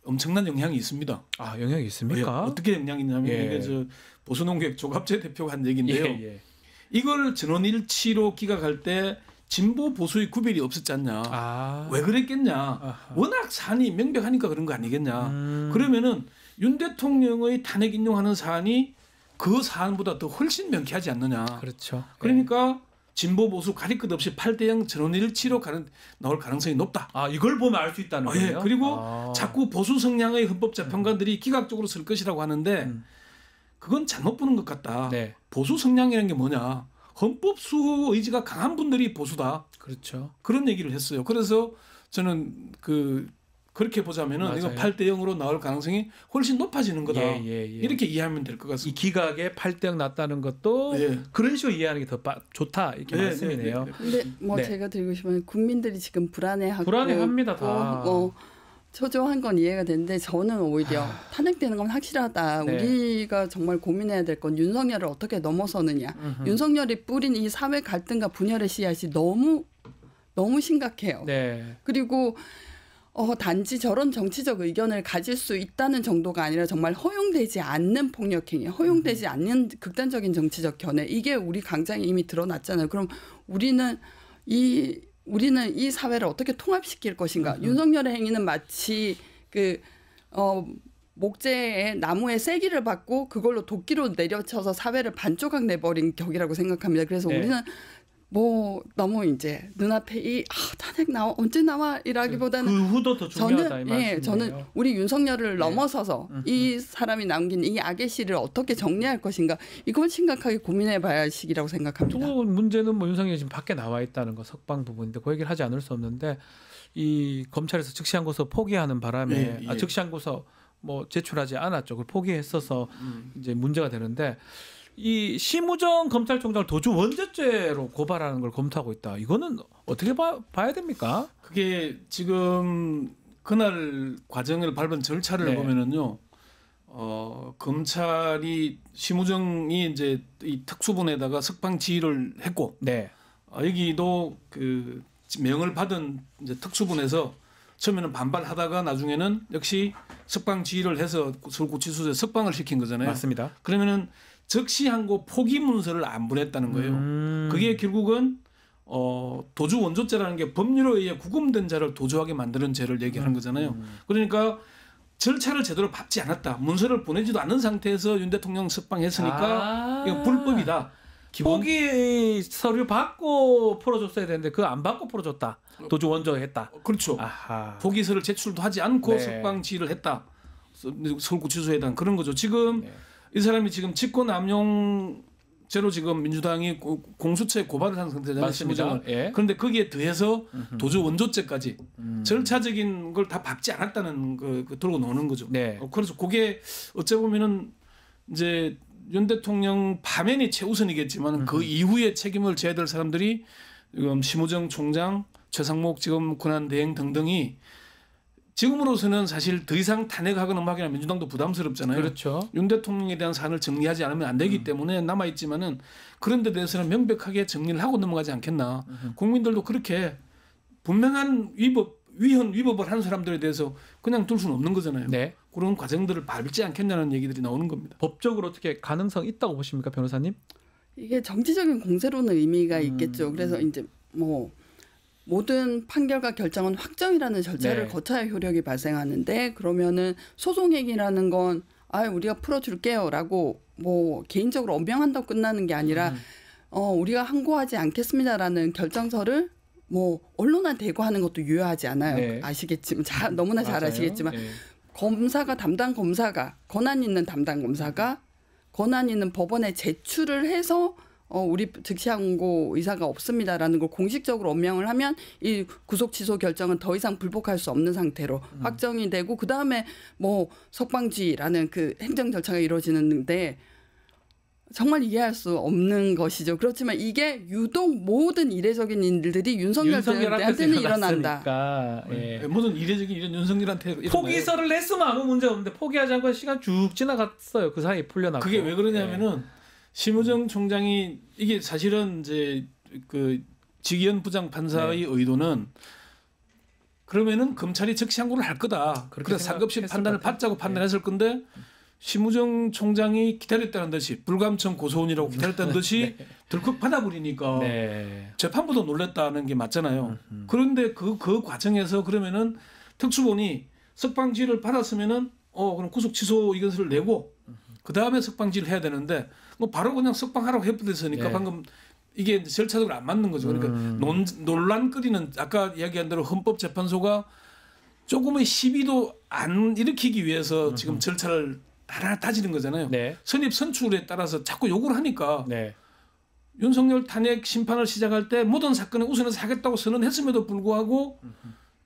엄청난 영향이 있습니다. 아, 영향이 있습니까? 어떻게 영향이 있냐면 예. 이게 저 보수농객 조갑재 대표가 한 얘기인데요. 예. 이걸 전원일치로 기각할 때 진보 보수의 구별이 없었지 않냐. 아. 왜 그랬겠냐. 아하. 워낙 사안이 명백하니까 그런 거 아니겠냐. 그러면은 윤 대통령의 탄핵 인용하는 사안이 그 사안보다 더 훨씬 명쾌하지 않느냐. 그렇죠. 그러니까 진보 보수 가릴 것 없이 8대0 전원일치로 나올 가능성이 높다. 아, 이걸 보면 알 수 있다는 예, 거예요. 그리고 자꾸 보수 성향의 헌법재판관들이 기각적으로 쓸 것이라고 하는데 그건 잘못 보는 것 같다. 네. 보수 성향이라는 게 뭐냐? 헌법 수호 의지가 강한 분들이 보수다. 그렇죠. 그런 얘기를 했어요. 그래서 저는 그렇게 보자면은 이거 맞아요. 8대0으로 나올 가능성이 훨씬 높아지는 거다. 예. 이렇게 이해하면 될 것 이 같습니다. 기각에 8대0 났다는 것도 예. 그런 식으로 이해하는 게 더 좋다 이렇게 네, 말씀이네요. 네. 근데 뭐 네. 제가 드리고 싶은 국민들이 지금 불안해하고 불안해합니다, 다. 뭐 초조한 건 이해가 되는데 저는 오히려 탄핵되는 건 확실하다. 네. 우리가 정말 고민해야 될 건 윤석열을 어떻게 넘어서느냐. 윤석열이 뿌린 이 사회 갈등과 분열의 씨앗이 너무 심각해요. 네. 그리고 단지 저런 정치적 의견을 가질 수 있다는 정도가 아니라 정말 허용되지 않는 폭력행위, 허용되지 않는 극단적인 정치적 견해. 이게 우리 강장에 이미 드러났잖아요. 그럼 우리는 이 사회를 어떻게 통합시킬 것인가? 윤석열의 행위는 마치 목재에 나무에 세기를 받고 그걸로 도끼로 내려쳐서 사회를 반조각 내버린 격이라고 생각합니다. 그래서 네. 우리는 뭐 너무 이제 눈앞에 이 탄핵 나와 언제 나와 이라기보다는 그 후도 더 중요하다 이 저는 말씀이에요. 저는 우리 윤석열을 넘어서서 이 사람이 남긴 이 악의 씨를 어떻게 정리할 것인가 이걸 심각하게 고민해봐야 할 시기라고 생각합니다. 또 문제는 뭐 윤석열이 지금 밖에 나와 있다는 거 석방 부분인데 그 얘기를 하지 않을 수 없는데 이 검찰에서 즉시항고서 포기하는 바람에 즉시항고서 뭐 제출하지 않았죠. 그걸 포기했어서 이제 문제가 되는데. 이 심우정 검찰총장을 도주 원죄죄로 고발하는 걸 검토하고 있다. 이거는 어떻게 봐야 됩니까? 그게 지금 그날 과정을 밟은 절차를 보면은요. 검찰이 심우정이 이제 이 특수본에다가 석방 지휘를 했고 여기도 그 명을 받은 이제 특수본에서 처음에는 반발하다가 나중에는 역시 석방 지휘를 해서 서울구치소에 석방을 시킨 거잖아요. 맞습니다. 그러면은 즉시항고 포기 문서를 안 보냈다는 거예요. 그게 결국은 도주 원조죄라는 게 법률에 의해 구금된 자를 도주하게 만드는 죄를 얘기하는 거잖아요. 그러니까 절차를 제대로 밟지 않았다. 문서를 보내지도 않은 상태에서 윤 대통령 석방했으니까 이거 불법이다. 포기 서류 받고 풀어줬어야 되는데 그거 안 받고 풀어줬다. 도주 원조했다. 그렇죠. 포기서를 제출도 하지 않고 석방 지휘를 했다. 서울구치소에 대한 그런 거죠. 지금 이 사람이 지금 직권남용죄로 지금 민주당이 공수처에 고발을 한 상태잖아요. 맞습니다. 그런데 거기에 더해서 도주 원조죄까지 절차적인 걸 다 밟지 않았다는 그 들고 노는 거죠. 그래서 그게 어찌 보면은 이제 윤 대통령 파면이 최우선이겠지만 그 이후에 책임을 져야 될 사람들이 지금 심우정 총장, 최상목 지금 권한대행 등등이 지금으로서는 사실 더 이상 탄핵하거나 하기는 민주당도 부담스럽잖아요. 그렇죠. 윤 대통령에 대한 사안을 정리하지 않으면 안 되기 때문에 남아있지만은 그런 데 대해서는 명백하게 정리를 하고 넘어가지 않겠나. 국민들도 그렇게 분명한 위법을 한 사람들에 대해서 그냥 둘 수는 없는 거잖아요. 그런 과정들을 밟지 않겠냐는 얘기들이 나오는 겁니다. 법적으로 어떻게 가능성 있다고 보십니까, 변호사님? 이게 정치적인 공세로는 의미가 있겠죠. 그래서 이제 뭐 모든 판결과 결정은 확정이라는 절차를 거쳐야 효력이 발생하는데 그러면은 소송행위라는 건 우리가 풀어줄게요라고 뭐 개인적으로 엄명한다고 끝나는 게 아니라 우리가 항고하지 않겠습니다라는 결정서를 뭐 언론한테 대고하는 것도 유효하지 않아요. 아시겠지만 너무나 잘 아시겠지만 담당 검사가 권한 있는 담당 검사가 권한 있는 법원에 제출을 해서 우리 즉시항고 의사가 없습니다라는 걸 공식적으로 엄명을 하면 이 구속 취소 결정은 더 이상 불복할 수 없는 상태로 확정이 되고 그 다음에 뭐 석방지라는 그 행정 절차가 이루어지는데 정말 이해할 수 없는 것이죠. 그렇지만 이게 유독 모든 이례적인 일들이 윤석열한테는 일어난다. 모든 이례적인 일은 윤석열한테 포기서를 냈으면 아무 문제 없는데 포기하지 않고 시간 쭉 지나갔어요. 그 사이에 풀려나고. 그게 왜 그러냐면은 심우정 총장이 이게 사실은 이제 그 지기현 부장 판사의 의도는 그러면은 검찰이 즉시항고를 할 거다. 그래서 상급심 판단을 받자고 판단했을 건데 심우정 총장이 기다렸다는 듯이 불감청 고소원이라고 기다렸다는 듯이 덜컥 받아버리니까 재판부도 놀랐다는 게 맞잖아요. 그런데 그 과정에서 그러면은 특수본이 석방지를 받았으면은 그럼 구속 취소 의견서를 내고 그 다음에 석방지를 해야 되는데 뭐 바로 그냥 석방하라고 해버렸으니까 방금 이게 절차적으로 안 맞는 거죠. 그러니까 논란거리는 아까 이야기한 대로 헌법재판소가 조금의 시비도 안 일으키기 위해서 지금 절차를 하나 따지는 거잖아요. 선입 선출에 따라서 자꾸 요구를 하니까 윤석열 탄핵 심판을 시작할 때 모든 사건에 우선해서 하겠다고 선언했음에도 불구하고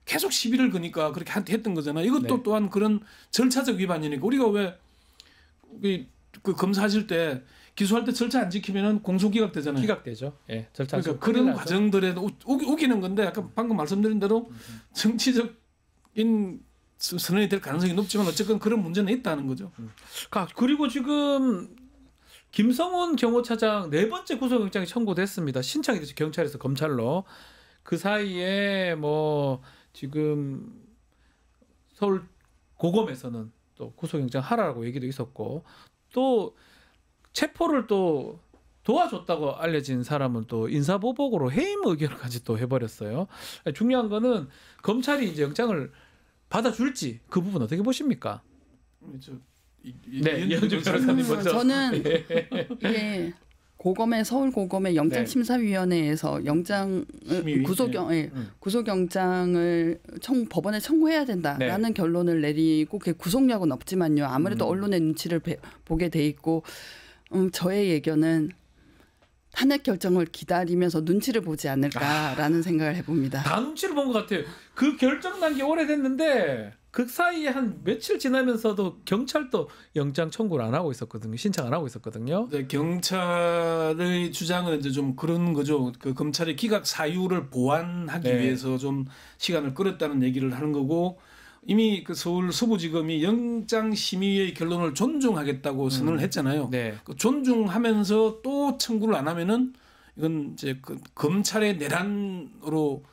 계속 시비를 거니까 그렇게 했던 거잖아요. 이것도 또한 그런 절차적 위반이니까 우리가 왜 그 검사하실 때 기소할 때 절차 안 지키면은 공소기각 되잖아요. 기각되죠. 절차. 그러니까 그런 과정들에도 우기는 건데 아까 방금 말씀드린 대로 정치적인 선언이 될 가능성이 높지만 어쨌든 그런 문제는 있다는 거죠. 그리고 지금 김성훈 경호차장 4번째 구속영장이 청구됐습니다. 신청이 됐죠. 경찰에서 검찰로. 그 사이에 뭐 지금 서울 고검에서는 또 구속영장 하라고 얘기도 있었고 또 체포를 또 도와줬다고 알려진 사람은 또 인사보복으로 해임 의결까지 또 해버렸어요. 중요한 거는 검찰이 이제 영장을 받아줄지 그 부분 어떻게 보십니까? 이현주 변호사님 먼저. 저는 이게 고검의 서울고검의 영장심사위원회에서 영장 심의위? 구속영장을 법원에 청구해야 된다라는 결론을 내리고 그게 구속력은 없지만요. 아무래도 언론의 눈치를 보게 돼 있고 저의 예견은 탄핵 결정을 기다리면서 눈치를 보지 않을까라는 생각을 해봅니다. 다 눈치를 본 것 같아요. 그 결정 난 게 오래됐는데 그 사이에 한 며칠 지나면서도 경찰도 영장 청구를 안 하고 있었거든요. 신청 안 하고 있었거든요. 네, 경찰의 주장은 이제 좀 그런 거죠. 그 검찰의 기각 사유를 보완하기 네. 위해서 좀 시간을 끌었다는 얘기를 하는 거고 이미 그 서울 서부지검이 영장심의의 결론을 존중하겠다고 선언을 했잖아요. 네. 그 존중하면서 또 청구를 안 하면은 이건 이제 그 검찰의 내란으로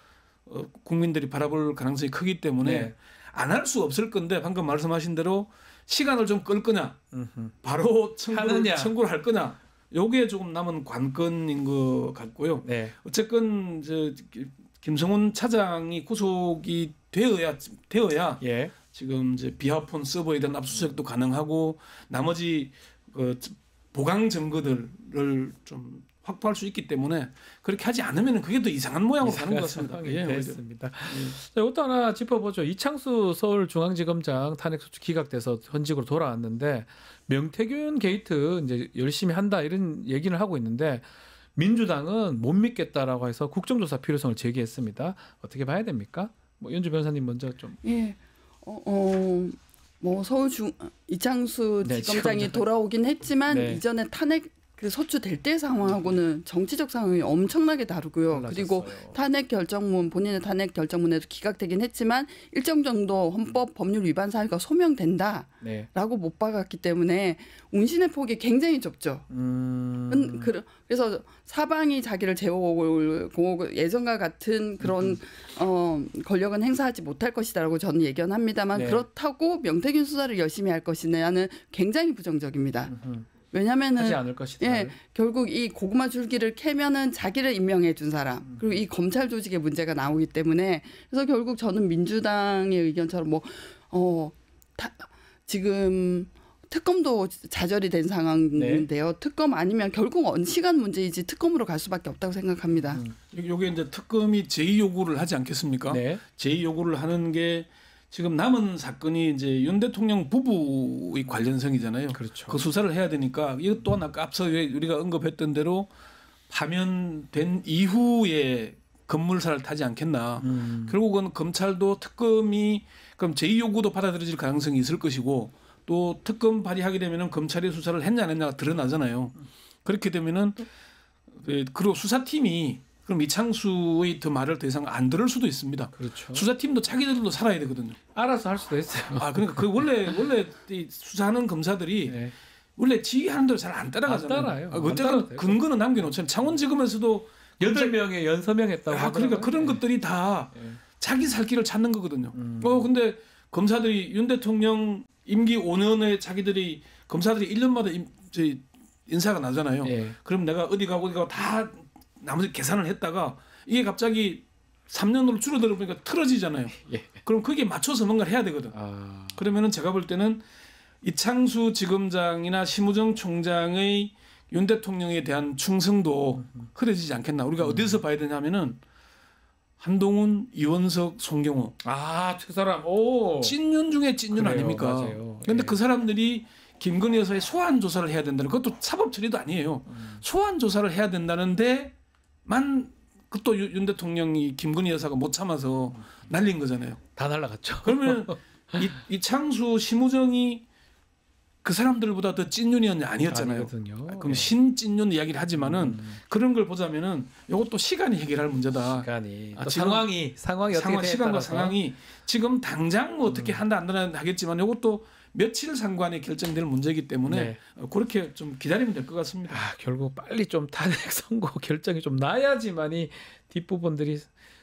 국민들이 바라볼 가능성이 크기 때문에 네. 안 할 수 없을 건데 방금 말씀하신 대로 시간을 좀 끌 거냐, 바로 청구를 할 거냐, 요게 조금 남은 관건인 것 같고요. 네. 어쨌건 김성훈 차장이 구속이 되어야 예. 지금 이제 비하폰 서버에 대한 압수수색도 가능하고 나머지 보강 증거들을 좀 확보할 수 있기 때문에 그렇게 하지 않으면 그게 더 이상한 모양으로 가는 것 같습니다. 예, 됐습니다. 자, 이것도 하나 짚어보죠. 이창수 서울중앙지검장 탄핵소추 기각돼서 현직으로 돌아왔는데 명태균 게이트 이제 열심히 한다 이런 얘기를 하고 있는데 민주당은 못 믿겠다라고 해서 국정조사 필요성을 제기했습니다. 어떻게 봐야 됩니까? 뭐 연주 변호사님 먼저 좀. 예. 뭐 이창수 지검장이 돌아오긴 했지만 네. 이전에 탄핵 그 소추될 때 상황하고는 정치적 상황이 엄청나게 다르고요. 달라졌어요. 그리고 탄핵 결정문 본인의 탄핵 결정문에도 기각되긴 했지만 일정 정도 헌법 법률 위반 사유가 소명된다라고 네. 못 박았기 때문에 운신의 폭이 굉장히 좁죠. 그래서 사방이 자기를 제어하고 예전과 같은 그런 권력은 행사하지 못할 것이다라고 저는 예견합니다만 네. 그렇다고 명태균 수사를 열심히 할 것이냐는 굉장히 부정적입니다. 왜냐면은 하지 않을 것이다. 예, 결국 이 고구마 줄기를 캐면은 자기를 임명해 준 사람 그리고 이 검찰 조직의 문제가 나오기 때문에 그래서 결국 저는 민주당의 의견처럼 지금 특검도 좌절이 된 상황인데요. 네. 특검 아니면 결국 시간 문제이지 특검으로 갈 수밖에 없다고 생각합니다. 이게 이제 특검이 제의 요구를 하지 않겠습니까? 네. 제의 요구를 하는 게 지금 남은 사건이 이제 윤 대통령 부부의 관련성이잖아요. 그렇죠. 그 수사를 해야 되니까 이것 또한 아까 앞서 우리가 언급했던 대로 파면된 이후에 급물살을 타지 않겠나. 결국은 검찰도 특검이 그럼 제2 요구도 받아들여질 가능성이 있을 것이고 또 특검 발의하게 되면은 검찰이 수사를 했냐 안 했냐가 드러나잖아요. 그렇게 되면은 그리고 수사팀이 그럼 이창수의 더 말을 더 이상 안 들을 수도 있습니다. 그렇죠. 수사팀도 자기들도 살아야 되거든요. 알아서 할 수도 있어요. 그러니까 그 원래 이 수사하는 검사들이 네. 원래 지휘하는 대로 잘 안 따라가잖아요. 안 따라요. 어쨌든 근거는 남겨놓잖아요. 창원지검에서도 8명에 연서명했다고 하더라고요. 그러니까 그런 것들이 다 자기 살 길을 찾는 거거든요. 근데 검사들이 윤 대통령 임기 5년에 자기들이 검사들이 1년마다 인사가 나잖아요. 예. 그럼 내가 어디 가고 다 나머지 계산을 했다가 이게 갑자기 3년으로 줄어들어 보니까 틀어지잖아요. 예. 그럼 거기에 맞춰서 뭔가를 해야 되거든. 그러면은 제가 볼 때는 이창수 지검장이나 심우정 총장의 윤 대통령에 대한 충성도 흐려지지 않겠나. 우리가 어디서 봐야 되냐면은 한동훈, 이원석, 송경호. 두 사람. 오. 찐윤 중에 찐윤 그래요, 아닙니까? 맞아요. 그런데 예. 그 사람들이 김건희 여사의 소환 조사를 해야 된다는 그것도 사법 처리도 아니에요. 소환 조사를 해야 된다는데만 그것도 윤 대통령이 김건희 여사가 못 참아서 날린 거잖아요. 다 날라갔죠. 그러면 이창수, 심우정이 그 사람들보다 더 찐윤이 아니었잖아요. 아니거든요. 그럼 예. 신찐윤 이야기를 하지만은 그런 걸 보자면은 이것도 시간이 해결할 문제다. 시간이 또 지금 상황이 어떻게 되냐에 시간과 따라서. 상황이 지금 당장 뭐 어떻게 한다 안 한다 하겠지만 이것도 며칠 상관에 결정될 문제이기 때문에 네. 그렇게 좀 기다리면 될 것 같습니다. 결국 빨리 좀 탄핵 선고 결정이 좀 나야지만이 뒷부분들이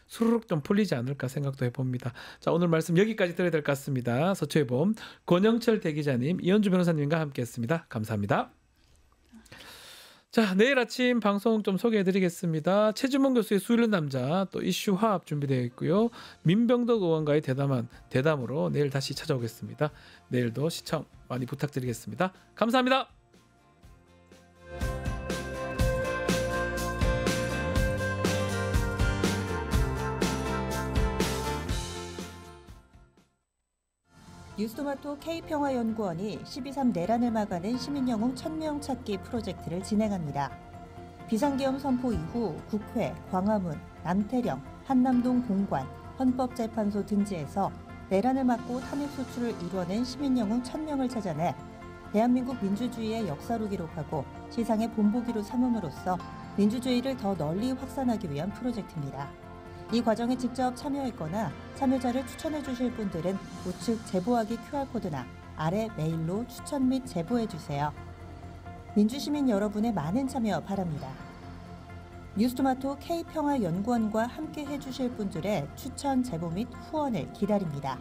수르륵 좀 풀리지 않을까 생각도 해봅니다. 자, 오늘 말씀 여기까지 드려야 될 것 같습니다. 서초의 봄 권영철 대기자님, 이현주 변호사님과 함께했습니다. 감사합니다. 자, 내일 아침 방송 좀 소개해드리겠습니다. 최주문 교수의 수일은 남자 또 이슈 화합 준비되어 있고요. 민병덕 의원과의 대담으로 내일 다시 찾아오겠습니다. 내일도 시청 많이 부탁드리겠습니다. 감사합니다. 뉴스토마토 K평화연구원이 12.3 내란을 막아낸 시민영웅 1000명 찾기 프로젝트를 진행합니다. 비상계엄 선포 이후 국회, 광화문, 남태령, 한남동 공관, 헌법재판소 등지에서 내란을 막고 탄핵소추를 이뤄낸 시민영웅 1000명을 찾아내 대한민국 민주주의의 역사로 기록하고 시상의 본보기로 삼음으로써 민주주의를 더 널리 확산하기 위한 프로젝트입니다. 이 과정에 직접 참여했거나 참여자를 추천해 주실 분들은 우측 제보하기 QR코드나 아래 메일로 추천 및 제보해 주세요. 민주시민 여러분의 많은 참여 바랍니다. 뉴스토마토 K평화연구원과 함께 해주실 분들의 추천 제보 및 후원을 기다립니다.